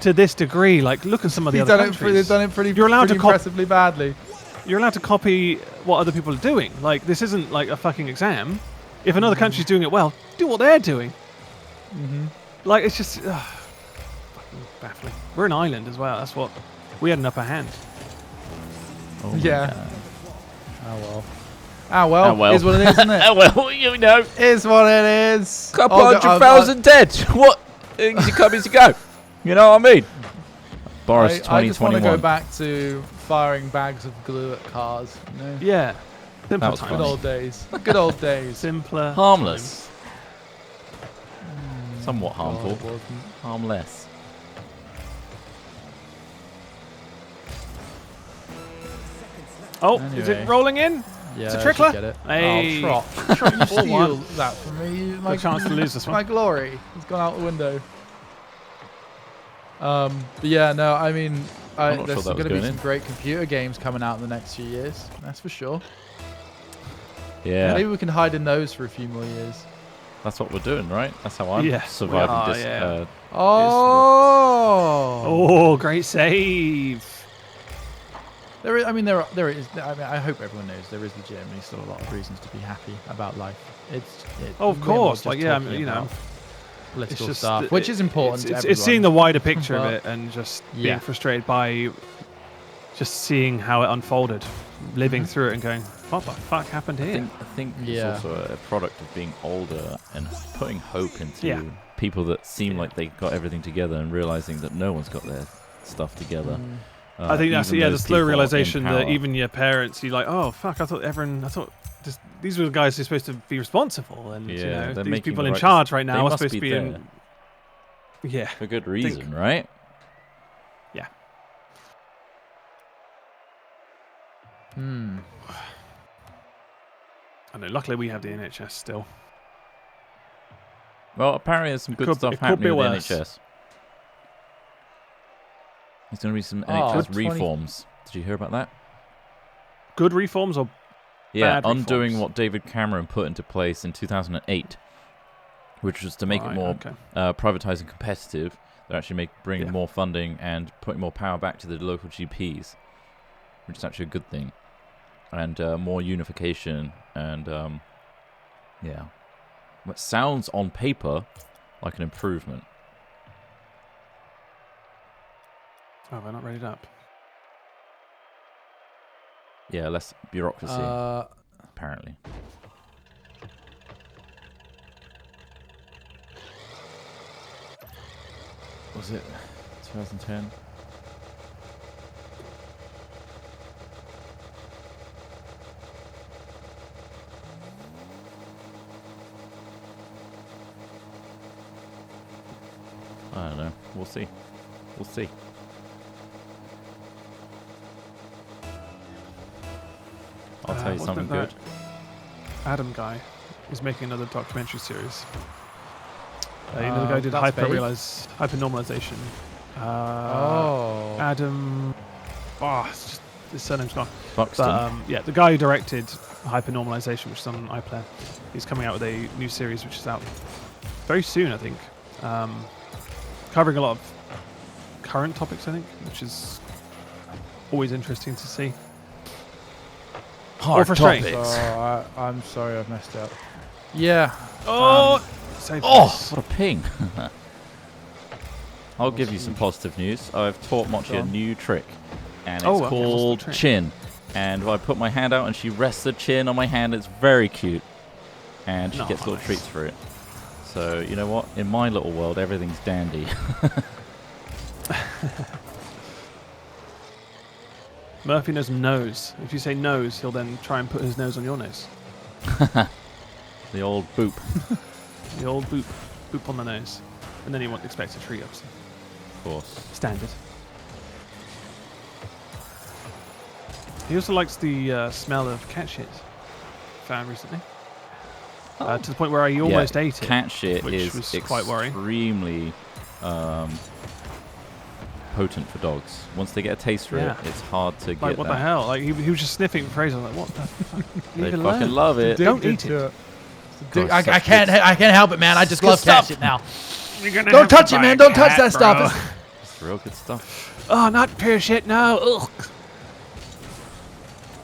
to this degree, like, look at some of the other countries. They've done it pretty. You're allowed pretty to impressively badly. You're allowed to copy what other people are doing. Like, this isn't like a fucking exam. If another country's doing it well, do what they're doing. Like, it's just fucking baffling. We're an island as well. That's what we had an upper hand. Oh my Yeah. God. Oh well. Oh well. Oh, well. Is what it is, isn't it? Oh, well, you know. Is what it is. Couple I'll go- 100,000 dead. What? Easy come, easy go. You know what I mean? Boris I just want to 2021. go back to firing bags of glue at cars. You know? Yeah. Simpler That was times. Good funny. old days. Good old days. Simpler. Harmless. Somewhat God, harmful. it wasn't. Harmless. Oh, is Anyway. it rolling in? Yeah, It's a I trickler? should Get it. Hey. Oh, Trot. Trot, you 4-1. steal that from me. Got a chance to lose this My one. glory has gone out the window. But yeah, no, I mean, I'm not there's sure that was going to be going some in. great computer games coming out in the next few years. That's for sure. Yeah. Maybe we can hide in those for a few more years. That's what we're doing, right? That's how I'm Yes, we surviving are, this. yeah. Oh. Oh, great save. There is. I mean, I hope everyone knows there is legitimately still a lot of reasons to be happy about life. Oh, of we're not course. just Like, yeah, talking you know, about political just stuff, that which is important. to It's seeing the wider picture of But- it and just Yeah. being frustrated by just seeing how it unfolded, living Mm-hmm. through it and going, what the fuck happened here? I think Yeah. it's also a product of being older and putting hope into Yeah. people that seem like they got everything together and realizing that no one's got their stuff together. I think that's even the those slow people in realization that power. even your parents, you're like, oh fuck, I thought these were the guys who are supposed to be responsible, and you Yeah, know, they're these making people the in right charge right they now are must supposed to be be there. in. Yeah, for good reason, right? yeah. I know. Luckily, we have the NHS still. Well, apparently there's some good could- stuff it could happening be with worse. the NHS. There's going to be some Oh, NHS 20 reforms. Did you hear about that? Good reforms or Yeah, bad undoing reforms? what David Cameron put into place in 2008, which was to make it Right, more okay. privatized and competitive. They're actually bringing Yeah. more funding and putting more power back to the local GPs, which is actually a good thing, and more unification and yeah, what sounds on paper like an improvement. Oh, they're not readied up. Yeah, less bureaucracy apparently. Was it 2010? I don't know. We'll see. We'll see. I'll tell you Wasn't something it good. that Adam guy is making another documentary series. You know, the guy who did that's vague. hypernormalization. Oh. Adam. Oh, it's just his surname's gone. Buxton. But yeah, the guy who directed Hypernormalization, which is on iPlayer, he's coming out with a new series which is out very soon, I think. Covering a lot of current topics, I think, which is always interesting to see. Hard frustrating. topics. I'm sorry, I've messed up. Yeah. Oh, save Oh, this. what a ping. I'll give you some positive news. I've taught Mochi Go a on. new trick, and it's Oh, okay, what's the called trick? chin. And I put my hand out, and she rests her chin on my hand. It's very cute, and she gets little Nice. treats for it. So, you know what? In my little world, everything's dandy. Murphy knows nose. If you say nose, he'll then try and put his nose on your nose. The old boop. The old boop. boop on the nose, and then he expects a treat, obviously. Of course. Standard. He also likes the smell of cat shit. Found recently. To the point where he almost ate it. Cat shit which is was quite worrying. extremely potent for dogs. Once they get a taste for it, it's hard to get. Like, what the hell? Like, he was just sniffing Fraser. Like, what the fuck? They fucking love it. Don't eat it. I can't help it, man. I just love cat shit now. Don't touch it, man. Don't touch that stuff. It's real good stuff. Oh, not pure shit. No. Ugh.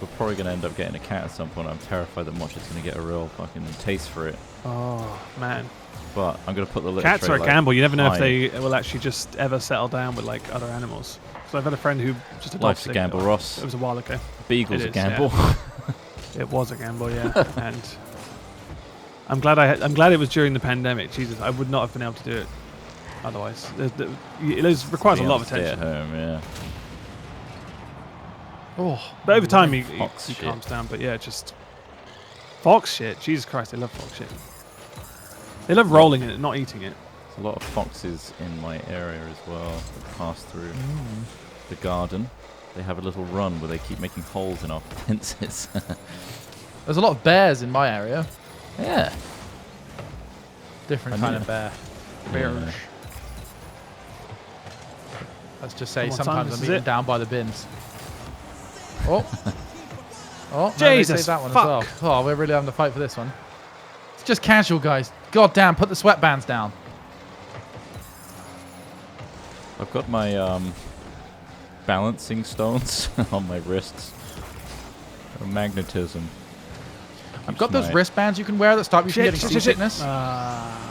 We're probably going to end up getting a cat at some point. I'm terrified that Moch is going to get a real fucking taste for it. Oh, man. But I'm going to put the little Cats are a gamble. You never know if high. they will actually just ever settle down with like other animals. So I've had a friend who just adopted Life's a gamble, Ross. It was a while ago. Beagle's It a is, gamble. yeah. It was a gamble, yeah. And I'm glad it was during the pandemic. Jesus, I would not have been able to do it otherwise. It requires a lot of Stay at attention. home, yeah. Oh, but over time he Fox shit. calms down. But yeah, just fox shit. Jesus Christ, they love fox shit. They love rolling in it, not eating it. There's a lot of foxes in my area as well that pass through the garden. They have a little run where they keep making holes in our fences. There's a lot of bears in my area. Yeah. Different I kind knew. of bear. Yeah. Let's just say Come on, son, sometimes this I'm is eating it. down by the bins. Oh. Oh, no, Jesus, they saved that one fuck. as well. Oh, we're really having to fight for this one. It's just casual, guys. God damn, put the sweatbands down. I've got my balancing stones on my wrists. Magnetism. I've got those wristbands you can wear that stop you from getting seasickness. So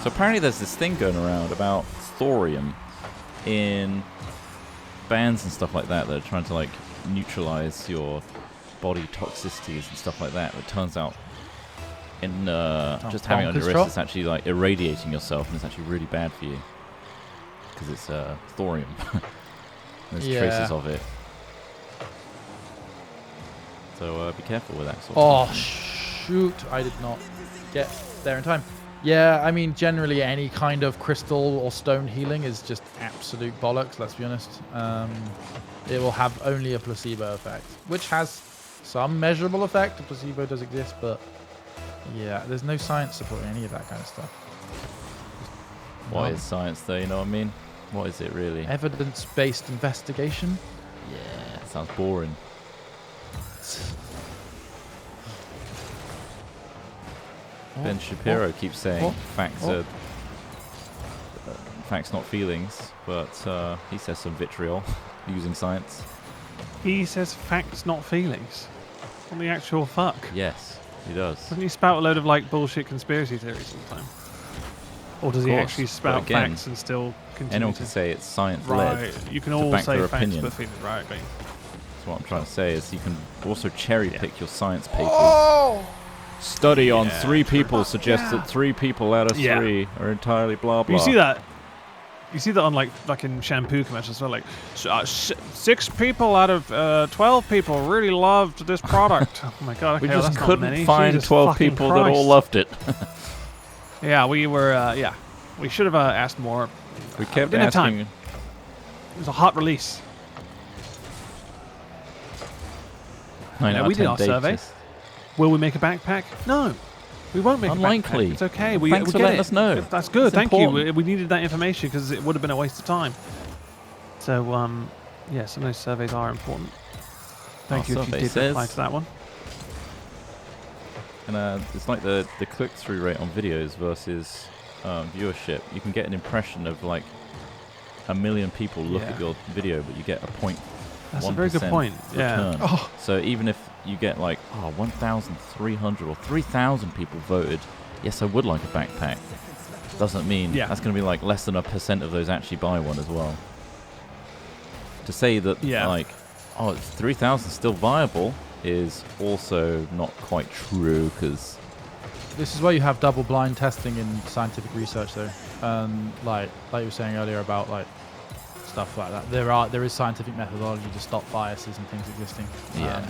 apparently there's this thing going around about thorium in bands and stuff like that that are trying to like neutralize your body toxicities and stuff like that. It turns out in just having it on your wrist, it's actually like irradiating yourself, and it's actually really bad for you because it's thorium. There's traces of it. So be careful with that sort of thing. Shoot, I did not get there in time. Yeah, I mean, generally any kind of crystal or stone healing is just absolute bollocks, let's be honest. It will have only a placebo effect, which has some measurable effect. A placebo does exist, but yeah, there's no science supporting any of that kind of stuff. What is science though, you know what I mean? What is it really? Evidence-based investigation? Yeah, sounds boring. Ben Shapiro keeps saying facts are facts, not feelings, but he says some vitriol using science. He says facts, not feelings. What the actual fuck? Yes, he does. Doesn't he spout a load of like bullshit conspiracy theories all the time? Or does he actually spout again, facts and still continue? Anyone to... can say it's science-led. Right, you can all back say their facts, opinion. but feelings. Right, okay. That's what I'm trying to say is you can also cherry-pick your science papers. Study on 3 people suggests that 3 people out of 3 are entirely blah blah. You see that? You see that on like fucking shampoo commercials as well. Like 6 people out of 12 people really loved this product. Oh my god! Okay, we just that's not couldn't many. find Jesus 12 fucking people that Christ. all loved it. Yeah, we were. Yeah, we should have asked more. We kept didn't have asking. time. It was a hot release. Yeah, we did our survey. Will we make a backpack? No, we won't make Unlikely. a backpack. It's okay. Thanks we for get letting it. us know. That's good. It's Thank important. you. We needed that information because it would have been a waste of time. So, yeah, some of those surveys are important. Thank you if you did reply to that one. And it's like the click-through rate on videos versus viewership. You can get an impression of like 1 million people look at your video, but you get a 0.1% That's a very good point. return. Yeah. So even if you get like 1,300 or 3,000 people voted, yes, I would like a backpack. Doesn't mean that's going to be like less than 1% of those actually buy one as well. To say that like, oh, 3,000 still viable is also not quite true because this is where you have double-blind testing in scientific research, though. Like you were saying earlier about like stuff like that. There is scientific methodology to stop biases and things existing. Yeah.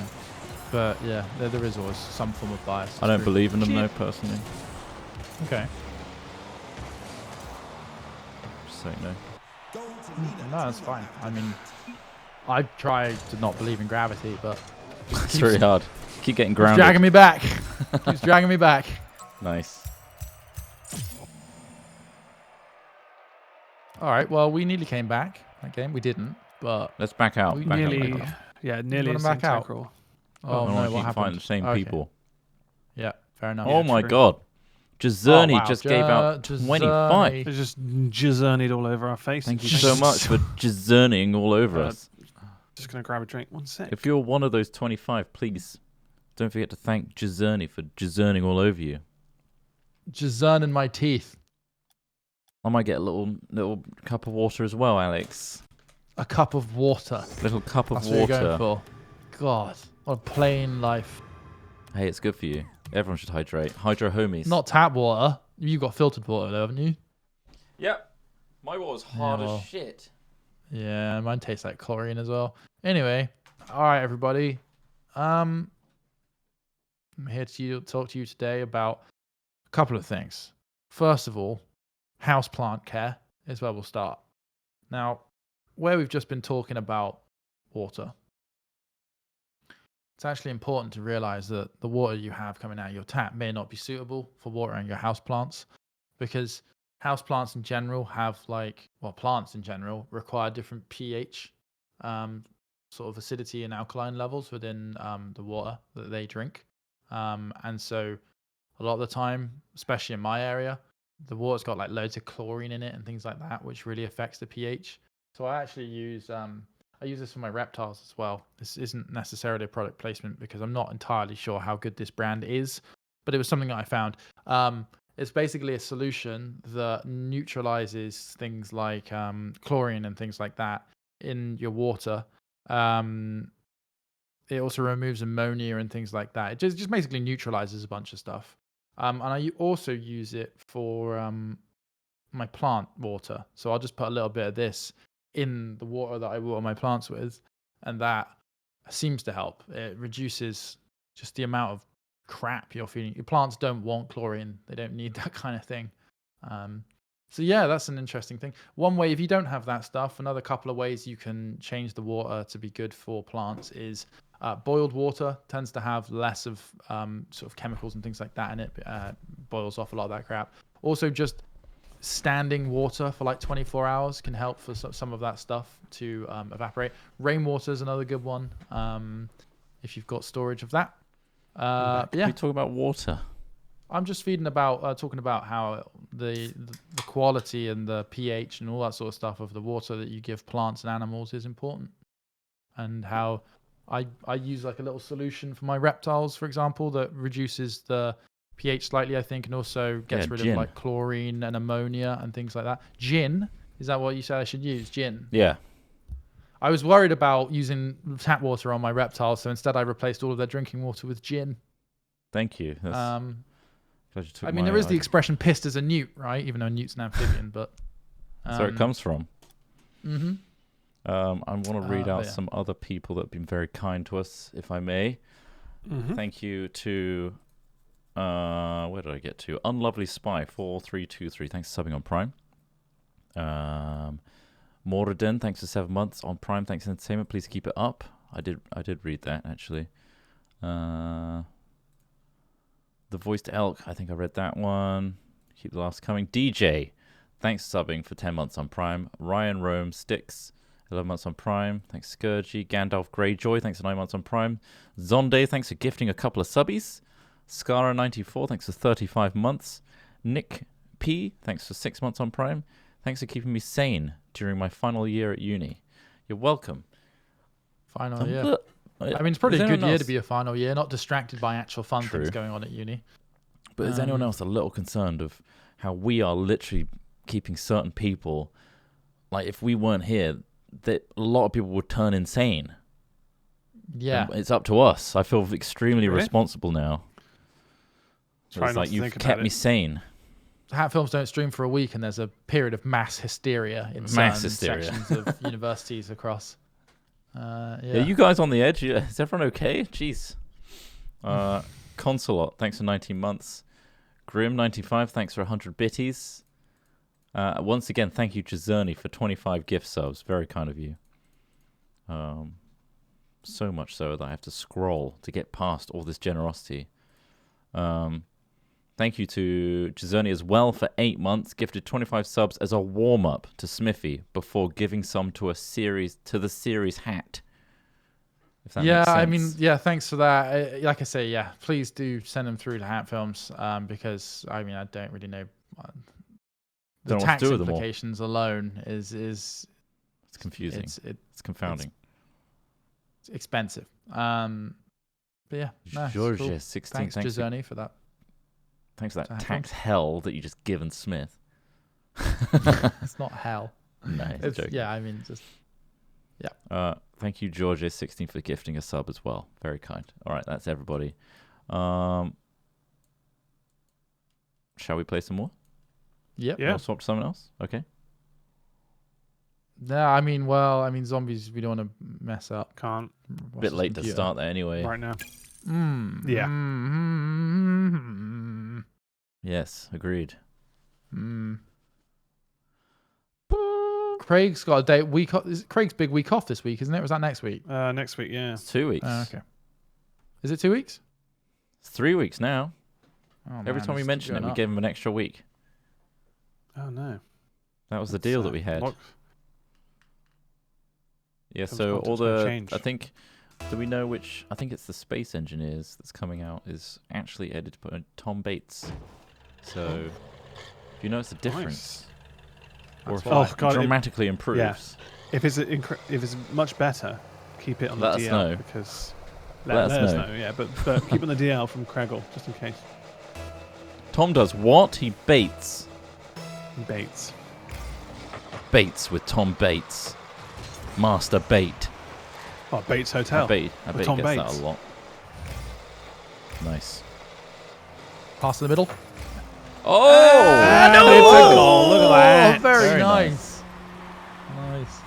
But yeah, there is always some form of bias. I don't believe in them though, personally. Okay. just so you know. No, that's fine. I mean, I try to not believe in gravity, but It's very hard. Keep getting it's grounded. dragging me back. It's dragging me back. Nice. All right. Well, we nearly came back that game. We didn't, but Let's back out. We Back nearly, out. nearly wanna a back out? crawl. oh I don't no, want to what keep happened? fighting the same Okay. people. Yeah, fair enough. Oh Yeah, my true. god. Jazerny wow. just gave out Jazerny. 25. It's just jizzernied all over our faces. Thank you so much for jazerning all over us. Just gonna grab a drink. One sec. If you're one of those 25, please don't forget to thank Jazerny for jazerning all over you. Jazern in my teeth. I might get a little cup of water as well, Alex. A cup of water. Little cup of That's what you're going water. for. God, what a plain life. Hey, it's good for you. Everyone should hydrate. Hydro homies. Not tap water. You got filtered water, though, haven't you? Yep. My water's hard Yeah, well. as shit. Yeah, mine tastes like chlorine as well. Anyway, all right, everybody. I'm here to talk to you today about a couple of things. First of all, houseplant care is where we'll start. Now, where we've just been talking about water, it's actually important to realize that the water you have coming out of your tap may not be suitable for watering your houseplants, because houseplants in general have plants in general require different pH, sort of acidity and alkaline levels within the water that they drink. And so a lot of the time, especially in my area, the water's got like loads of chlorine in it and things like that, which really affects the pH. So I actually use this for my reptiles as well. This isn't necessarily a product placement because I'm not entirely sure how good this brand is, but it was something that I found. It's basically a solution that neutralizes things like chlorine and things like that in your water. It also removes ammonia and things like that. It just basically neutralizes a bunch of stuff. And I also use it for my plant water. So I'll just put a little bit of this in the water that I water my plants with, and that seems to help. It reduces just the amount of crap you're feeding. Your plants don't want chlorine. They don't need that kind of thing. So yeah, that's an interesting thing. One way, if you don't have that stuff, another couple of ways you can change the water to be good for plants is boiled water tends to have less of sort of chemicals and things like that in it. Boils off a lot of that crap. Also, just standing water for like 24 hours can help for some of that stuff to evaporate. Rainwater is another good one if you've got storage of that. Yeah, We talk about water. I'm just talking about how the quality and the pH and all that sort of stuff of the water that you give plants and animals is important, and how I use like a little solution for my reptiles, for example, that reduces the pH slightly, I think, and also gets rid gin. of like chlorine and ammonia and things like that. Gin, is that what you said I should use? Gin. Yeah. I was worried about using tap water on my reptiles, so instead I replaced all of their drinking water with gin. Thank you. That's, glad you took I mean, my there is the idea. expression "pissed as a newt," right? Even though a newt's an amphibian, but That's where it comes from. Mm-hmm. I want to read out yeah. some other people that have been very kind to us, if I may. Mm-hmm. Thank you to where did I get to? Unlovely Spy 4323. Thanks for subbing on Prime. Moradin, thanks for 7 months on Prime. Thanks entertainment. Please keep it up. I did read that actually. The Voiced Elk, I think I read that one. Keep the last coming. DJ, thanks for subbing for 10 months on Prime. Ryan Rome Sticks, 11 months on Prime. Thanks Scourgy. Gandalf Greyjoy, thanks for 9 months on Prime. Zonde, thanks for gifting a couple of subbies. Scara94, thanks for 35 months. Nick P, thanks for 6 months on Prime. Thanks for keeping me sane during my final year at uni. You're welcome. Final year. Look, I mean, it's probably is a good anyone year else- to be a final year, not distracted by actual fun True. things going on at uni. But is anyone Um, else a little concerned of how we are literally keeping certain people, like if we weren't here, that a lot of people would turn insane? Yeah. And it's up to us. I feel extremely Really? responsible now. Try It's not like to you've think about kept me it. sane. Hat films don't stream for a week, and there's a period of mass hysteria in Mass certain hysteria. sections of universities across. Yeah, you guys on the edge. Is everyone okay? Jeez. Consulate, thanks for 19 months. Grim95, thanks for 100 bitties. Once again, thank you, Jazerny, for 25 gift subs. Very kind of you. So much so that I have to scroll to get past all this generosity. Thank you to Jazerny as well for 8 months. Gifted 25 subs as a warm-up to Smithy before giving some to the series hat. If that makes sense. I mean, yeah, thanks for that. Like I say, yeah, please do send them through to Hat Films because, I mean, I don't really know. The tax implications alone is it's confusing. It's confounding. It's expensive. But yeah, nice. Georgia, Cool. 16. Thanks Jazerny for that. Thanks for that tax hell that you just given Smith. It's not hell. No, it's joking. Yeah, I mean, just yeah. Thank you, Georgia, 16, for gifting a sub as well. Very kind. All right, that's everybody. Shall we play some more? Yep. Yeah. I'll swap to someone else. Okay. No, I mean, zombies. We don't want to mess up. Can't. A bit late to start there anyway. Right now. Yeah. Yes, agreed. Craig's got a day week off. Craig's big week off this week, isn't it? Or was that next week? Next week, yeah. It's 2 weeks. Okay. Is it 2 weeks? It's 3 weeks now. Oh, Every time we mention it, we gave him an extra week. Oh no. That was the deal that we had. Yeah, so all I think, do we know which? I think it's the Space Engineers that's coming out is actually edited by Tom Bates. So, do you notice the difference? Or if it dramatically improves? Yeah. If it's much better, keep it on the DL. Let us know. Because let us know. Yeah, but keep it on the DL from Craigle, just in case. Tom does what? He baits. Bates. Bates with Tom Bates. Master Bait. Oh, Bates Hotel. I bet he Tom gets Bates. that a lot. Nice. Pass in the middle. Oh! It's a goal. Look at that. Oh, very nice. Nice.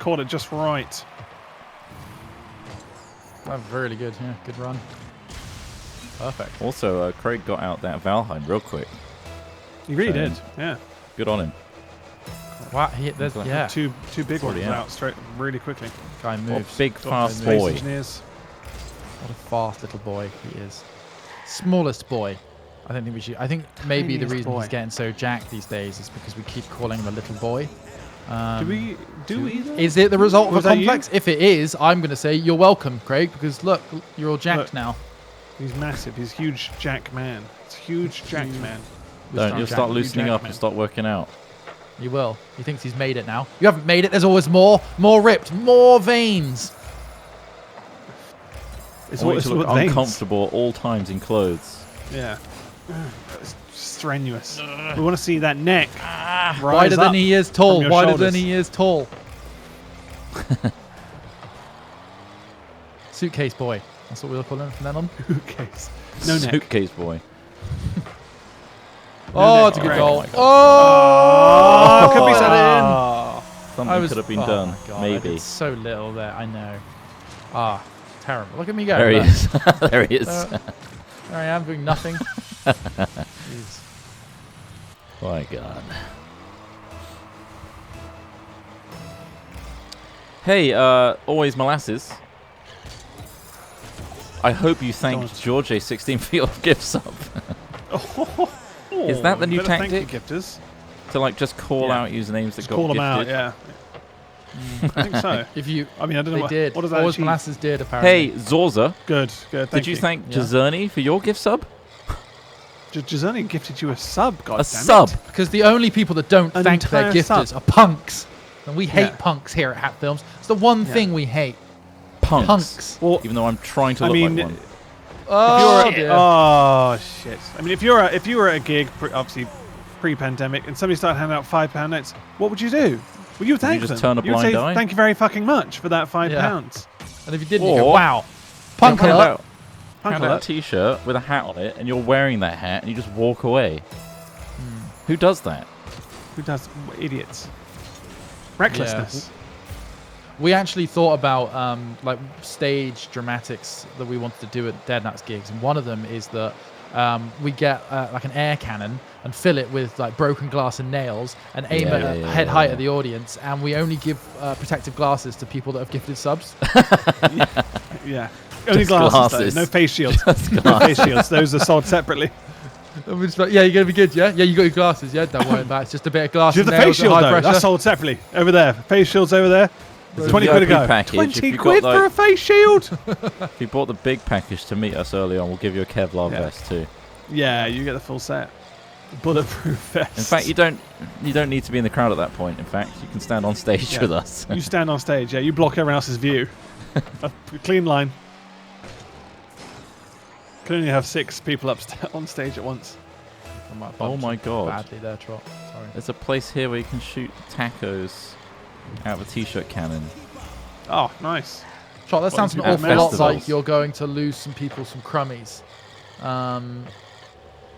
Caught it just right. That's really good. Yeah, good run. Perfect. Also, Craig got out that Valheim real quick. He really did. Yeah. Good on him. Wow. Yeah. Two big ones already out straight really quickly. Guy What moves. a big, fast Space boy. Engineers. What a fast little boy he is. Smallest boy. I don't think we should. I think maybe the Tiniest reason boy. he's getting so jacked these days is because we keep calling him a little boy. Do we? Though? Is it the result of Was a that you? complex? If it is, I'm going to say you're welcome, Craig, because look, you're all jacked Look. now. He's massive. He's huge jack man. It's huge jacked man. You'll start Jack- loosening Jack up man. and start working out. You will. He thinks he's made it now. You haven't made it. There's always more ripped, more veins. It's I want you what to look veins. uncomfortable at all times in clothes. Yeah. It's strenuous. We want to see that neck rise Wider up than he is from tall. your Wider shoulders. than he is tall. Suitcase boy. That's what we'll call him from then on. Suitcase. No neck. Suitcase boy. Oh, neck. it's a good Right. goal. Oh, could be set in. I Something was- could have been oh done. my God, I Maybe. did so little there. I know. Terrible. Look at me go. There he Look. is. There he is. There I am doing nothing. Jeez. My God. Hey, always molasses. I hope you thanked George16 for your gift sub. Is that the new Better thank tactic? you, gifters. To like just call Yeah. out usernames that Just got call them gifted. out, yeah. I think so. If you, I mean, I don't know they what, did. what does that Always achieve? molasses did apparently. Hey, Zorza, Good. did you thank Yeah. Jazerny for your gift sub? Jazerny gifted you a sub, God A damn sub. It. Because the only people that don't An thank their entire gifters sub. are punks, and we hate Yeah. punks here at Hat Films. It's the one Yeah. thing we hate. Punks. Punks. Well, Even though I'm trying to I look mean, like one. Oh, if you're, dear. oh shit! I mean, if you were at a gig, obviously pre-pandemic, and somebody started handing out £5 notes, what would you do? Well, you would thank just them. turn a You would blind say, eye? "Thank you very fucking much for that £5." And if you didn't, you go, Or- wow. Punk hand alert. out, hand Punk out a alert. t-shirt with a hat on it, and you're wearing that hat, and you just walk away. Who does that? Who does? Idiots. Recklessness. We actually thought about like stage dramatics that we wanted to do at Dead Nuts gigs, and one of them is that we get like an air cannon and fill it with like broken glass and nails and aim Yeah, at yeah, head yeah, height yeah. of the audience. And we only give protective glasses to people that have gifted subs. Yeah. Only Just glasses, glasses. though. No face shields. Just No glasses. face shields. Those are sold separately. And we're just like, yeah, you're gonna be good, yeah? Yeah, you got your glasses, yeah? Don't worry about it. It's just a bit of glass Do you and have the nails face at shield, high though? pressure. That's sold separately. Over there. Face shields over there. There's a 20 quid a VIP go. package. 20 If you've quid got, for a like, face shield? if you bought the big package to meet us early on, we'll give you a Kevlar Yeah. vest too. Yeah, you get the full set. Bulletproof vest. In fact, you don't need to be in the crowd at that point. In fact, you can stand on stage Yeah. with us. You stand on stage, yeah. You block everyone else's view. A clean line. Can only have 6 people on stage at once. I might have Oh bumped my you god. badly there, Trot. Sorry. There's a place here where you can shoot tacos out of a t-shirt cannon. Oh, nice. Trot, that What, sounds an is it awful lot festivals? like you're going to lose some people some crummies.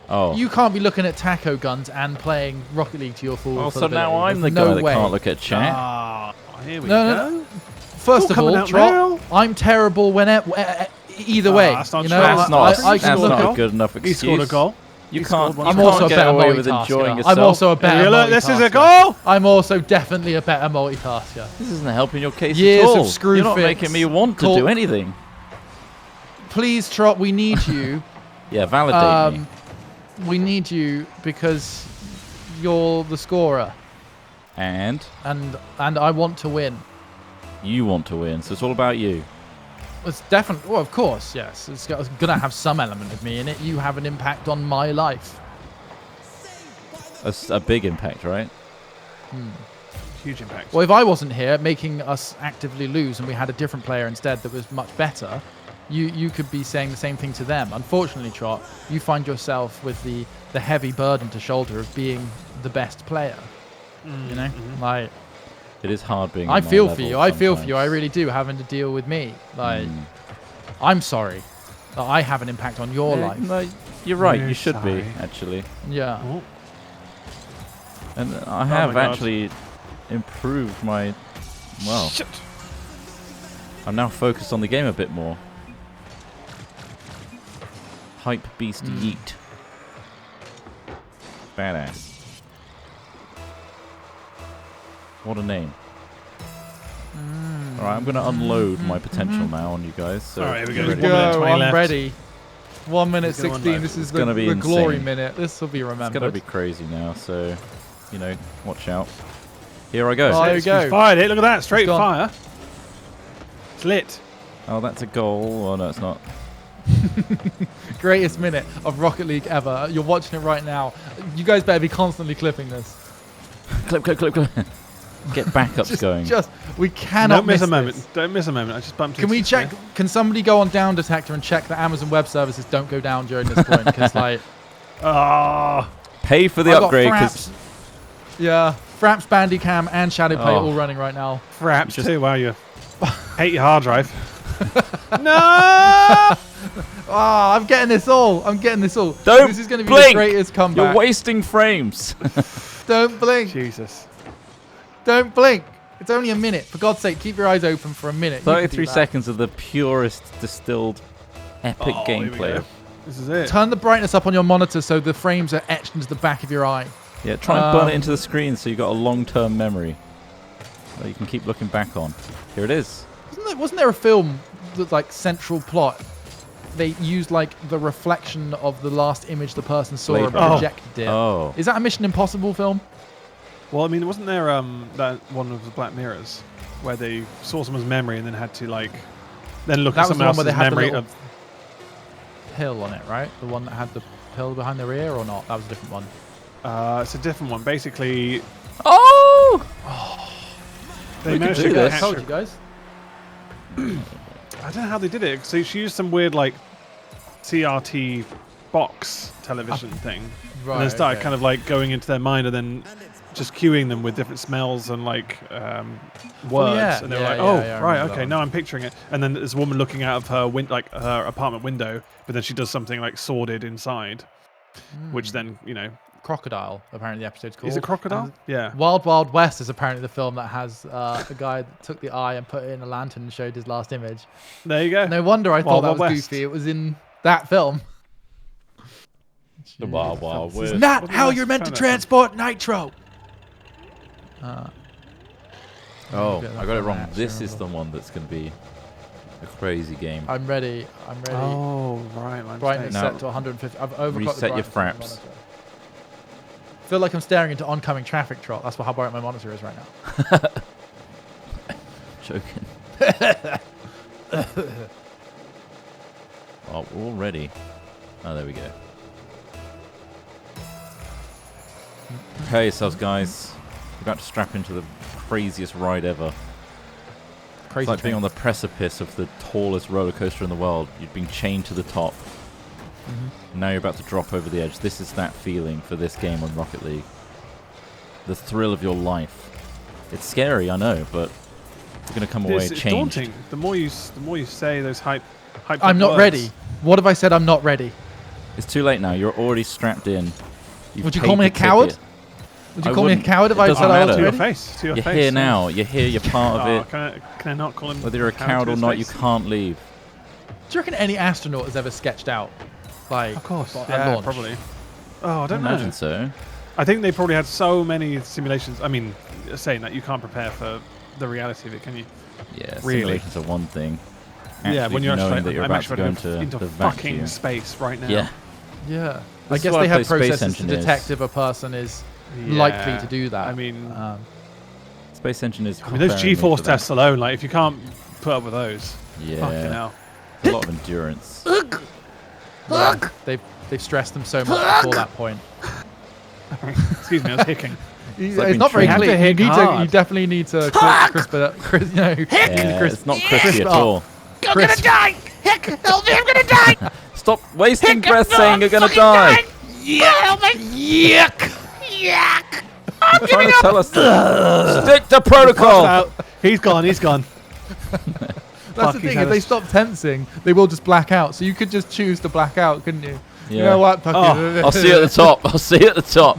Oh. You can't be looking at taco guns and playing Rocket League to your full Oh, so ability. now I'm the There's guy no that way. can't look at chat. Ah, here we No, go. no, First It's of all all, coming out Trot, now. I'm terrible whenever, either way. that's not you true. know, That's That's not- I not, can that's look not at- a good enough He excuse. scored a goal. You He can't, scored one. you I'm can't also a get better away with multitasker. enjoying yourself. I'm also a better Look, this is a multitasker. goal. I'm also definitely a better multitasker. This isn't helping your case Years at of all. screw You're not fix, making me want to call- do anything. Please, Trot, we need you. Yeah, validate me. We need you because you're the scorer, And and I want to win. you want to win, so it's all about you. It's definitely, well, of course, yes. It's going to have some element of me in it. You have an impact on my life. A big impact, right? Huge impact. Well, if I wasn't here making us actively lose and we had a different player instead that was much better, you could be saying the same thing to them. Unfortunately, Trot, you find yourself with the heavy burden to shoulder of being the best player. You know? Like, It is hard being. I on my feel for level you. I feel for you. I sometimes. really do, having to deal with me. Like, I'm sorry that I have an impact on your Yeah, life. no, you're right. We're You should be sorry. actually, Yeah. Oh, and I have God. actually improved my. Well, shit. I'm now focused on the game a bit more. Hype beast yeet. Badass. What a name. Alright, I'm going to unload my potential now on you guys. So Alright, here we get go. ready. 1 minute 20 I'm left. ready. 1 minute He's gonna 16. unload. This is It's gonna be the glory insane. minute. This will be It's remembered. going to be crazy now, so, you know, watch out. Here I go. Oh, there you He's go. fired it. Look at that. Straight gone. fire. It's lit. Oh, that's a goal. Oh, no, it's not. Greatest minute of Rocket League ever. You're watching it right now. You guys better be constantly clipping this. Clip. Get backups going. We cannot Don't miss a this. moment. Don't miss a moment. I just bumped Can we into check? Smith. Can somebody go on Down Detector and check that Amazon Web Services don't go down during this point? Because like, Ah. Pay for the I've got upgrade, Fraps, because yeah, Fraps, Bandicam, and Shadowplay Oh. all running right now. Fraps Just- too. Wow, you hate your hard drive. No! Ah, I'm getting this all. Don't This is going to be blink. the greatest comeback. you're wasting frames. Don't blink. Jesus. Don't blink. It's only a minute. For God's sake, keep your eyes open for a minute. You can do 33 that. seconds of the purest distilled epic Oh, here we gameplay. go. This is it. Turn the brightness up on your monitor so the frames are etched into the back of your eye. Yeah, try and burn it into the screen so you've got a long-term memory that you can keep looking back on. Here it is. Wasn't there a film that's like central plot? They used like the reflection of the last image the person saw and Blade Runner. projected it. Oh. Is that a Mission Impossible film? Well, I mean, wasn't there that one of the Black Mirrors where they saw someone's memory and then had to like then look That at was the someone one where else's they had the memory little of pill on it, right? The one that had the pill behind their ear, or not? That was a different one. it's a different one. Basically, Oh! they We could managed do to this. I told capture. you guys. I don't know how they did it. So she used some weird like CRT box television thing, and then started kind of like going into their mind and then just cueing them with different smells and like words. yeah. And they were Yeah, like, yeah, "Oh, yeah, I right, remember that okay, one. now I'm picturing it." And then there's a woman looking out of her her apartment window, but then she does something like sordid inside, which then Crocodile, apparently the episode's called. is it crocodile? Yeah. Wild Wild West is apparently the film that has a guy that took the eye and put it in a lantern and showed his last image. There you go. No wonder I thought Wild that Wild was West. goofy. It was in that film. The Wild Wild This is West. not What how did I you're meant to find that transport nitro. Oh, Get that I got it from wrong. that, This sure. is the one that's going to be a crazy game. I'm ready. I'm ready. Oh, right. My Brightness mistake. No. set to 150. I've overclocked Reset the your brightness of my fraps. monitor. Feel like I'm staring into oncoming traffic trot. That's how bright my monitor is right now. Joking. Oh, we're all ready. Oh, there we go. Hey, yourselves, guys. We're about to strap into the craziest ride ever. Crazy It's like being train. on the precipice of the tallest roller coaster in the world. You've been chained to the top. Now you're about to drop over the edge. This is that feeling for this game on Rocket League. The thrill of your life. It's scary, I know, but you're going to come away It's changed. daunting. The more you say those hype I'm not ready. What have I said? I'm not ready. It's too late now. You're already strapped in. You've Would you paid call me the a coward? ticket. Would you I call me a wouldn't. coward if It I doesn't said I was matter. To your ready? face. To your You're face. here yeah. now. You're here. You're part of Oh, it. can I not call him? Whether you're a coward to or his not, you face? can't leave. Do you reckon any astronaut has ever sketched out? Like, Of course. at Yeah, launch? probably. Oh, I I don't know. imagine so. I think they probably had so many simulations. I mean, saying that you can't prepare for the reality of it, can you? Yeah, Really? simulations are one thing. Yeah, when you're knowing actually, that you're I'm about to actually go about to go into into the fucking vacuum. space right now. Yeah. Yeah. I This is guess why they I have play Space processes to Engineers. detect if a person is likely Yeah. to do that. I mean, Space Engine is. those preparing me G-force for that. tests alone, like if you can't put up with those, fucking Yeah. hell. A lot of endurance. Yeah, they've stressed them so much before that point. Excuse me, I was hicking. It's like being not very trained. clear. You have to hit hard. You definitely need to crisp it up. Yeah, it's not crispy at up. all. I'm gonna die! Heck, help me, I'm gonna die! Stop wasting breath saying you're gonna die. Yeah, help me! Yuck! Yuck! You're trying to tell us to stick to Pass protocol. out. He's gone. He's gone. That's Fuck, the he's thing. had If they us- stop tensing, they will just black out. So you could just choose to black out, couldn't you? You Yeah. know what? Fuck Oh, it. I'll see you at the top. I'll see you at the top.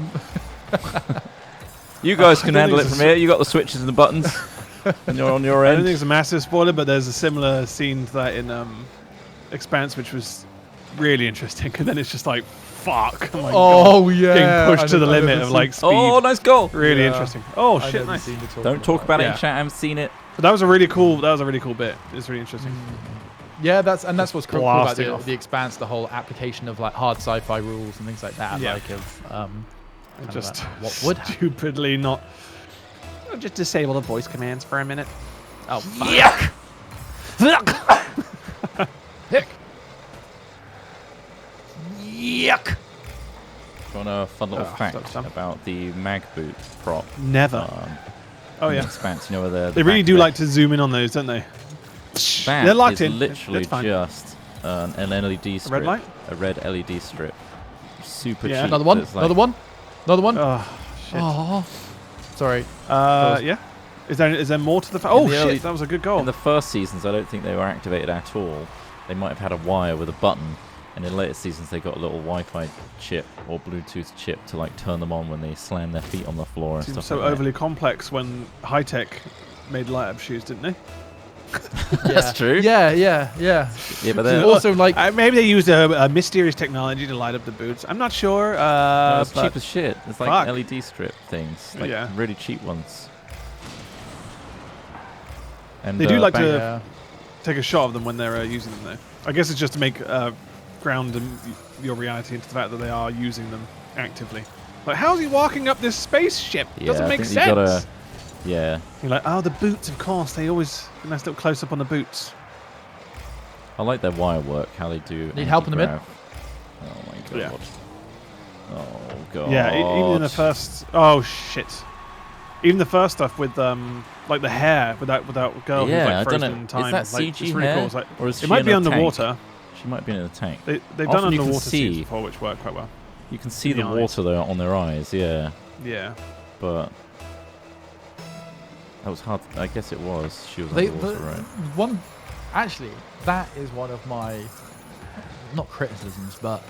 You guys can don't handle it think from it's a here. You got the switches and the buttons, and you're on your I don't end. think it's a massive spoiler, but there's a similar scene to that in Expanse, which was really interesting. And then it's just like, fuck. Oh, my God. Oh yeah. Being pushed to the limit of like speed. Oh, nice goal! Really Yeah. interesting. Oh I shit, know the nice. scene you're talking Don't talk about it Yeah. in chat. I haven't seen it. But that was a really cool. That was a really cool bit. It's really interesting. Yeah, that's what's cool about blasting off. the Expanse, the whole application of like hard sci-fi rules and things like that. Yeah. Like of kind of Just what would happen. stupidly not. Just disable the voice commands for a minute. Oh, fuck. Yuck! Hick. Yuck! Do you want a fun little Oh, fact stop, stop. about the mag boot prop? Never. in Oh the yeah. Expanse, you know where They really do like to zoom in on those, don't they? That They're locked is in. literally That's fine. just an LED strip. light? A red LED strip. Super Yeah. cheap. Another one. that's like- Another one. Another one. Oh shit. Oh. Sorry. Yeah. Is there more to the? Oh the early- shit! That was a good goal. In the first seasons, I don't think they were activated at all. They might have had a wire with a button, and in later seasons, they got a little Wi-Fi chip or Bluetooth chip to like turn them on when they slam their feet on the floor and Seems stuff so like overly complex when high tech made light up shoes, didn't they? That's true. Yeah. that. Yeah, but they're Also, like, Maybe they used a mysterious technology to light up the boots. I'm not sure. it's But cheap as shit. It's like fuck. LED strip things, like Yeah. really cheap ones. And They do like back- to- yeah. take a shot of them when they're using them, though. I guess it's just to make ground your reality into the fact that they are using them actively. Like, how's he walking up this spaceship? Yeah, Doesn't I make think sense. you gotta, yeah, You're like, oh, the boots, of course. They always a nice little close up on the boots. I like their wire work. How they do. Need help in the mid? anti-grav. Oh my god. Yeah. Oh god. Yeah, even in the first. Oh shit. Even the first stuff with like the hair without girl Yeah, who's I like don't frozen know. in time. Is that like, CG it's really hair? cool. It's like, Or is it she might in be a tank? underwater. She might be in a tank. They've done Often you can underwater see- scenes before, which work quite well. You can see in the the water though on their eyes. Yeah, Yeah. but that was hard. I guess it was. She was They, underwater, the, right? one, actually, that is one of my, not criticisms, but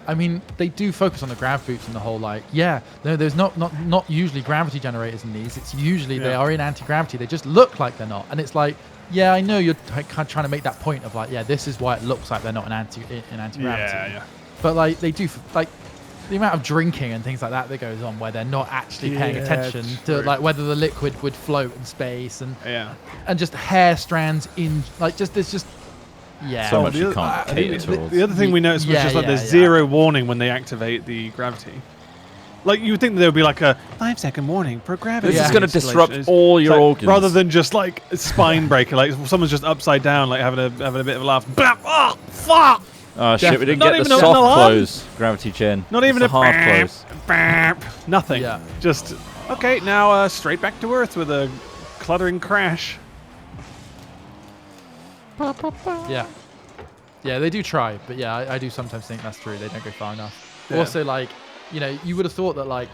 I mean, they do focus on the grav boots and the whole like, yeah, no, there's not usually gravity generators in these. It's usually they Yeah. are in anti-gravity. They just look like they're not, and it's like, yeah, I know you're kind of trying to make that point of like, yeah, this is why it looks like they're not in anti-gravity. Yeah, yeah. But like they do, like the amount of drinking and things like that goes on where they're not actually paying Yeah, attention it's to true. like whether the liquid would float in space and Yeah. just hair strands in like just there's just So much the you other- can't cater towards. The other thing we noticed was Yeah, just like yeah, there's yeah. zero warning when they activate the gravity. Like you would think that there would be like a 5-second warning for gravity. This Yeah. is going to installation. disrupt all It's your like, organs. rather than just like a spine breaker, like someone's just upside down, like having a bit of a laugh. Bam! Oh fuck! Oh shit, we didn't Not get the even an soft alarm? close, gravity gen. Not even It's a the hard bam, close. bam, nothing. Yeah. Just okay. Now straight back to Earth with a cluttering crash. yeah. Yeah, they do try, but yeah, I do sometimes think that's true. They don't go far enough. Yeah. Also, like, you know, you would have thought that like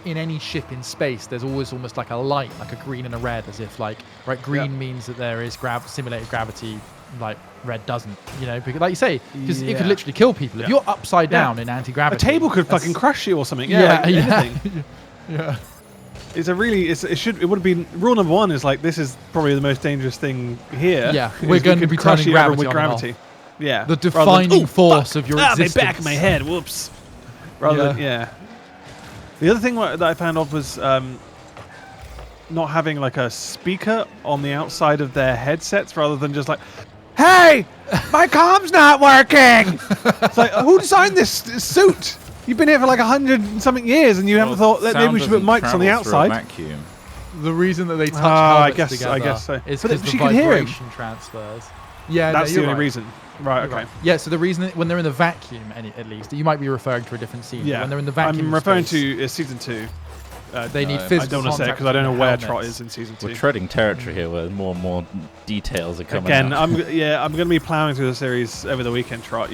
in any ship in space, there's always almost like a light, like a green and a red, as if like green means that there is simulated gravity, like red doesn't. You know, because like you say, because it could Yeah. literally kill people if Yeah. you're upside Yeah. down in A anti-gravity. table could that's- fucking crush you or something. Yeah, Yeah, like yeah. anything. Yeah. It's a really. It would have been rule number one is like this is probably the most dangerous thing here. Yeah, is we're we going to could be crush turning you everyone with gravity on and gravity. Yeah, The Rather than, defining "Oh, force fuck, of your my existence. back of my head. Whoops. Rather than The other thing that I found odd was not having like a speaker on the outside of their headsets, rather than just like, "Hey, my comm's not working." It's like, who designed this suit? You've been here for like 100 and something years, and you haven't thought that maybe we should put mics on the outside. Vacuum. The reason that they touch I helmets guess- together I guess so. is But because the she could hear him. vibration transfers. Yeah, That's no, the you're only right. reason. Right. You're Okay. right. Yeah, so the reason when they're in the vacuum, at least, you might be referring to a different scene. but Yeah. when they're in the vacuum, I'm referring space, to season 2. They need I physical I don't want to say it contact because I don't know between where the Trot helmets. is in season 2. We're treading territory here where more and more details are coming Again, out. I'm going to be plowing through the series over the weekend. Trot,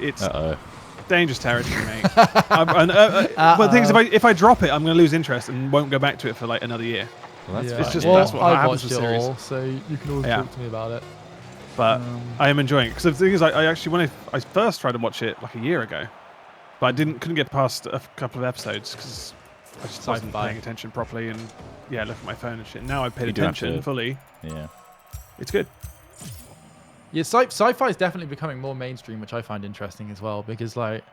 it's Uh-oh. dangerous territory, mate. But the thing is, if I drop it, I'm going to lose interest and won't go back to it for like another year. Well, that's Yeah. It's fine, just- yeah. well, that's what I happens watched with it series. all, so you can always Yeah. talk to me about it. But I am enjoying it because the thing is, I actually when I first tried to watch it like a year ago, but I couldn't get past a couple of episodes because I just wasn't Sci-fi. paying attention properly and look at my phone and shit. Now I've paid You do have attention to- fully. Yeah. It's good. Yeah, sci-fi is definitely becoming more mainstream, which I find interesting as well because like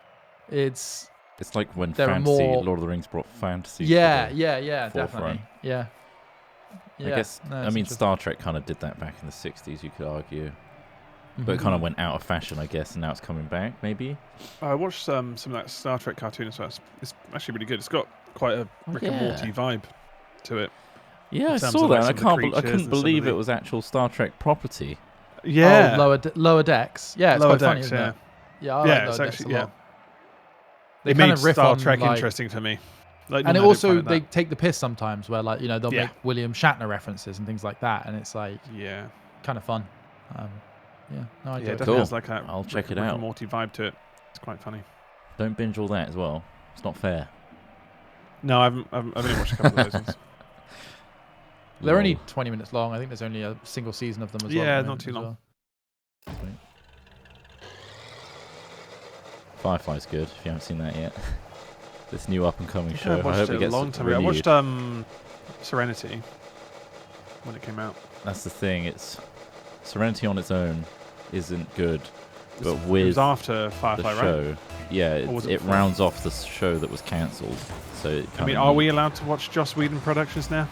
it's It's like when There are fantasy, more- Lord of the Rings brought fantasy. to yeah, the definitely, forefront. yeah. I guess, no, I it's mean, interesting. Star Trek kind of did that back in the 60s, you could argue. But it Mhm. kind of went out of fashion, I guess, and now it's coming back, maybe? I watched some of that Star Trek cartoon as well. It's actually really good. It's got quite a Rick and yeah. Morty vibe to it. Yeah, In I terms saw of, that. like, and some of the I creatures couldn't and some of believe the- it was actual Star Trek property. Yeah. Oh, lower decks. Yeah, it's Lower quite funny, Decks, isn't yeah. it? Yeah, I Yeah, like it's Lower Decks actually- a yeah. lot. They It kind made of riff Star on, Trek like- interesting for me. Like, And it normally I don't also find it they that. take the piss sometimes, where like they'll Yeah. make William Shatner references and things like that, and it's like Yeah. kind of fun. Yeah, no, I Yeah, do. it definitely Cool. has like that I'll check it Rick out. and Morty vibe to it. It's quite funny. Don't binge all that as well. It's not fair. No, I've only watched a couple of those ones. They're only Lol. 20 minutes long. I think there's only a single season of them as well. Yeah, at the not moment too as long. well. Firefly's good, if you haven't seen that yet. This new up-and-coming I show. I watched hope it it a gets long time ago. I renewed. watched Serenity when it came out. That's the thing. It's Serenity on its own isn't good, but It with was after the Firefly, right? show, yeah, Or was it it before? rounds off the show that was cancelled. So it I kind mean, of are we allowed to watch Joss Whedon productions now?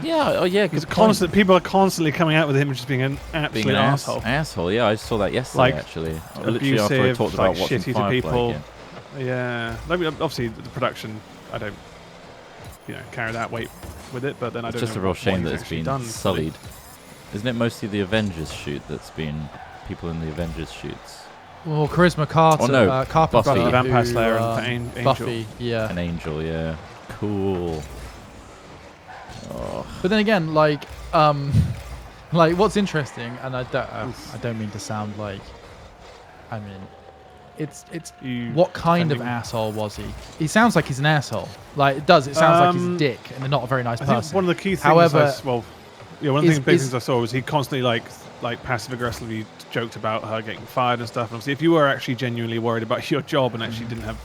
Yeah. Oh, yeah. Because Good point. people are constantly coming out with him just being an absolute Being an asshole. asshole. Yeah, I saw that yesterday. Like, Actually, literally after I abusive, talked like, about watching shitty to Firefly people. again. Yeah, I mean, obviously the production, I don't, carry that weight with it. But then I It's don't. just know a real what shame he's that it's actually been done fully. sullied. Isn't it mostly the Avengers shoot that's been people in the Avengers shoots? Well, Charisma Carter, Oh, no, Carpenter, Buffy. The Vampire who, Slayer and Angel. Buffy, yeah. An angel, yeah. Cool. Oh, But then again, like what's interesting, and I don't mean to sound like, I mean, it's You what kind of defending- asshole was he? He sounds like he's an asshole. Like it does. It sounds like he's a Um, dick and not a very nice I think person. one of the key things. However, one of the is- big is- things I saw was he constantly like passive aggressively joked about her getting fired and stuff. And obviously, if you were actually genuinely worried about your job and actually didn't have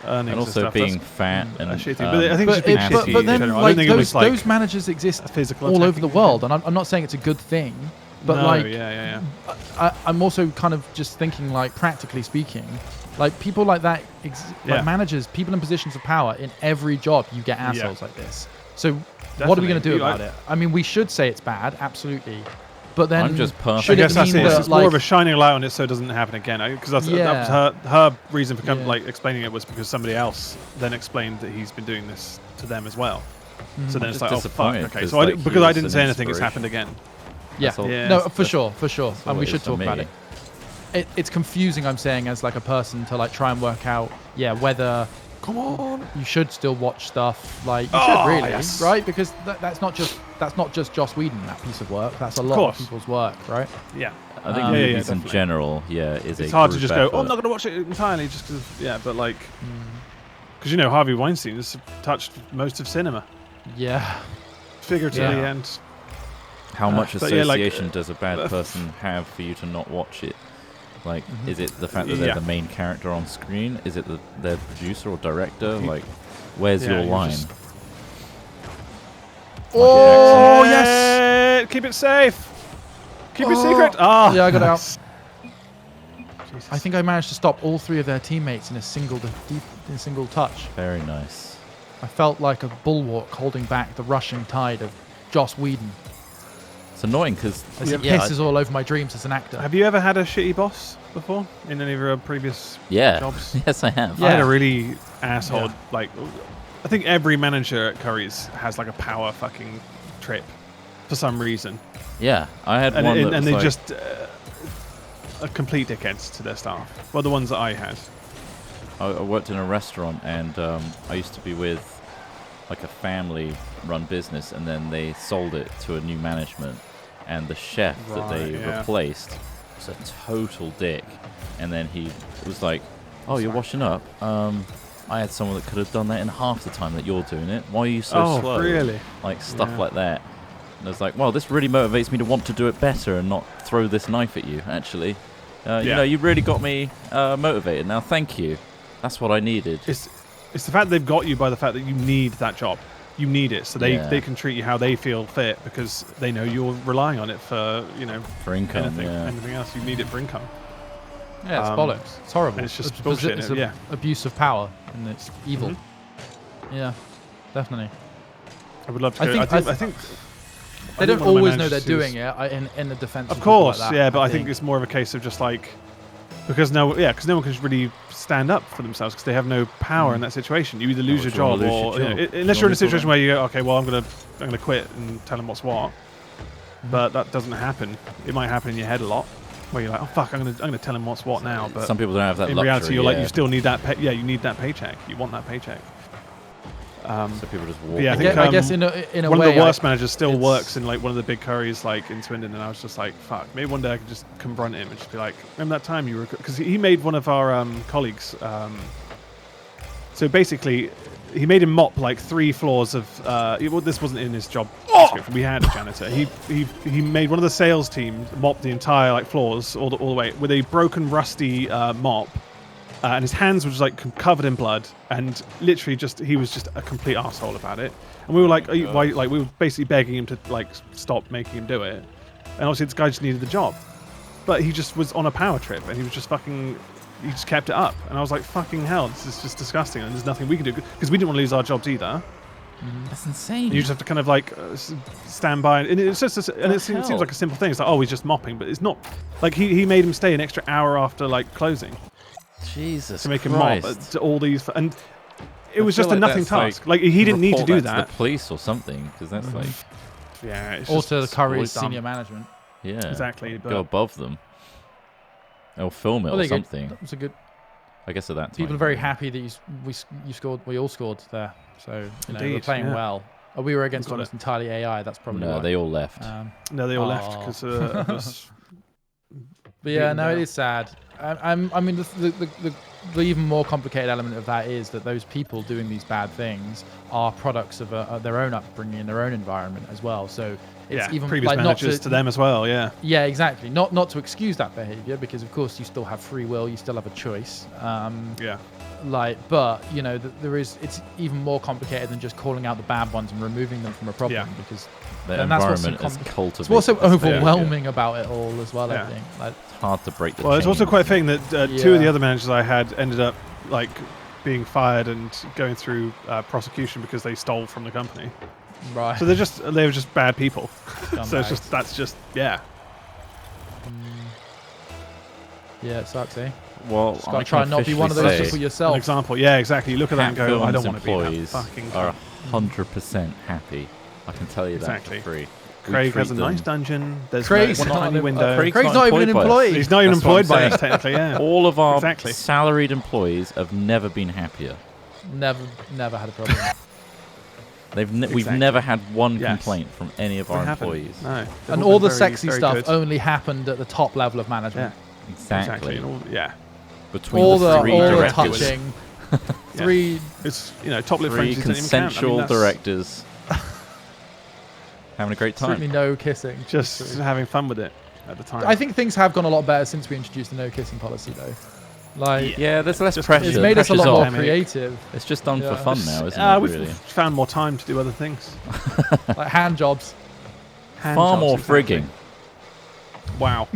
earnings and also stuff, being that's fat and a shitty. But I think it's but, just being it, shitty but in then general. I like don't think it was like those managers exist a physical all over attacking the thing. world, and I'm not saying it's a good thing, but No, like yeah. I'm also kind of just thinking like practically speaking, Like people like that, like managers, people in positions of power in every job, you get assholes like this. So what are we going to do about it? I mean, we should say it's bad, absolutely. But then I'm just perfect. I guess that's it. It's more of a shining a light on it so it doesn't happen again. Because that was her reason for like explaining it was because somebody else then explained that he's been doing this to them as well. So then it's like, oh fuck, okay. So because I didn't say anything, it's happened again. Yeah. No, for sure. And we should talk about it. It's confusing, I'm saying, as like a person to like try and work out, whether you should still watch stuff. Like you should really, right? Because that's not just Joss Whedon, that piece of work. That's a lot of people's work, right? Yeah. I think movies in general, it's hard to just go, I'm not going to watch it entirely just because, but like, because Harvey Weinstein has touched most of cinema. Yeah. Figuratively and. How much association does a bad person have for you to not watch it? Like, is it the fact that they're the main character on screen? Is it their producer or director? Like, where's your line? Oh, yes! Keep it safe! Keep it secret! Oh, yeah, I got out. I think I managed to stop all 3 of their teammates in a single touch. Very nice. I felt like a bulwark holding back the rushing tide of Joss Whedon. It's annoying because he pisses all over my dreams as an actor. Have you ever had a shitty boss before in any of your previous jobs? Yes, I have. Yeah. I had a really asshole, like, I think every manager at Curry's has like a power fucking trip for some reason. Yeah, I had one and they just a complete dickheads to their staff. Well, the ones that I had. I worked in a restaurant and I used to be with like a family-run business, and then they sold it to a new management, and the chef that they replaced was a total dick. And then he was like, "Oh, you're washing up? I had someone that could have done that in half the time that you're doing it. Why are you so slow?" Really? Like stuff like that. And I was like, "Well, this really motivates me to want to do it better and not throw this knife at you. Actually, you really got me motivated. Now, thank you. That's what I needed." It's the fact they've got you by the fact that you need that job. You need it, so they can treat you how they feel fit because they know you're relying on it for income. Anything else, you need it for income. Yeah, it's bollocks. It's horrible. It's just bullshit. It's abuse of power, and it's evil. Yeah, definitely. I would love to. I think they don't always know they're doing it in the defense. Of course, like that, but I think it's more of a case of just like because no one can really stand up for themselves because they have no power in that situation. You either lose your job or unless you're in a situation where you go, okay, well I'm gonna quit and tell them what's what. But that doesn't happen. It might happen in your head a lot, where you're like, oh fuck, I'm gonna tell him what's what now. But some people don't have that. In reality, you're like, you still need that. You need that paycheck. You want that paycheck. So people just walk. Yeah, I guess in a one way, of the worst managers still works in like one of the big curries like in Swindon, and I was just like, fuck. Maybe one day I could just confront him and just be like, remember that time you were? Because he made one of our colleagues. So basically, he made him mop like 3 floors of. This wasn't in his job description. We had a janitor. He made one of the sales team mop the entire like floors all the way with a broken, rusty mop. And his hands were just like covered in blood, and literally he was just a complete asshole about it. And we were like, why? Like we were basically begging him to like stop making him do it. And obviously this guy just needed the job, but he just was on a power trip, and he was just he just kept it up. And I was like, fucking hell, this is just disgusting, and there's nothing we can do because we didn't want to lose our jobs either. That's insane. And you just have to kind of like stand by, and it's just it seems like a simple thing. It's like, oh, he's just mopping, but it's not. Like he made him stay an extra hour after like closing. Jesus to make Christ. him mop to all these, and it was just a nothing task. Like he didn't need to do that. To the police or something, because that's like it's or to the Curry's senior management. Yeah, exactly. Go above them. Or film it or something. That was a good. I guess at that time. People are very happy that you scored. We all scored there, so we're playing well. We were against almost entirely AI. That's probably why. They all left. No, they all left because of us. But yeah, no, it is sad. I mean, the even more complicated element of that is that those people doing these bad things are products of their own upbringing in their own environment as well. So it's even previous managers to them as well. Yeah, exactly. Not to excuse that behavior, because of course you still have free will, you still have a choice. But it's even more complicated than just calling out the bad ones and removing them from a problem, because the environment is cultivated. It's what's so overwhelming about it all as well. I think it's hard to break the chain. It's also quite a thing that 2 of the other managers I had ended up like being fired and going through prosecution because they stole from the company. Right. So they were just bad people. So Scumbags. that's just yeah. Yeah, it sucks, eh? Well, Just I gotta try can and not be one of those officially people say An yourself. example, yeah, exactly. You look at that and Cat go, I Films don't want to be that employees fucking are cunt. 100% happy. I can tell you Exactly. that for free. We Craig has treat a nice them- dungeon. There's Craig's one not tiny an- window. Craig's not even an employed by us. employee. He's not even That's what I'm employed by saying. us, technically, yeah. All of our Exactly. salaried employees have never been happier. Never had a problem. We've Exactly. never had one Yes. complaint from any of We our haven't. employees. No. They've And all all been the very, sexy very stuff good. only happened at the top level of Yeah, management. Exactly. And all, yeah. Between All the the three all the directors. touching. Yeah. Three. It's, top lip Three Frenchies don't even count. I mean, consensual that's directors. Having a great Certainly time. no kissing. Just having fun with it at the time. I think things have gone a lot better since we introduced the no kissing policy, though. Like, Yeah, there's less Just- pressure. it's made us a Pressure's lot more off. creative. It's just done Yeah. for fun now, isn't it? we've Really? found more time to do other things. Like hand jobs. Hand Far jobs, more exactly. frigging. Wow.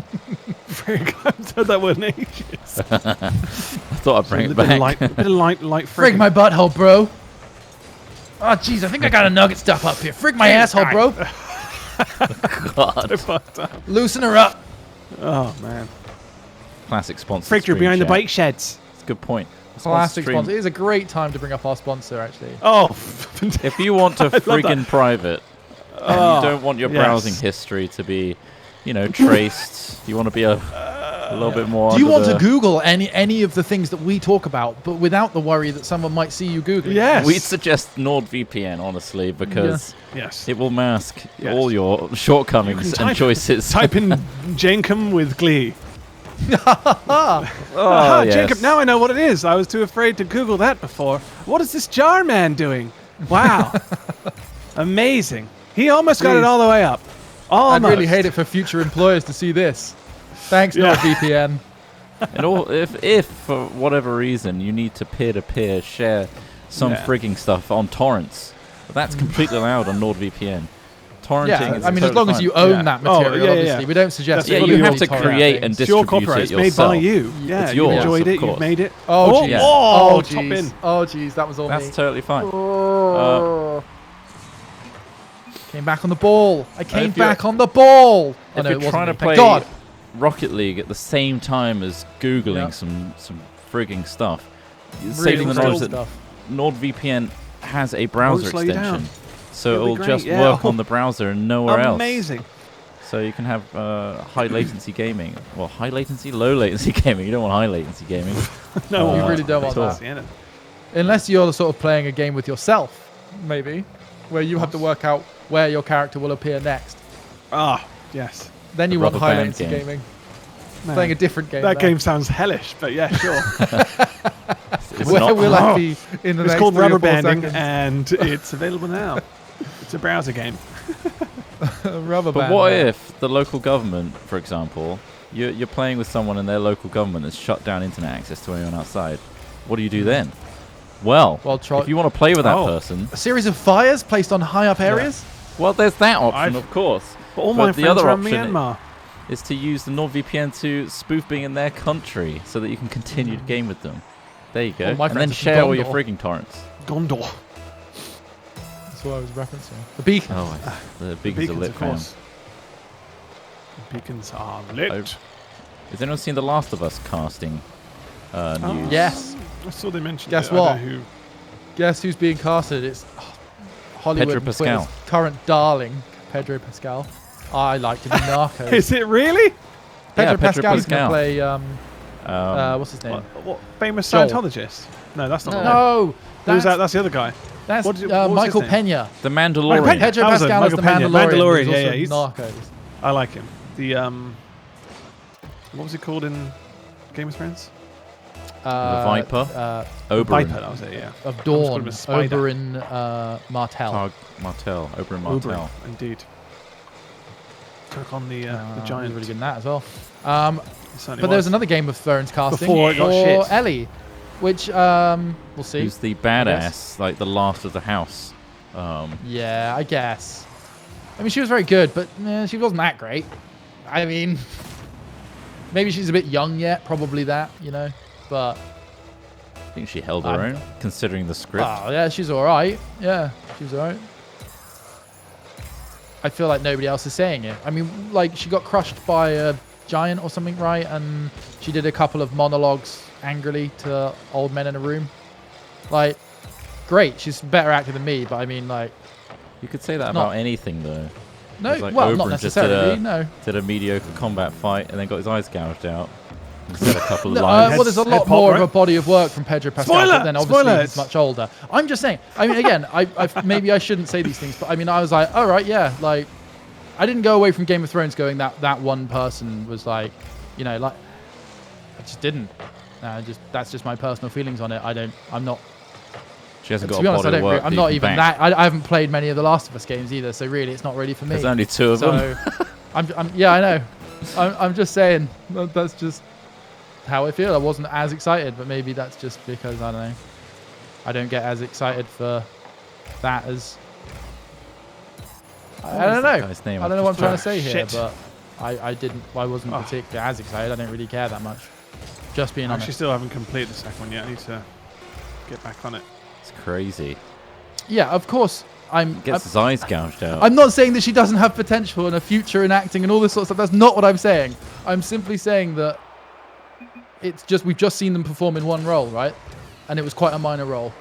Frig. I've said that word in ages. I thought I'd bring a it bit back. of light, a bit of light Frig frigging. my butthole, bro. Oh, jeez, I think I got a nugget stuff up here. Frig my asshole, bro. God. Fucked up. Loosen her up. Oh man. Classic sponsor. Frigged, you're screen behind the share. bike sheds. It's a good point. The Plastic stream- sponsor. It is a great time to bring up our sponsor, actually. Oh. If you want to love that. friggin' private, and Oh, you don't want your yes. browsing history to be, traced. You want to be a little bit more. Do you under want to the- Google any of the things that we talk about, but without the worry that someone might see you Googling? Yes. We suggest NordVPN, honestly, because Yes. it will mask Yes. all your You shortcomings can and choices. Type in Jankum with glee. Oh, Aha, yes. Jacob, now I know what it is. I was too afraid to Google that before. What is this jar man doing? Wow. Amazing. He almost got it Jeez. all the way up. I'd Almost. really hate it for future employers to see this. Thanks, Yeah. NordVPN. And all, if for whatever reason you need to peer-to-peer share some Yeah. frigging stuff on torrents, that's completely allowed on NordVPN. Torrenting Yeah, is I mean, as totally long as fine. you own Yeah. that Oh, material, yeah, obviously. yeah. We don't suggest That's Yeah, fully you your have to torrent create and things. It's your distribute copyright. it It's made by yourself. you. Yeah, It's you yours, enjoyed of it. You've course. made it. Oh, Oh, jeez. yeah. Oh, top jeez. in. Oh, jeez. That was all That's me. totally fine. Came back on the ball. I came if you're- back on the ball. Oh, If no, you're it wasn't trying to me. play Thank God. Rocket League at the same time as Googling Yeah. some frigging stuff, Really saving the cool knowledge that stuff. NordVPN has a browser slow you extension. down. So It'll be it'll great, just yeah. work Oh. on the browser and nowhere else. Amazing. So you can have high latency gaming. Well, high latency, low latency gaming. You don't want high latency gaming. No, You really don't want at all. that. Yeah. Unless you're sort of playing a game with yourself, maybe, where you have to work out where your character will appear next. Ah, yes. Then you A want rubber high band latency game. gaming. Man, Playing a different game. that there. game sounds hellish, but yeah, sure. It's Where not. will I be in the It's next called 3 or Rubber 4 Banding, seconds? and it's available now. It's a browser game. Rubber But band. what yeah. if the local government, for example, you're playing with someone and their local government has shut down internet access to anyone outside? What do you do then? Well, Well, try- if you want to play with that Oh. person, A series of fires placed on high up areas? well, there's that option, I've- of course. But all But my the friends other are in option Myanmar. is to use the NordVPN to spoof being in their country so that you can continue to game with them. There you go. Well, my And then friends are from share all your Gondor. frigging torrents. Gondor. That's what I was referencing. The beacon. Oh, the beacons are Beacons, lit, of fam. course. Beacons are lit. Has anyone seen the Last of Us casting news? Yes. I saw they mentioned Guess it. I don't what? know who. Guess who's being casted? It's Hollywood Pedro and Pascal. Twitter's current darling, Pedro Pascal. I like to be Narcos. Is it really? Pedro Pedro Pascal is going to Pascal. play, what's his name? What famous Joel. Scientologist? No, that's not the one. No, Who's that? That's the other guy. That's What did- what was his Michael name? Pena. The Michael Mandalorian. Pena. Pedro That was Pascal is Michael the Pena. Mandalorian. Mandalorian, He's yeah, also he's- Narcos. I like him. The what was he called in Game of Thrones? Viper? Oberyn. Viper. That was it. Yeah. Of I almost called him Dawn. a spider. Oberyn Martell. Targ Martell. Oberyn Martell. Oberyn, indeed. Took on the He's giant. really good in that as well. He certainly But there's was. another Game of Thrones casting Before it got for shit. Ellie, which we'll see. Who's the badass, like the last of the house. Yeah, I guess. I mean, she was very good, but she wasn't that great. I mean, maybe she's a bit young yet, probably that, you know. But think she held her own, considering the script. Oh, yeah, she's all right. Yeah, she's all right. I feel like nobody else is saying it. I mean, like, she got crushed by a giant or something, right? And she did a couple of monologues angrily to old men in a room. Like, great. She's a better actor than me, but I mean, like... You could say that about anything, though. No, Like well, not Oberyn just necessarily, no. did a mediocre combat fight and then got his eyes gouged out. And said a couple of No, lines. well, there's a lot Head pop, more right? of a body of work from Pedro Pascal, Spoiler! but then obviously Spoiler! he's much older. I'm just saying. I mean, again, maybe I shouldn't say these things, but I mean, I was like, all right, yeah, like, I didn't go away from Game of Thrones going that one person was like, you know, like, I just didn't. That's just my personal feelings on it. I'm not. She hasn't To got be a honest, I body of don't. work. I'm that not you can even back. that. I haven't played many of the Last of Us games either, so really, it's not really for me. There's only 2 of them. So, yeah, I know. I'm just saying that's just how I feel. I wasn't as excited, but maybe that's just because I don't know. I don't get as excited for that as I don't know. Guy's name? I don't know what I'm trying to say Shit. here, but I wasn't particularly as excited. I don't really care that much. Just being I honest. actually still haven't completed the second one yet. I need to get back on it. It's crazy. Yeah, of course. Gets his eyes gouged out. I'm not saying that she doesn't have potential and a future in acting and all this sort of stuff. That's not what I'm saying. I'm simply saying that it's just we've just seen them perform in one role, right? And it was quite a minor role.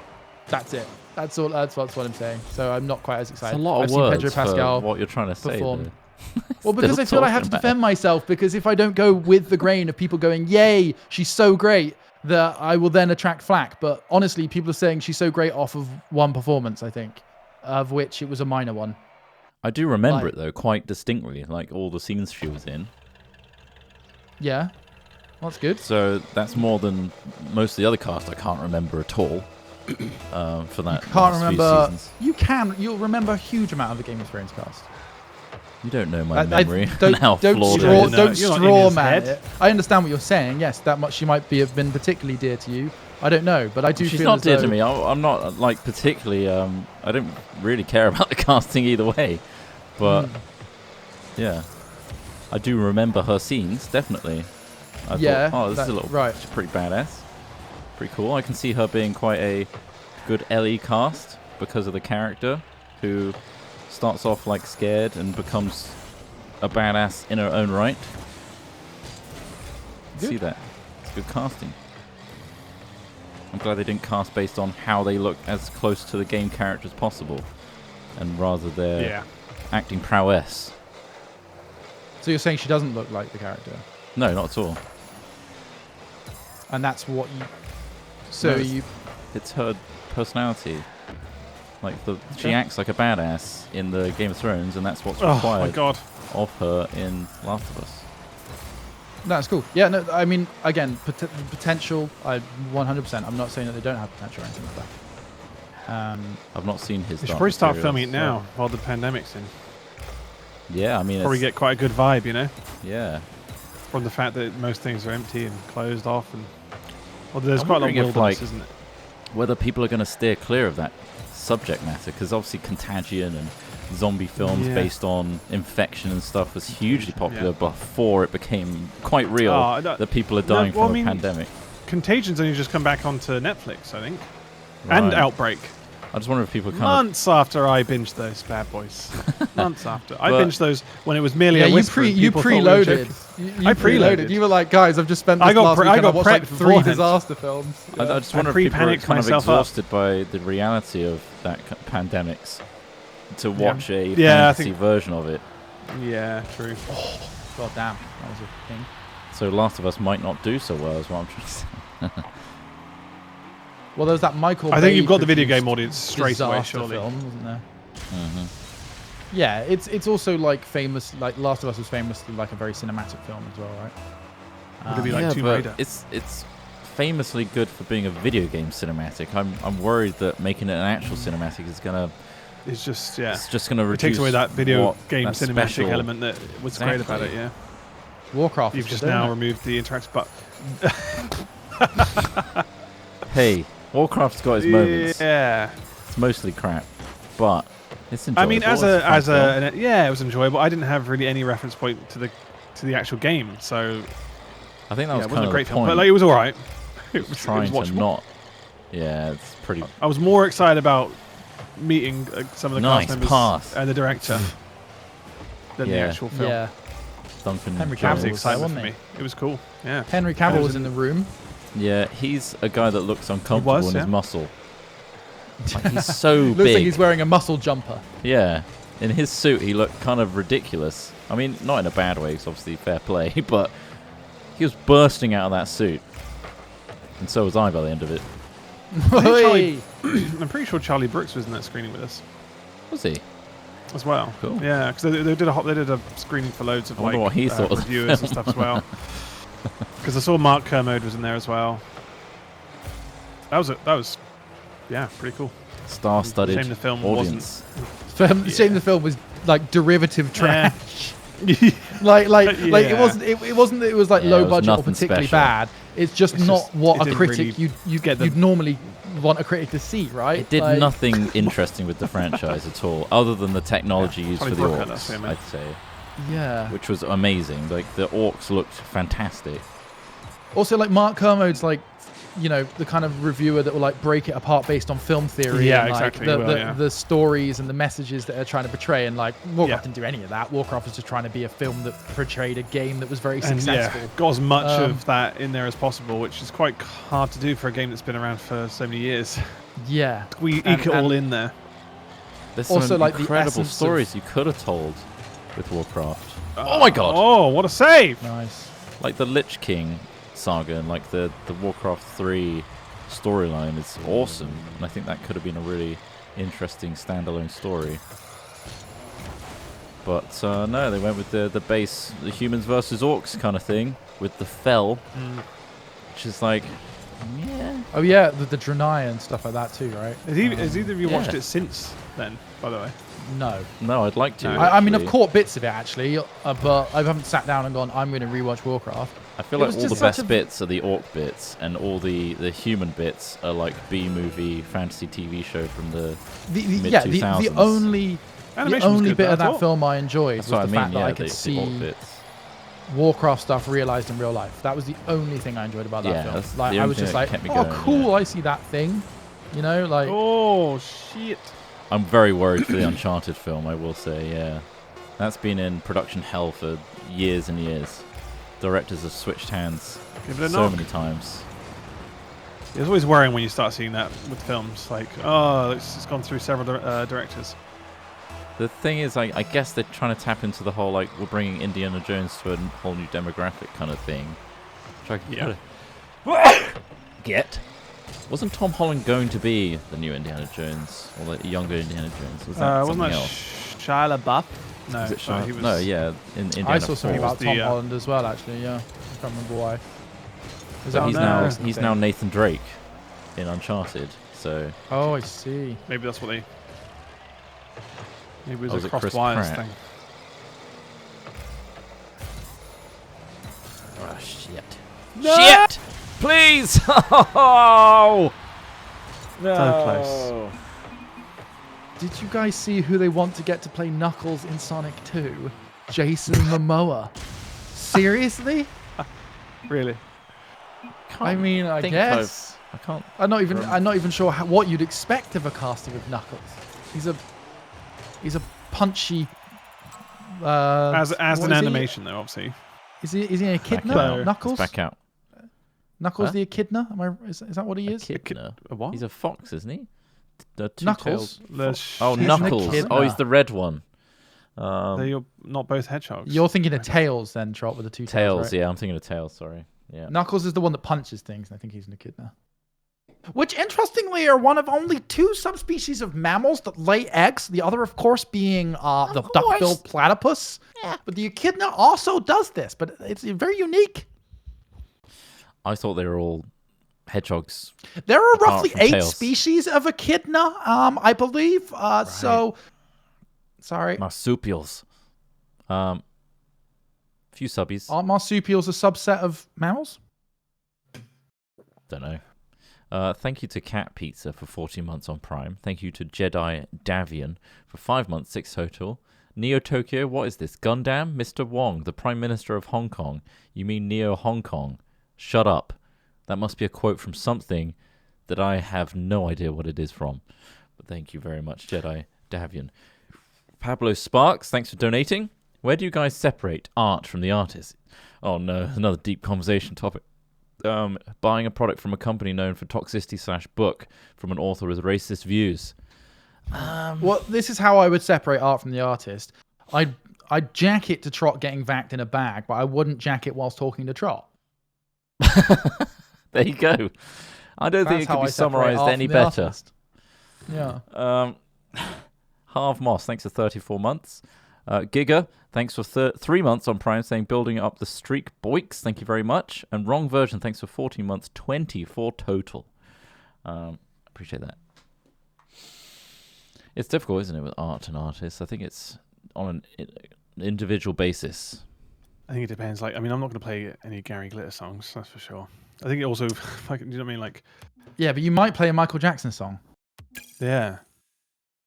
That's it. That's all. That's what I'm saying. So I'm not quite as It's excited. a lot I've of seen words Pedro Pascal for what you're trying to say. perform. Though. Well, because I feel I have to talking defend myself, because if I don't go with the grain of people going, yay, she's so great, that I will then attract flack. But honestly, people are saying she's so great off of one performance, I think, of which it was a minor one. I do remember it, though, quite distinctly, like all the scenes she was in. Yeah, that's good. So that's more than most of the other cast I can't remember at all for that. Can't last few remember. seasons. You'll remember a huge amount of the Game of Thrones cast. You don't know my memory Don't, and how don't flawed straw, it is. don't You're not in straw his man head. it. I understand what you're saying. Yes, that much she might have been particularly dear to you. I don't know, but I do She's feel not as dear though to me. I'm not like particularly. I don't really care about the casting either way, but yeah, I do remember her scenes definitely. I Yeah, thought, oh, this is a that- little, right. she's pretty badass, pretty cool. I can see her being quite a good Ellie cast because of the character who starts off like scared and becomes a badass in her own right. Good. See that? It's good casting. I'm glad they didn't cast based on how they look as close to the game character as possible, and rather their acting prowess. So you're saying she doesn't look like the character, No, not at all. and that's what you. So No, you. It's her personality. Like she Okay. acts like a badass in the Game of Thrones, and that's what's Oh my required god. of her in Last of Us. That's cool. Yeah, no, I mean, again, potential. 100%. I'm not saying that they don't have potential or anything like that. I've not seen his. They should Dark probably start Materials, filming it so- now while the pandemic's in. Yeah, I mean, Probably it's, get quite a good vibe, you know, yeah. from the fact that most things are empty and closed off, and well, there's I'm quite a lot of wondering if, wilderness, like, isn't it? Whether people are going to steer clear of that subject matter, because obviously Contagion and zombie films Yeah. based on infection and stuff was hugely popular Yeah. before it became quite real Oh, no- that people are no, dying well, from I a mean, pandemic. Contagion's only just come back onto Netflix, I think, and Right. Outbreak. I just wonder if people kind Months after I binged those bad boys. Months after. I But- binged those when it was merely Yeah, a you whisper. and people thought we were preloaded. joking. You I preloaded. You were like, guys, I've just spent this I got last pre- I weekend. got watched like prepped 3 beforehand. disaster films. I just I wonder if people are pre-panicked kind of myself up. exhausted by the reality of that pandemics to watch a Yeah, I fantasy think- version of it. Yeah, true. God damn, that was a thing. So Last of Us might not do so well, is what I'm trying to say. Well, there was that Michael. I think you've Bay got the video produced game audience straight away, disaster surely. Film, wasn't there? hmm Yeah, it's also like famous. Like Last of Us was famously like a very cinematic film as well, right? Would it be like yeah, Tomb but Raider? it's famously good for being a video game cinematic. I'm worried that making it an actual cinematic is gonna It's just, yeah. it's just gonna It reduce takes away that video what- game that cinematic special- element that was great about it, Exactly. yeah. Warcraft. You've was just good, now isn't it? removed the interactive but Hey, Warcraft's got its moments. Yeah. It's mostly crap, but it's enjoyable. I mean, as It's a fun film. yeah, it was enjoyable. I didn't have really any reference point to the actual game, so I think that yeah, was it kind wasn't a of great the film, point. but like it was all right. It was trying to watchable. not Yeah, it's pretty I was more excited about meeting some of the Nice cast members pass. and the director than the Yeah. actual film. Yeah. Duncan Henry That was the Cavill Jones. excitement for wasn't me. It was cool. Yeah. Henry Cavill was was in in- the room. Yeah, he's a guy that looks uncomfortable in his yeah. muscle. Like, he's so Looks big. like he's wearing a muscle jumper. Yeah, in his suit he looked kind of ridiculous. I mean, not in a bad way, it's obviously fair play, but he was bursting out of that suit. And so was I by the end of it. Oi! I'm pretty sure Charlie Brooks was in that screening with us Was he? as well. Cool. Yeah, because they did a screening for loads of I wonder what he thought of the reviewers and stuff as well. Because I saw Mark Kermode was in there as well. That was yeah, pretty cool. Star-studded Shame the film audience. Shame the film was like derivative Yeah. trash. like it Yeah. wasn't that it was like Yeah, low it was budget or nothing particularly special. bad. It's just It's not just- what it a didn't critic really you'd get the- you'd normally want a critic to see, right? It did Like, nothing interesting with the franchise at all, other than the technology used Charlie for the Brooker, that's orcs, him, eh? I'd say, Yeah. which was amazing. Like, the orcs looked fantastic. Also, like Mark Kermode's like, you know, the kind of reviewer that will like break it apart based on film theory Yeah, and like exactly, the, he will, the, yeah. the stories and the messages that they're trying to portray. And like Warcraft Yeah. didn't do any of that. Warcraft was just trying to be a film that portrayed a game that was very And successful. yeah, got as much Um, of that in there as possible, which is quite hard to do for a game that's been around for so many years. Yeah. We And- eke it all and- in there. There's Also, some like, the incredible essence of- stories you could have told with Warcraft. Oh my god! Oh, what a save! Nice. Like the Lich King saga and like the Warcraft 3 storyline is awesome, and I think that could have been a really interesting standalone story. But no, they went with the base, the humans versus orcs kind of thing with the Fell, which is like, yeah, Oh yeah, the Draenei and stuff like that too, right? Has either of you watched yeah. it since then, by the way? No. no, I'd like to. No. I mean, I've actually. caught bits of it actually, but I haven't sat down and gone, I'm going to rewatch Warcraft. I feel It like was all the just such best a- bits are the orc bits, and all the human bits are like B-movie fantasy TV show from the Yeah, the mid-2000s. only Animation was good bit though, of I that thought. film I enjoyed That's was what the I mean. fact that Yeah, I could the orc see bits. Warcraft stuff realized in real life. That was the only thing I enjoyed about that Yeah, film. that's Like the I only was thing just that like, kept me oh, going, cool, yeah. I see that thing. You know, like Oh shit! I'm very worried for the Uncharted film, I will say, yeah. That's been in production hell for years and years. Directors have switched hands Give it a so knock. many times. It's always worrying when you start seeing that with films. Like, oh, it's gone through several directors. The thing is, I guess they're trying to tap into the whole, like, we're bringing Indiana Jones to a whole new demographic kind of thing. Which I Yeah. get. Wasn't Tom Holland going to be the new Indiana Jones? Or the younger Indiana Jones? Was that Wasn't something that else? Shia LaBeouf? No, Was it sorry, Shia- he was. No, yeah, in Indiana I saw something 4. about the, Tom Holland as well. Actually, yeah, I can't remember why. Is But that he's on now there? he's now Nathan Drake in Uncharted. So Oh, I see. Maybe that's what they. Maybe it was Oh, was a it cross Chris wires Pratt? thing. oh shit, shit! Please! Oh So close. Did you guys see who they want to get to play Knuckles in Sonic 2? Jason Momoa. Seriously? Really? I mean, I think guess. I can't. I'm not even sure what you'd expect of a casting of Knuckles. He's a punchy. As what an is he? animation, though, obviously. Is he an echidna? Back out. Knuckles. It's back out. Knuckles Huh? the echidna? Is that what he is? Echidna. A what? He's a fox, isn't he? The Knuckles? two-tailed The fox. Oh, He's an Knuckles. echidna. Oh, he's the red one. You're not both hedgehogs. You're thinking of Tails then, Trot, with the two Tails. right? Yeah, I'm thinking of Tails. Sorry. Yeah. Knuckles is the one that punches things, and I think he's an echidna. Which, interestingly, are one of only two subspecies of mammals that lay eggs. The other, of course, being the duck-billed platypus. Yeah. But the echidna also does this, but it's very unique. I thought they were all hedgehogs. There are Apart roughly from 8 Tails. species of echidna, I believe. So, sorry. Marsupials. Few subbies. Aren't marsupials a subset of mammals? Don't know. Thank you to Cat Pizza for 14 months on Prime. Thank you to Jedi Davian for 5 months, 6 total. Neo Tokyo, what is this? Gundam? Mr. Wong, the Prime Minister of Hong Kong. You mean Neo Hong Kong? Shut up. That must be a quote from something that I have no idea what it is from. But thank you very much, Jedi Davian. Pablo Sparks, thanks for donating. Where do you guys separate art from the artist? Oh no, another deep conversation topic. Buying a product from a company known for toxicity / book from an author with racist views. Well, this is how I would separate art from the artist. I'd jack it to Trot getting vacked in a bag, but I wouldn't jack it whilst talking to Trot. There you go. I don't think it could be summarized any better. Artist. Yeah. Harv Moss, thanks for 34 months. Giga, thanks for 3 months on Prime, saying building up the streak. Boix, thank you very much. And Wrong Version, thanks for 14 months, 24 total. Appreciate that. It's difficult, isn't it, with art and artists? I think it's on an individual basis. I think it depends. Like, I mean, I'm not going to play any Gary Glitter songs, that's for sure. I think it also, like, you know what I mean? Like, yeah, but you might play a Michael Jackson song. Yeah.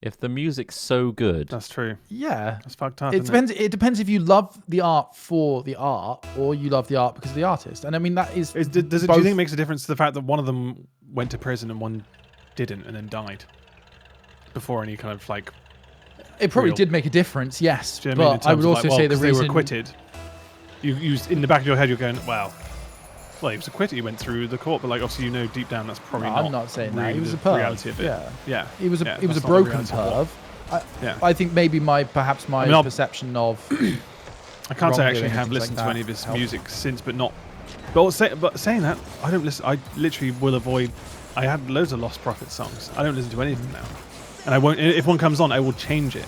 If the music's so good. That's true. Yeah. That's fucked up. It depends if you love the art for the art or you love the art because of the artist. And I mean, that is. Do you think it makes a difference to the fact that one of them went to prison and one didn't and then died before any kind of like. It probably did make a difference, yes. Do you know what I mean? But I would also say the reason. They were acquitted. You in the back of your head, you're going, wow. Well, he was acquitted. He went through the court, but like obviously you know deep down that's probably not. I'm not saying that. Really He was a the perv. reality of it. Yeah. He was a broken perv. I think maybe perhaps my perception of. I can't say I actually have listened to any of his music since, but not. But saying that, I don't listen. I literally will avoid. I had loads of Lost Prophet songs. I don't listen to any of them now, and I won't. If one comes on, I will change it.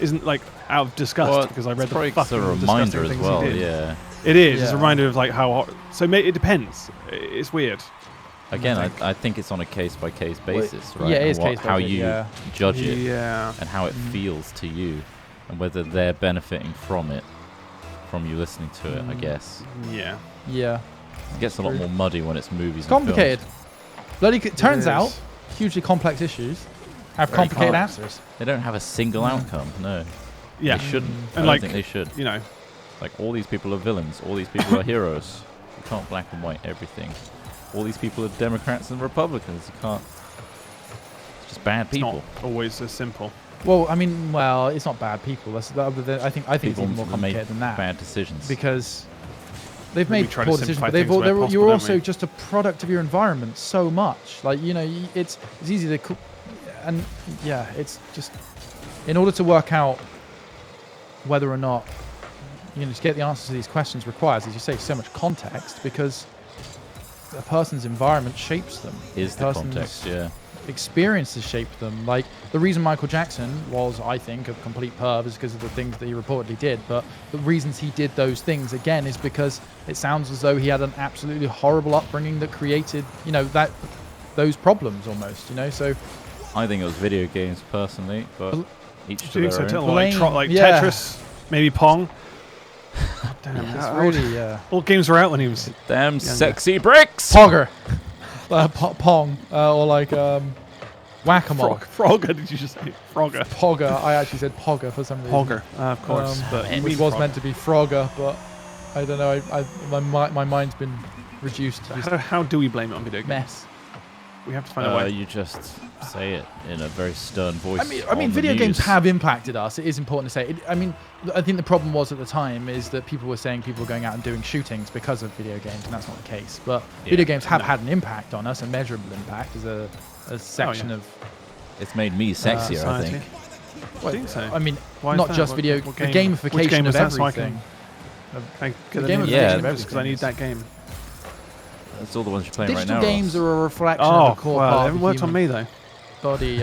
Isn't like out of disgust because I read the fucking a reminder as well. Yeah. It is. It's a reminder of like how hot. So it depends. It's weird. Again, I think it's on a case-by-case basis, right? Yeah, it is case by case. How you judge it, and how it feels to you, and whether they're benefiting from it, from you listening to it. I guess. Yeah. Yeah. It gets a lot more muddy when it's movies. It's complicated. Bloody. Turns out, hugely complex issues have complicated answers. They don't have a single outcome. No. Yeah. They shouldn't. And I don't think they should. You know. Like, all these people are villains. All these people are heroes. You can't black and white everything. All these people are Democrats and Republicans. You can't. It's just bad people. It's not always as simple. Well, I mean, it's not bad people. I think it's even more complicated than that. Bad decisions. Because they've made poor decisions, but you're also just a product of your environment so much. Like, you know, it's easy to... And, yeah, it's just... In order to work out whether or not... to get the answers to these questions requires, as you say, so much context because a person's environment shapes them. Is the context, yeah. Experiences shape them. Like, the reason Michael Jackson was, I think, a complete perv is because of the things that he reportedly did. But the reasons he did those things, again, is because it sounds as though he had an absolutely horrible upbringing that created, those problems almost, So I think it was video games, personally, but each to their own. Like Tetris, maybe Pong. God damn, that's really, all games were out when he was damn sexy bricks. Pogger, Pong, or like whack-a-mole. Frogger, did you just say? Frogger. Pogger. I actually said Pogger for some reason. Pogger, of course, but which was meant to be Frogger, but I don't know. My mind's been reduced. How do we blame it on video games? Mess. We have to find a way. You just say it in a very stern voice. I mean, video games have impacted us. It is important to say. I think the problem was at the time is that people were saying people were going out and doing shootings because of video games, and that's not the case. But video games have had an impact on us, a measurable impact, as a section of. It's made me sexier, I think. I think so. I mean, not just video. The gamification of everything. The gamification of everything. Because I need that game. That's all the ones you're playing right Digital now. games are a reflection of the core part they of haven't worked on me though. Body,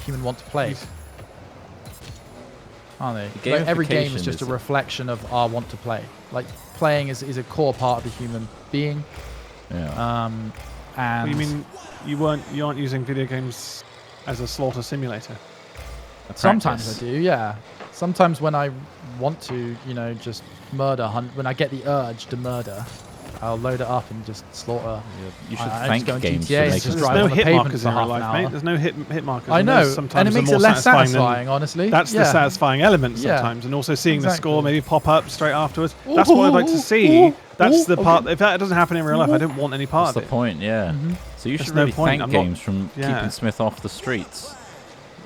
human want to play. Aren't they? Like every game is just a reflection of our want to play. Like playing is a core part of the human being. Yeah. And you mean you aren't using video games as a slaughter simulator? Sometimes I do, yeah. Sometimes when I want to, just murder hunt, when I get the urge to murder, I'll load it up and just slaughter. You should thank games for making just There's drive no on the hit pavement markers for in real half an life, mate. hour. There's no hit markers. I know, and it makes it less satisfying, than, honestly. That's the satisfying element sometimes, and also seeing the score maybe pop up straight afterwards. That's what I'd like to see That's the part. If that doesn't happen in real life, I don't want any part That's the of it. point, yeah. So you There's should no really point. thank I'm not- games from Yeah. keeping Smith off the streets.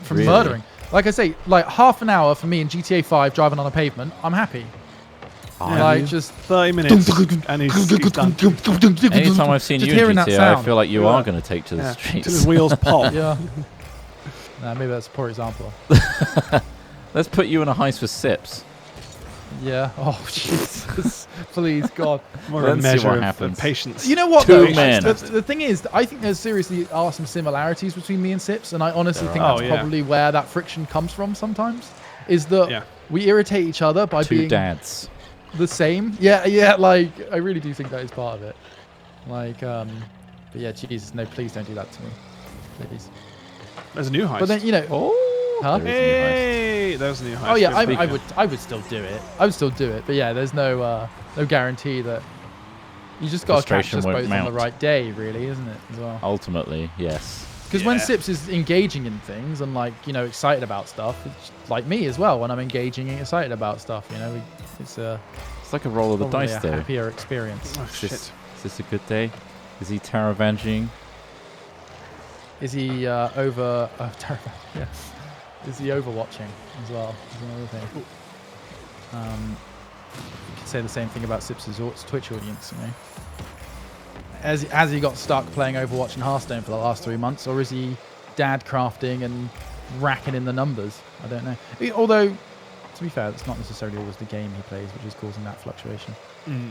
From Really? murdering. Like I say, like half an hour for me in GTA 5 driving on a pavement, I'm happy. Yeah, like dude. just 30 minutes, and he's done. Anytime I've seen Just you in hearing that GTA, I sound. feel like you Yeah. are going to take to the Yeah, streets. till his wheels pop. yeah. Nah, maybe that's a poor example. Let's put you in a heist with Sips. Yeah. Oh Jesus! Please, God. More of a Let's see measure what of happens. patience. You know what? Two though? men. The thing is, I think there seriously are some similarities between me and Sips, and I honestly There think are. that's Oh, yeah. probably where that friction comes from. Sometimes is that Yeah. we irritate each other by Two being dads. the same. Yeah. Like I really do think that is part of it. Like, but yeah, Jesus, no, please don't do that to me, please. There's a new heist. But then you know, Oh, Huh? there is a new heist. Hey, there's a new heist. oh yeah, Good I speaker. would still do it. I would still do it. But yeah, there's no guarantee that you just got to catch Frustration us won't both on the mount. right day, really, isn't it? As well. Ultimately, yes. Because when Yeah. Sips is engaging in things and like excited about stuff, it's like me as well. When I'm engaging and excited about stuff, it's It's like a roll of the probably dice, a though. happier experience. Oh, Is shit. this, is this a good day? Is he Taravanging? Is he over? Yeah. Is he overwatching as well? Is another thing. You could say the same thing about Sips' Twitch audience. Has he got stuck playing Overwatch and Hearthstone for the last 3 months, or is he dad crafting and racking in the numbers? I don't know. Although, to be fair, it's not necessarily always the game he plays which is causing that fluctuation. Mm.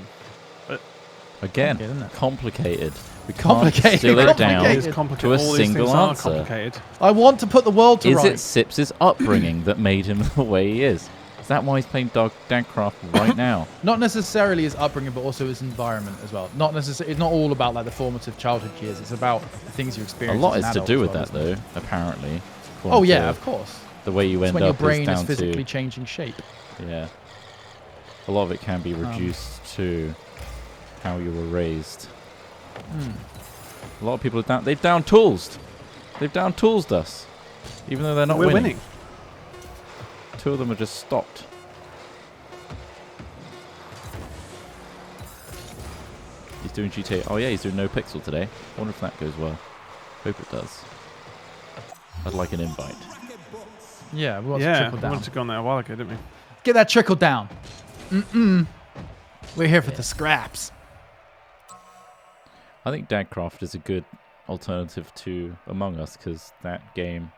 Again, Complicated, isn't it? complicated. We can't Complicated, distill it down It is complicated. complicated. to a All these single things are answer. complicated. I want to put the world to Is rights. it Sips' upbringing that made him the way he is? Is that why he's playing Dagcraft right now? Not necessarily his upbringing, but also his environment as well. Not necessarily. It's not all about like the formative childhood years. It's about the things you A experience. lot as is an to adult do as with well, that, isn't it? though, apparently. Oh according yeah, to of course. The way you It's end when your up brain is is down physically to... changing shape. Yeah. A lot of it can be reduced to how you were raised. A lot of people are they've down-toolsed. They've down-toolsed us. Even though they're not We're winning. winning. Two of them are just stopped. He's doing GTA. Oh yeah, he's doing No Pixel today. I wonder if that goes well. Hope it does. I'd like an invite. Yeah, we want to Yeah, trickle we down. wanted to go on there a while ago, didn't we? Get that trickle down. We're here for the scraps. I think Dagcraft is a good alternative to Among Us because that game,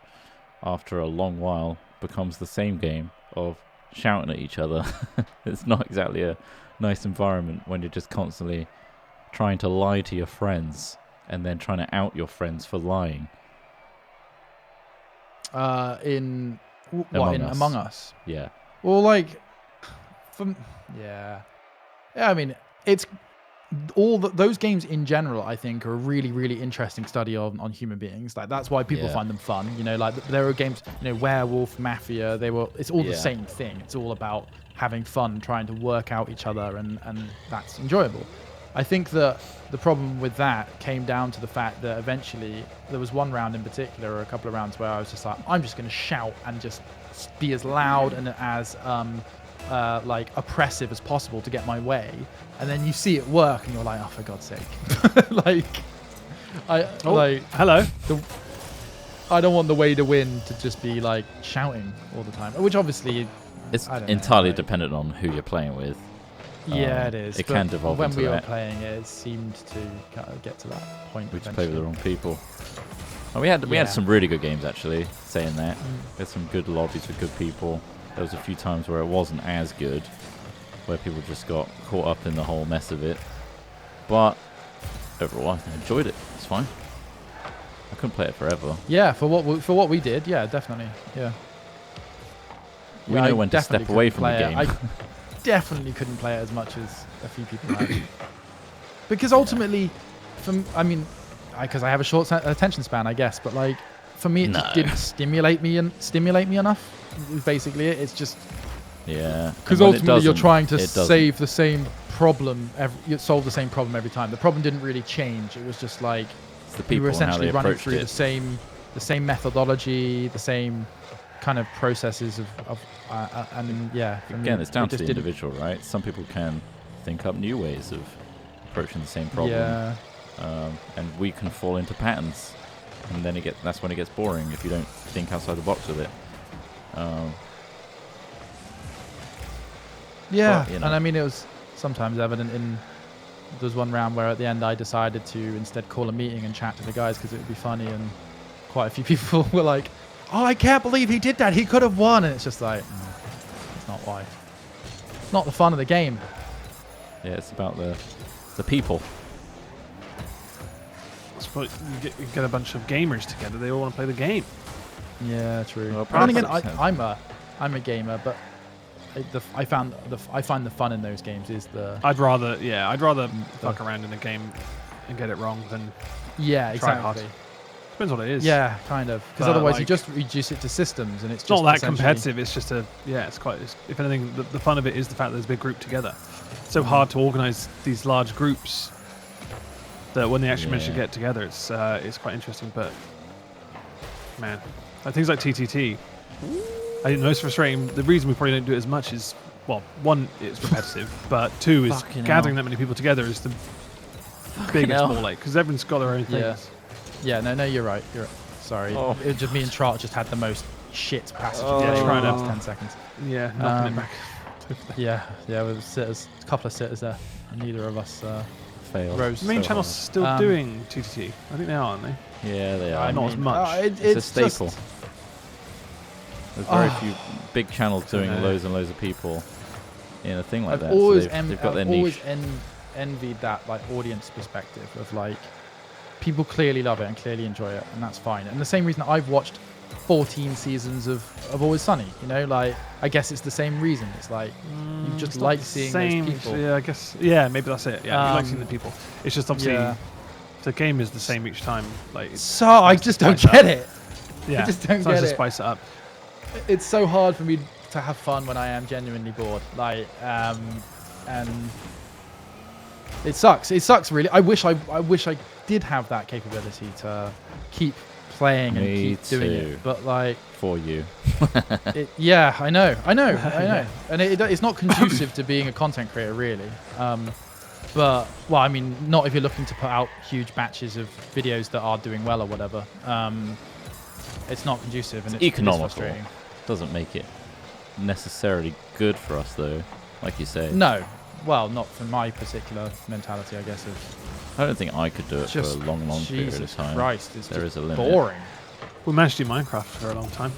after a long while, becomes the same game of shouting at each other. It's not exactly a nice environment when you're just constantly trying to lie to your friends and then trying to out your friends for lying. In Among Us. Among Us? Yeah. Well, like, yeah. I mean, it's all those games in general. I think are a really, really interesting study on human beings. Like that's why people Yeah. find them fun. Like there are games, Werewolf, Mafia. It's all the Yeah. same thing. It's all about having fun, trying to work out each other, and that's enjoyable. I think that the problem with that came down to the fact that eventually there was one round in particular, or a couple of rounds, where I was just like, I'm just going to shout and just be as loud and as like oppressive as possible to get my way. And then you see it work, and you're like, oh, for God's sake! Hello. I don't want the way to win to just be like shouting all the time, which obviously It's I don't know, entirely like- dependent on who you're playing with. yeah, it is. It but can devolve when into we were that. playing it, it seemed to kind of get to that point. We just play with the eventually. wrong people. And we had Yeah. some really good games actually. Saying that, we had some good lobbies with good people. There was a few times where it wasn't as good, where people just got caught up in the whole mess of it. But overall, I enjoyed it. It's fine. I couldn't play it forever. Yeah, for what we did, yeah, definitely, yeah. We Yeah, know I when to definitely step away couldn't from the play it. game. I definitely couldn't play it as much as a few people have. Because ultimately, because I have a short attention span, I guess. But like, for me, it No. just didn't stimulate me enough. Is basically it. It's just Yeah. because And when it ultimately you're doesn't, trying to it doesn't. save the same problem. You solve the same problem every time. The problem didn't really change. It was just like It's the we were people and how essentially they running approached through it. the same methodology, the same kind of processes of and yeah. for me, Again, it's down it to just the didn't- individual, right? Some people can think up new ways of approaching the same problem. Yeah. And we can fall into patterns, and then that's when it gets boring if you don't think outside the box with it. Yeah, But, you know. and I mean, it was sometimes evident in. There was one round where at the end I decided to instead call a meeting and chat to the guys because it would be funny, and quite a few people were like, "Oh, I can't believe he did that. He could have won." And it's just like, that's not why. It's not the fun of the game. Yeah, it's about the people. It's what you get a bunch of gamers together. They all want to play the game. Yeah, true. Well, And again, perhaps I'm a gamer, but I find the fun in those games is the I'd rather fuck around in a game and get it wrong than yeah, try hard. exactly. Depends what it is. Yeah, kind of. Because But, otherwise you like, just reduce it to systems, and it's It's just not that essentially- competitive. It's just if anything, the fun of it is the fact that there's a big group together. It's so hard to organize these large groups that when they actually manage to Yeah. get together, it's quite interesting. But man, like things like TTT, I think the most frustrating. The reason we probably don't do it as much is, well, one, it's repetitive, but two is Fucking gathering hell. that many people together is the biggest hell. ball ache because everyone's got their own Yeah. things. Yeah, no, you're right. You're right. Sorry. Oh. It was just me and Trot just had the most shit passage Oh. of the Yeah, game trying in the to- last 10 seconds. Yeah, knocking it back. Yeah, with sitters, a couple of sitters there. And neither of us Failed. rose. The main so channel's hard. still doing TTT. I think they are, aren't they? Yeah, they are. not as much. It's a staple. There's very few big channels doing know. loads and loads of people in a thing like I've that. always, so they've got their I've always niche. envied that like audience perspective of like people clearly love it and clearly enjoy it, and that's fine. And the same reason I've watched 14 seasons of Always Sunny, you know, like I guess it's the same reason. It's like you just It's not like the seeing same, those people. Yeah, I guess. Yeah, maybe that's it. Yeah, you like Um, seeing the people. It's just obviously yeah. the game is the same each time. Like, So I just don't get it. yeah, just don't it's nice get to it. spice it up. It's so hard for me to have fun when I am genuinely bored. Like, and it sucks. It sucks really. I wish I did have that capability to keep playing and Me keep doing too. it. But like, For you. yeah, I know, and it's not conducive to being a content creator really. But well, I mean, not if you're looking to put out huge batches of videos that are doing well or whatever. It's not conducive and it's Economical. frustrating. Doesn't make it necessarily good for us, though, like you say. No, well, not from my particular mentality, I guess. Of I don't think I could do it just for a long period of Jesus time. Christ, it's There just is a limit. boring. We managed to do Minecraft for a long time.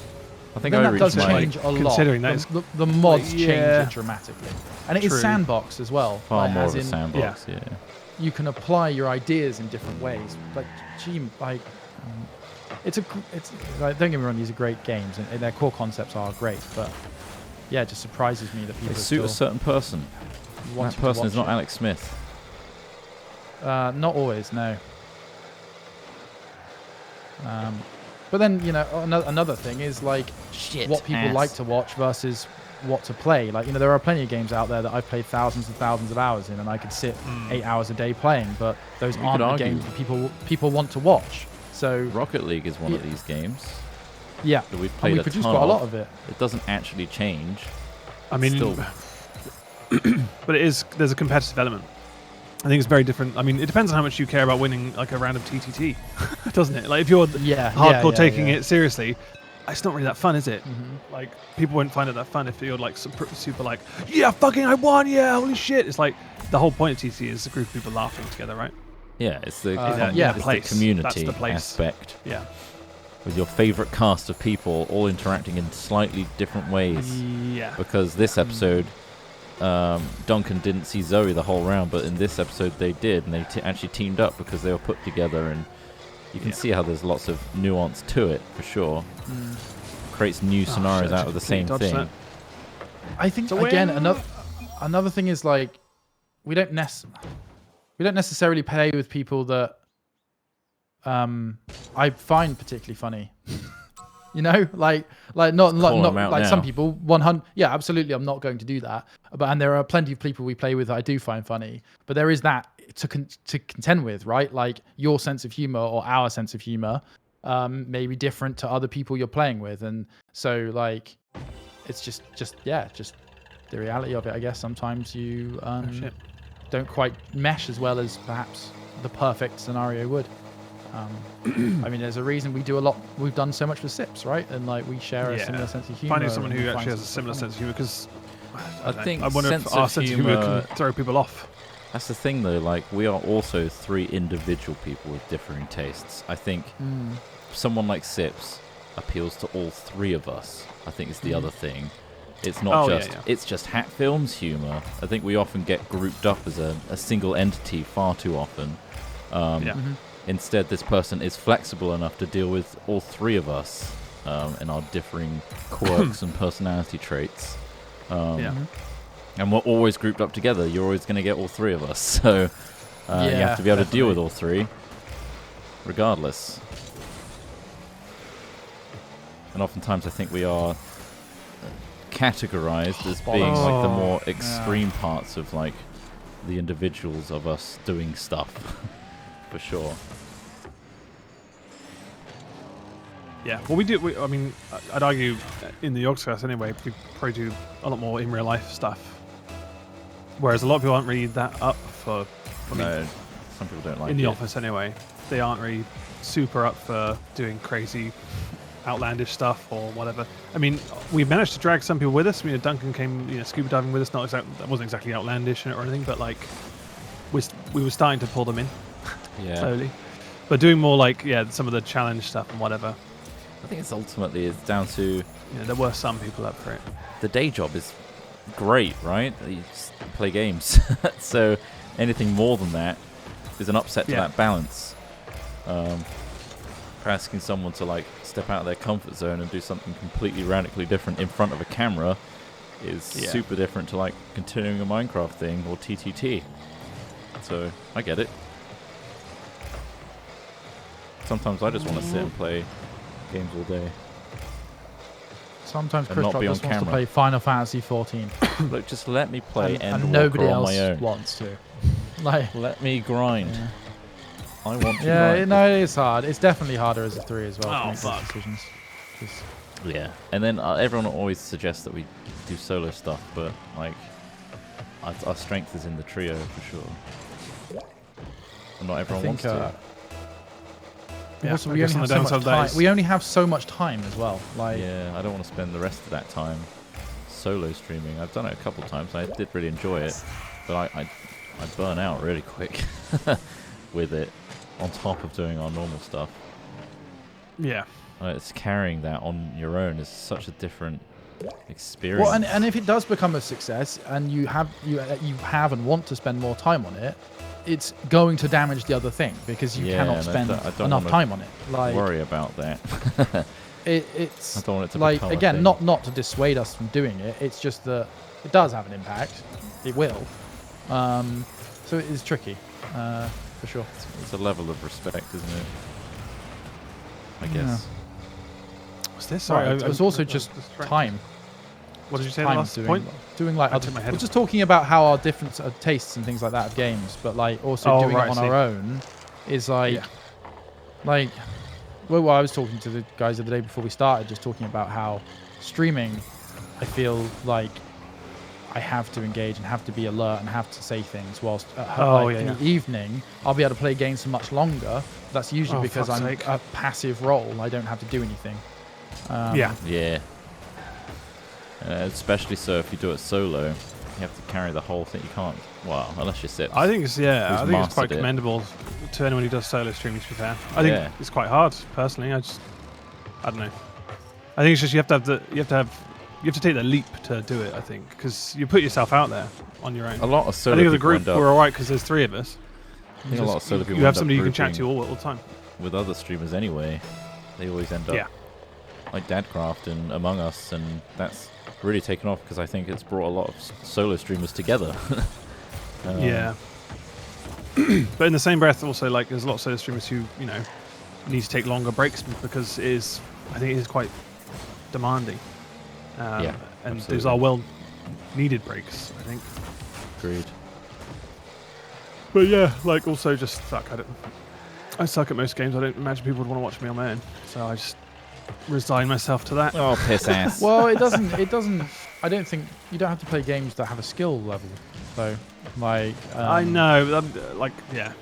I think Then I that does reached my change a lot. considering that The mods like, yeah. change it dramatically, and it is True. sandbox as well. far like, more as of a in sandbox. Yeah. you can apply your ideas in different ways. Like, gee, like it's like, don't get me wrong, these are great games and their core concepts are great, but yeah, it just surprises me that people They are suit still a certain person. wanting That to person is watch not it. Alex Smith. Not always, no. But then, you know, another thing is like what people like to watch versus what to play. Like, you know, there are plenty of games out there that I've played thousands and thousands of hours in, and I could sit 8 hours a day playing. But those You aren't could the argue. games that people want to watch. So Rocket League is one of Yeah. these games yeah, that we've and played we a produce ton quite a of. lot of it. It doesn't actually change. I mean, Still. but there's a competitive element. I think it's very different. I mean, it depends on how much you care about winning like a round of TTT, doesn't it? Like if you're Yeah, hardcore yeah, taking yeah. it seriously, it's not really that fun, is it? Mhm. Like people won't find it that fun if you're like super like, yeah, fucking I won, yeah, holy shit. It's like the whole point of TTT is a group of people laughing together, right? Yeah, it's the yeah. it's Place. the community That's the place. aspect Yeah. with your favorite cast of people all interacting in slightly different ways. Yeah. Because this episode, Duncan didn't see Zoe the whole round, but in this episode they did, and they actually teamed up because they were put together, and you can Yeah. see how there's lots of nuance to it for sure. Mm. Creates new scenarios shit, out of the completely same dodged thing. that. I think It's a again win. another thing is like we don't necessarily play with people that I find particularly funny. You know, like not call them out like now. some people 100. Yeah, absolutely. I'm not going to do that. But and there are plenty of people we play with that I do find funny. But there is that to contend with, right? Like your sense of humor or our sense of humor may be different to other people you're playing with, and so like it's just the reality of it. I guess sometimes you Shit. don't quite mesh as well as perhaps the perfect scenario would. I mean, there's a reason we do a lot. We've done so much with SIPs, right? And like we share a similar sense of humor. Finding someone who and actually has a finds similar sense of humor, because I wonder if our sense of humor can throw people off. That's the thing, though. Like, we are also 3 individual people with differing tastes. I think someone like Sips appeals to all 3 of us. I think is the other thing. It's not it's just Hat Films humor. I think we often get grouped up as a single entity far too often. Instead, this person is flexible enough to deal with all 3 of us and our differing quirks and personality traits. And we're always grouped up together. You're always going to get all 3 of us. So you have to be able to deal with all 3, regardless. And oftentimes I think we are categorized as being like the more extreme parts of like the individuals of us doing stuff. For sure. Yeah, well, we do. I mean, I'd argue in the Yogscast anyway, we probably do a lot more in real life stuff. Whereas a lot of people aren't really that up for. No, some people don't like it. In the office anyway, they aren't really super up for doing crazy, outlandish stuff or whatever. I mean, we managed to drag some people with us. I mean, Duncan came, scuba diving with us. That wasn't exactly outlandish or anything, but like, we were starting to pull them in slowly. But doing more like some of the challenge stuff and whatever. I think it's down to there were some people up for it. The day job is great, right? You just play games. So anything more than that is an upset to that balance. Asking someone to like step out of their comfort zone and do something completely radically different in front of a camera is super different to like continuing a Minecraft thing or TTT. So I get it. Sometimes I just want to sit and play games all day. Sometimes and Chris not Rock be on just wants to camera. play Final Fantasy 14. Look, just let me play and nobody on else my own. wants to. Like, let me grind. Yeah. I want to Yeah, grind. no, it is hard. It's definitely harder as a 3 as well. Oh, to make those fuck. decisions. Just- Yeah, and then everyone always suggests that we do solo stuff, but like our strength is in the trio for sure. And not everyone wants to. Also, I we guess only on have the so much downside time. days- We only have so much time as well. Like, Yeah, I don't want to spend the rest of that time solo streaming. I've done it a couple of times. I did really enjoy it, but I burn out really quick with it. On top of doing our normal stuff, Yeah. it's carrying that on your own is such a different experience. well, and if it does become a success, and you have and want to spend more time on it, it's going to damage the other thing because you cannot spend I don't enough wanna time on it. Like, worry about that. it's I don't want it to like become a again, thing. not to dissuade us from doing it. It's just that it does have an impact. It will. So it is tricky, for sure. It's a level of respect, isn't it? I guess. What's this? Sorry, it was also just time. What did you say? Time The last doing, point? doing like I other, took my head we're off. just talking about how our different tastes and things like that of games, but like also doing right, it on I see. our own is like, well, I was talking to the guys the other day before we started, just talking about how streaming, I feel like I have to engage and have to be alert and have to say things, whilst at home, in the evening I'll be able to play games for much longer. That's usually because fuck's I'm sake. a passive role. I don't have to do anything. Yeah. Yeah. Especially so if you do it solo, you have to carry the whole thing. You can't. Well, unless you're Sips. I think it's Who's I think it's mastered quite it. commendable to anyone who does solo streaming. To be fair, I think it's quite hard personally. I don't know. I think it's just you have to take the leap to do it. I think because you put yourself out there on your own. A lot of solo I think as a people group end up. we're all right because there's 3 of us. I think a lot of solo people You have end up somebody you can chat to grouping all the time. with other streamers anyway. They always end up like Dadcraft and Among Us, and that's really taken off because I think it's brought a lot of solo streamers together. Yeah. But in the same breath, also like there's a lot of solo streamers who need to take longer breaks because I think it is quite demanding. And absolutely. those are well needed breaks, I think. Agreed. But yeah, like also just I suck at most games. I don't imagine people would want to watch me on my own, so I just resign myself to that. Oh, piss ass. Well, it doesn't. I don't think you don't have to play games that have a skill level though. Like I know, like, yeah.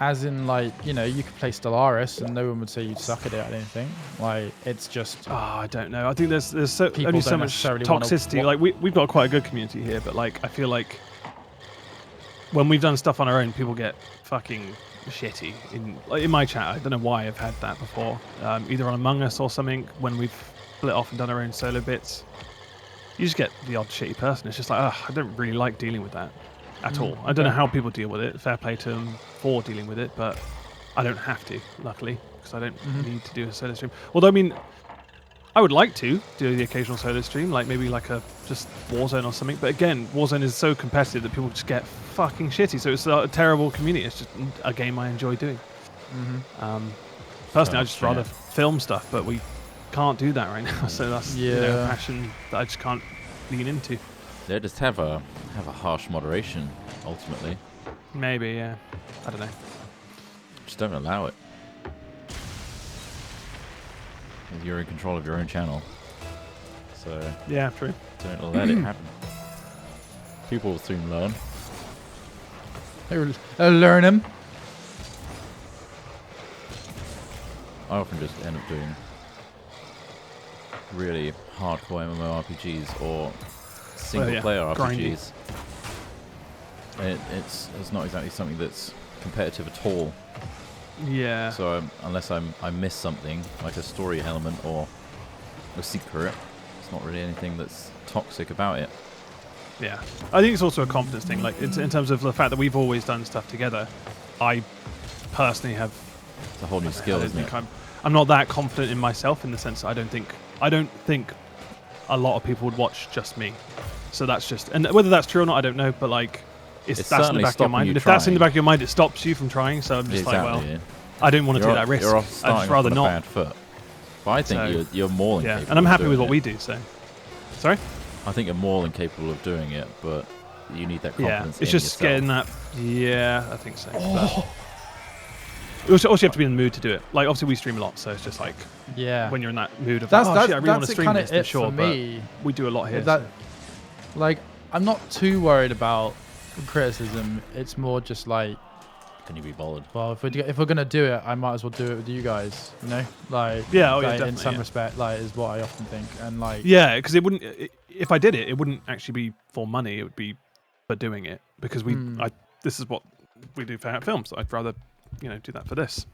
As in, like, you know, you could play Stellaris and no one would say you suck at it. I don't think. Like, it's just. Oh, I don't know. I think there's only so don't much necessarily wanna toxicity. Like we've got quite a good community here, but like I feel like when we've done stuff on our own, people get fucking shitty in my chat. I don't know why I've had that before. Either on Among Us or something when we've split off and done our own solo bits. You just get the odd shitty person. It's just like, I don't really like dealing with that at all. I don't know how people deal with it. Fair play to them for dealing with it, but I don't have to, luckily, because I don't need to do a solo stream. Although, I mean, I would like to do the occasional solo stream, like maybe like a just Warzone or something. But again, Warzone is so competitive that people just get fucking shitty. So it's a terrible community. It's just a game I enjoy doing. Personally, I just rather film stuff, but we can't do that right now. So that's a passion that I just can't lean into. Yeah, just have a harsh moderation, ultimately. Maybe, yeah. I don't know. Just don't allow it. You're in control of your own channel. So yeah, true. Don't let it happen. People will soon learn. They'll learn them. I often just end up doing really hardcore MMORPGs or single-player RPGs. It's not exactly something that's competitive at all. Yeah. So unless I miss something like a story element or a secret, it's not really anything that's toxic about it. Yeah, I think it's also a confidence thing. Like it's in terms of the fact that we've always done stuff together. I personally have. It's a whole new skill, isn't it? I'm not that confident in myself in the sense that I don't think a lot of people would watch just me. So that's just, and whether that's true or not, I don't know. But like, that's in the back of your mind. And if that's in the back of your mind, it stops you from trying. So I'm just like, well, I don't want to take that risk. You're off starting I'd just rather on a not. bad foot. But I think you're more than capable. And I'm happy of with doing what we do. So, sorry. I think you're more than capable of doing it, but you need that confidence. Yeah, it's just getting that. Yeah, I think so. Oh. You also have to be in the mood to do it. Like obviously we stream a lot, so it's just like when you're in that mood of that's shit, I really want to stream this. Sure, but we do a lot here. Like I'm not too worried about criticism. It's more just like, can you be bothered? well, if we're gonna do it, I might as well do it with you guys. You know, like in some respect, like is what I often think, and like because it wouldn't. If I did it, it wouldn't actually be for money. It would be for doing it because this is what we do for films. I'd rather do that for this.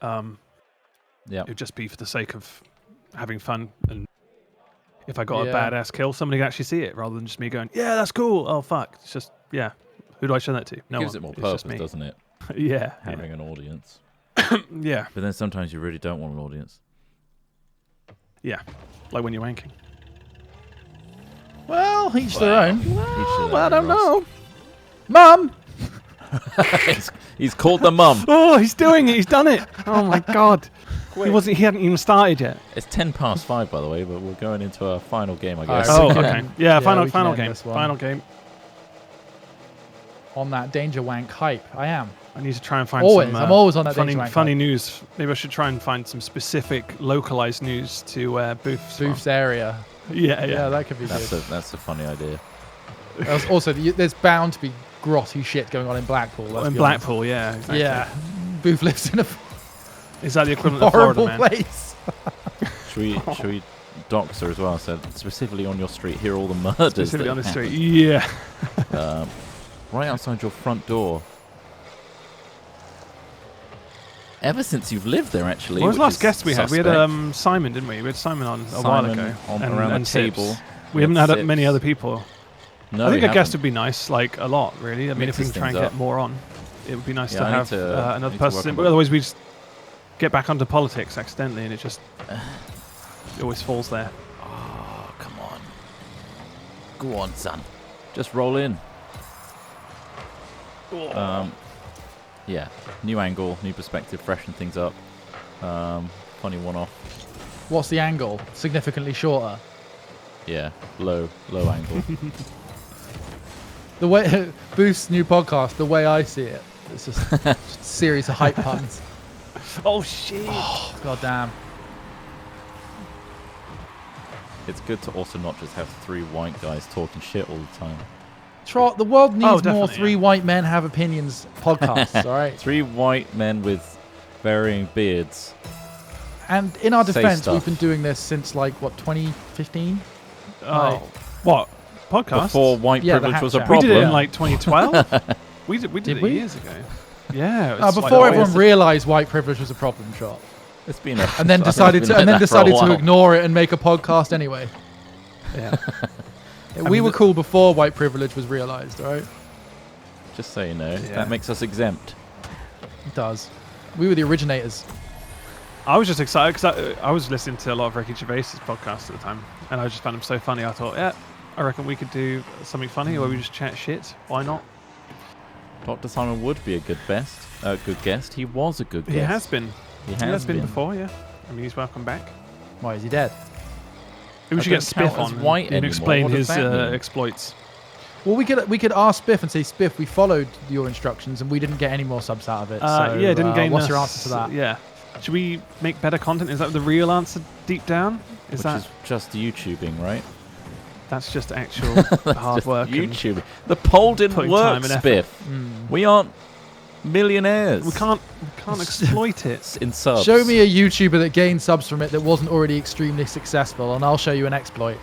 It would just be for the sake of having fun, and if I got a badass kill, somebody could actually see it rather than just me going, yeah, that's cool. Oh fuck, it's just who do I show that to? No one. Gives it more purpose, doesn't it? Having an audience. Yeah. But then sometimes you really don't want an audience. Yeah, like when you're wanking. Well, each their own. Well, I don't know. Mum. he's called the mum. Oh, he's doing it. He's done it. Oh my god. He hadn't even started yet. It's 5:10, by the way, but we're going into our final game, I guess. Oh, okay. Yeah, final game. Final game. On that danger wank hype, I am. I need to try and find I'm always on that funny news. Maybe I should try and find some specific localized news to Booth's area. Yeah, that could be good. That's a funny idea. Also, there's bound to be grotty shit going on in Blackpool. In Blackpool, yeah. Exactly. Yeah. Booth lives in a Is that the equivalent of Florida, man? place. Should we dox her as well? So specifically on your street, here are all the murders. Specifically on the street, yeah. Right outside your front door. Ever since you've lived there, actually. What was the last guest we had? We had Simon, didn't we? We had Simon on a while ago. Around the table. We haven't had many other people. No, I think a guest would be nice, like a lot, really. I mean, if we can try and get more on, it would be nice to have another person. But otherwise, we just get back onto politics accidentally, and it just it always falls there. Oh, come on. Go on, son. Just roll in. Yeah, new angle, new perspective, freshen things up. Funny one-off. What's the angle? Significantly shorter. Yeah, low angle. The way Booth's new podcast, the way I see it, it's just a series of hype puns. Oh shit! Oh, god damn. It's good to also not just have three white guys talking shit all the time. Trot, the world needs more definitely, Three yeah. White Men Have Opinions podcasts, all right? 3 white men with varying beards. And in our Say defense, stuff. we've been doing this since, like, what, 2015? Oh, what podcast? Before white Yeah, the privilege hat was a chat. we problem. did it in like 2012. we did Did it we? years ago. Yeah. it was like Before the everyone oldest- realized white privilege was a problem, Trot. It's been a, And then it's decided been to like and then that for a decided to while. ignore it and make a podcast anyway. Yeah. We mean, were cool before white privilege was realized, all right? Just so you know, Yeah. that makes us exempt. It does. We were the originators. I was just excited because I was listening to a lot of Ricky Gervais's podcasts at the time, and I just found him so funny. I thought, yeah, I reckon we could do something funny where we just chat shit. Why not? Dr. Simon would be a good guest. He was a good guest. He has been. He He has been before, yeah. I mean, he's welcome back. Why is he dead? We I should don't get count Spiff as on white and anymore. explain What does his that mean? exploits. Well, we could ask Spiff and say, Spiff, we followed your instructions and we didn't get any more subs out of it. So, Yeah, didn't gain. what's your us- answer to that? Yeah. Should we make better content? Is that the real answer deep down? Which is just YouTubing, right? That's just actual hard Just work. and YouTubing. The poll didn't putting work, time and effort. Spiff. Mm. We aren't millionaires. We can't exploit it. in subs. Show me a YouTuber that gained subs from it that wasn't already extremely successful, and I'll show you an exploit.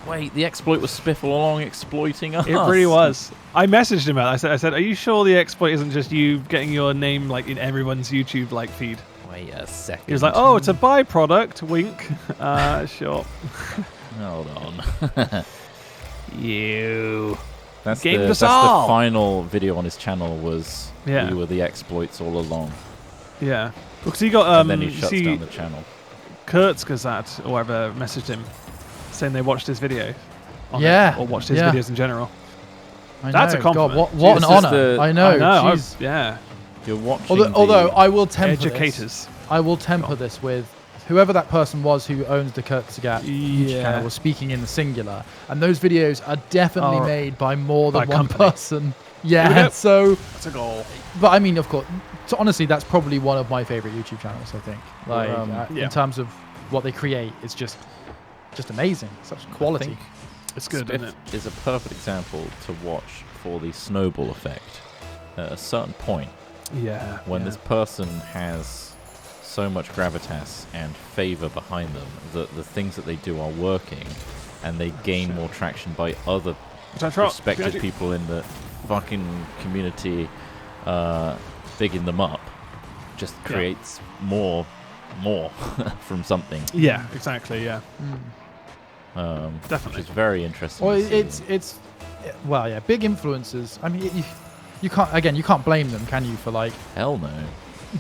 Wait, the exploit was Spiff all along exploiting us. It really was. I messaged him out. I said, "Are you sure the exploit isn't just you getting your name like in everyone's YouTube like feed?" Wait a second. He was like, "Oh, it's a byproduct." Wink. Sure. Hold on. You. That's Gamed the us all. final video on his channel was Yeah. we were the exploits all along. Yeah. Because he got and then he shuts see down the channel. Kurtzgazat or whatever messaged him saying they watched his video. on it, Yeah, or watched his yeah. videos in general. I That's a know, God, compliment. what an This is honor. the- I know. I know. Jeez. Yeah. You're watching Although the I will temper this. Educators. I will temper this with whoever that person was who owns the Kurtzagat YouTube Yeah. channel was speaking in the singular, and those videos are definitely Are made by more than by one company. person. Here we Yeah, go. so That's a goal. but I mean, of course, so honestly, that's probably one of my favorite YouTube channels. I think, like yeah. in terms of what they create, it's just amazing. Such quality. think It's good, Spiff isn't it? is a perfect example to watch for the snowball effect. At a certain point, Yeah. when yeah. this person has so much gravitas and favor behind them that the things that they do are working, and they gain shit. more traction by other That's right. respected Behind you. people in the fucking community bigging them up, just Yeah. creates more from something. Yeah, exactly. Yeah, Which definitely. is very interesting. Well, to see. it's well, yeah, big influencers. I mean, you can't blame them, can you, for like Hell no.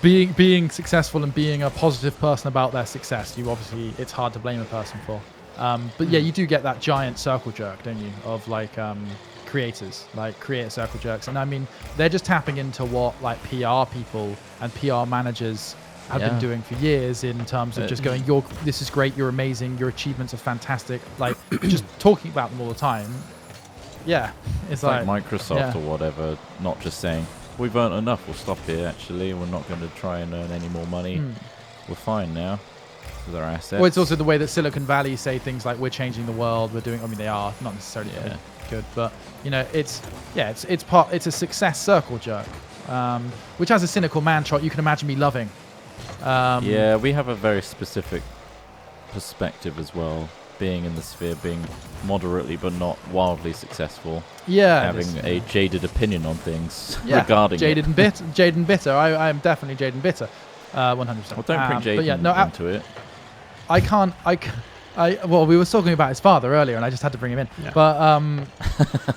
being successful and being a positive person about their success. You obviously, it's hard to blame a person for. But yeah, you do get that giant circle jerk, don't you, of like creators, like creator circle jerks. And I mean, they're just tapping into what like PR people and PR managers have been Yeah. doing for years in terms of just going, this is great, you're amazing, your achievements are fantastic. Like just talking about them all the time. Yeah, It's like like Microsoft yeah. or whatever, not just saying, we've earned enough, we'll stop here actually, we're not going to try and earn any more money. We're fine now with our assets. Well, it's also the way that Silicon Valley say things like, we're changing the world, we're doing, I mean, they are not necessarily Yeah. good, but you know, it's a success circle jerk, which as a cynical man, Trot, you can imagine me loving. Yeah, we have a very specific perspective as well, being in the sphere, being moderately but not wildly successful, Yeah. having a jaded opinion on things yeah, regarding jaded it. and bitter. Jaded and bitter. I am definitely jaded and bitter. 100%. Well, don't bring Jaden but yeah, no, into it. I can't. Well, we were talking about his father earlier, and I just had to bring him in. Yeah. But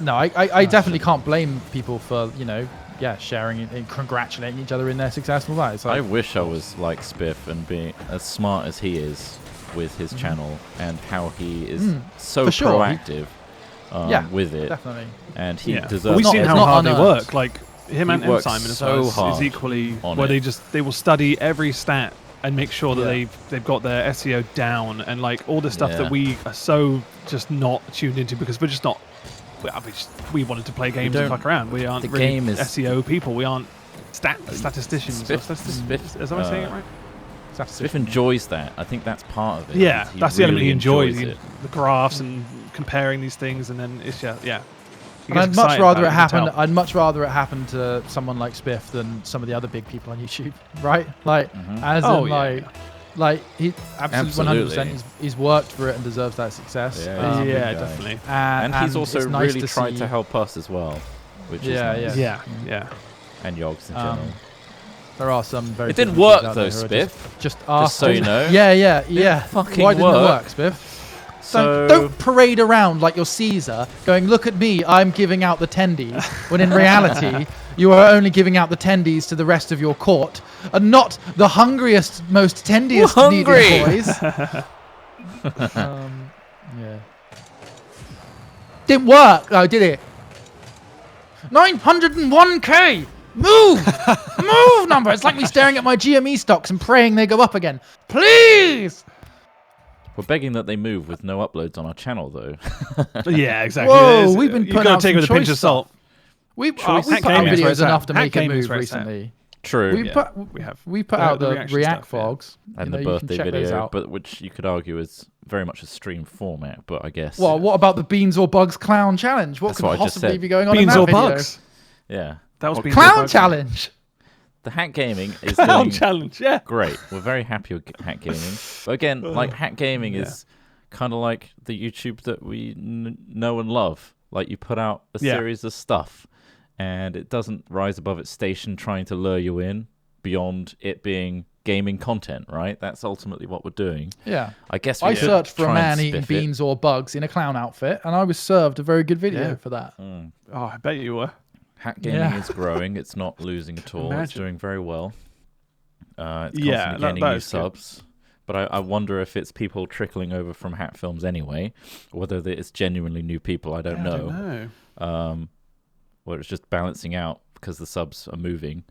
no, I definitely can't blame people for sharing and congratulating each other in their successful lives. I Like, wish I was like Spiff and being as smart as he is with his channel and how he is so for sure. proactive Yeah, with it. definitely. And he Yeah. deserves We've not- seen it's how not hard they unearned. work. Like him He and works Simon as so well is hard equally on where it. they will study every stat and make sure that Yeah. they've got their SEO down and like all the stuff Yeah. that we are so just not tuned into because we're just not. We wanted to play games and don't- fuck around. We aren't the really game is- SEO people. We aren't statisticians. Spiff- Or statisticians. Spiff, Is that what I'm saying it right? Spiff enjoys that. I think that's part of it. Yeah, He that's the element really he enjoys. it. The graphs and comparing these things, and then it's yeah. He And gets I'd much excited rather about it you can happen. tell. I'd much rather it happen to someone like Spiff than some of the other big people on YouTube, right? Like, as Oh, in, yeah. like he absolutely 100%. Absolutely. He's worked for it and deserves that success. Yeah, he's a Yeah, big guy. definitely. And he's also it's nice really to tried see- to help us as well, which Yeah, is nice. Yeah. And Yogs in Um, general. There are some very. It didn't different work dudes out though, there who are Spiff. Just so you know. Yeah. fucking Why didn't it work. work, Spiff? So Don't parade around like you're Caesar, going, "Look at me, I'm giving out the tendies," when in reality you are only giving out the tendies to the rest of your court, and not the hungriest, most tendiest We're needy hungry. boys. Yeah. Didn't work. Oh, did it? 901k. Move, move number. It's like me staring at my GME stocks and praying they go up again. Please. we're begging that they move with no uploads on our channel though. Yeah, exactly. Whoa, It is- we've been you've putting got out to take it with a some pinch choice of salt. We've Choice. put Hack out gaming's where videos it's at. enough to Hack make it gaming's move where it's at. recently. True. We have. We put The- out the the reaction React stuff, yeah. vlogs. And You the know, you can birthday check those video, out. but which you could argue is very much a stream format. But I guess. Well, what about the Beans or Bugs clown challenge? What That's could what I just possibly said. be going on in Beans that or video? bugs? Yeah. That was Well, beans or Clown bugs. challenge. The Hack Gaming is Clown doing challenge. Yeah. great. We're very happy with Hack Gaming. But again, like Hack Gaming Yeah. is kind of like the YouTube that we know and love. Like you put out a Yeah. series of stuff, and it doesn't rise above its station trying to lure you in beyond it being gaming content, right? That's ultimately what we're doing. Yeah. I guess we I could searched for a try and man eating spiff it. beans or bugs in a clown outfit, and I was served a very good video Yeah. for that. Mm. Oh, I bet you were. Hack Gaming Yeah. is growing. It's not losing at all. It's Imagine. doing very well. It's Yeah, constantly that gaining new is good. subs. But I wonder if it's people trickling over from Hat Films anyway, or whether it's genuinely new people. I don't Yeah, know. I don't know. Or it's just balancing out because the subs are moving.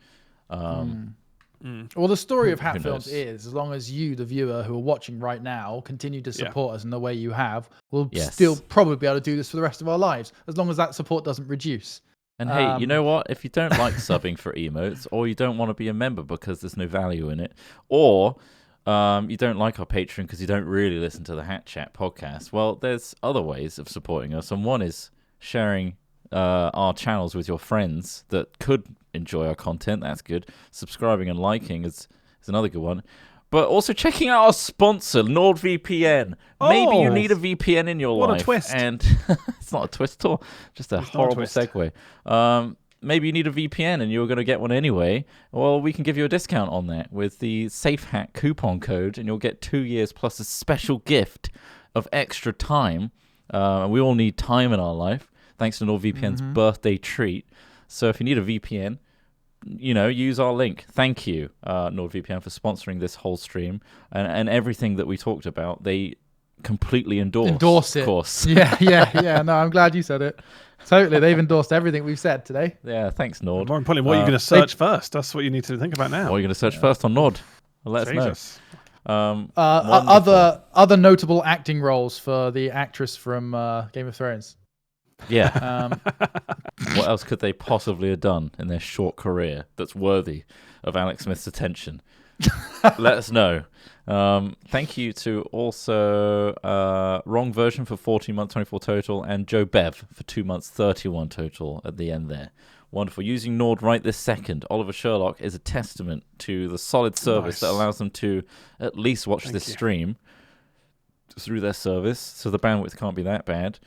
Well, the story of Who Hat Films knows? is, as long as you, the viewer who are watching right now, continue to Yeah. support us in the way you have, we'll Yes. still probably be able to do this for the rest of our lives, as long as that support doesn't reduce. And hey, you know Um, what? If you don't like subbing for emotes, or you don't want to be a member because there's no value in it, or you don't like our Patreon because you don't really listen to the Hat Chat podcast, well, there's other ways of supporting us. And one is sharing our channels with your friends that could enjoy our content. That's good. Subscribing and liking is another good one. But also checking out our sponsor, NordVPN. Maybe you Oh, need a VPN in your what a life. twist. And it's not a twist at all. Just a It's not a horrible twist. segue. Maybe you need a VPN and you were going to get one anyway. Well, we can give you a discount on that with the SafeHack coupon code, and you'll get 2 years plus a special gift of extra time. We all need time in our life, thanks to NordVPN's birthday treat. So if you need a VPN, use our link. Thank you, NordVPN, for sponsoring this whole stream and everything that we talked about. They completely endorse it. of course. Yeah. No, I'm glad you said it. Totally. They've endorsed everything we've said today. Yeah, thanks, Nord. More importantly, what are you going to search first? That's what you need to think about now. What are you going to search first on Nord? Well, let us Jesus. know. Other notable acting roles for the actress from Game of Thrones. Yeah. What else could they possibly have done in their short career that's worthy of Alex Smith's attention? Let us know. Thank you to also Wrong Version for 14 months, 24 total, and Joe Bev for 2 months, 31 total at the end there. Wonderful. Using Nord right this second, Oliver Sherlock is a testament to the solid service that Nice. allows them to at least watch this stream through their service, so the bandwidth can't be that bad.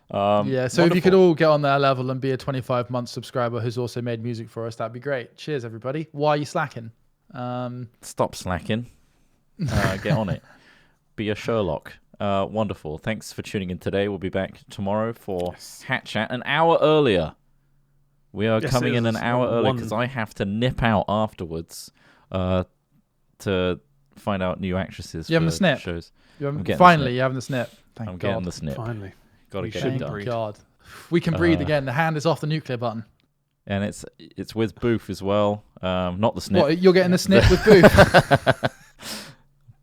So if you Wonderful. could all get on their level and be a 25-month subscriber who's also made music for us, that'd be great. Cheers, everybody. Why are you slacking? Stop slacking. Get on it. Be a Sherlock. Wonderful. Thanks for tuning in today. We'll be back tomorrow for Hat Chat an hour earlier. We are Yes, coming it in an is. hour early One- because I have to nip out afterwards to find out new actresses You having for a snip? shows. You're getting the finally, snip. you're having the snip. Thank I'm God. getting the snip. Finally. Got to You get it shouldn't done. breathe. God. We can breathe again. The hand is off the nuclear button. And it's with Booth as well. Not the snip. What, you're getting the snip with Booth?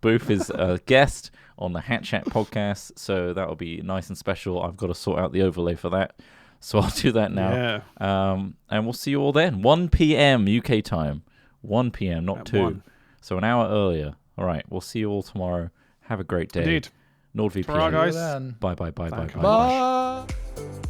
Booth is a guest on the Hat Chat podcast, so that'll be nice and special. I've got to sort out the overlay for that, so I'll do that now. Yeah. And we'll see you all then. 1 p.m. UK time. 1 p.m., not At 2. 1. So an hour earlier. All right, we'll see you all tomorrow. Have a great day. Indeed. NordVPN. Ta-ra, guys. See you then. Bye, bye, bye, bye, Thank bye, you. bye. Bye.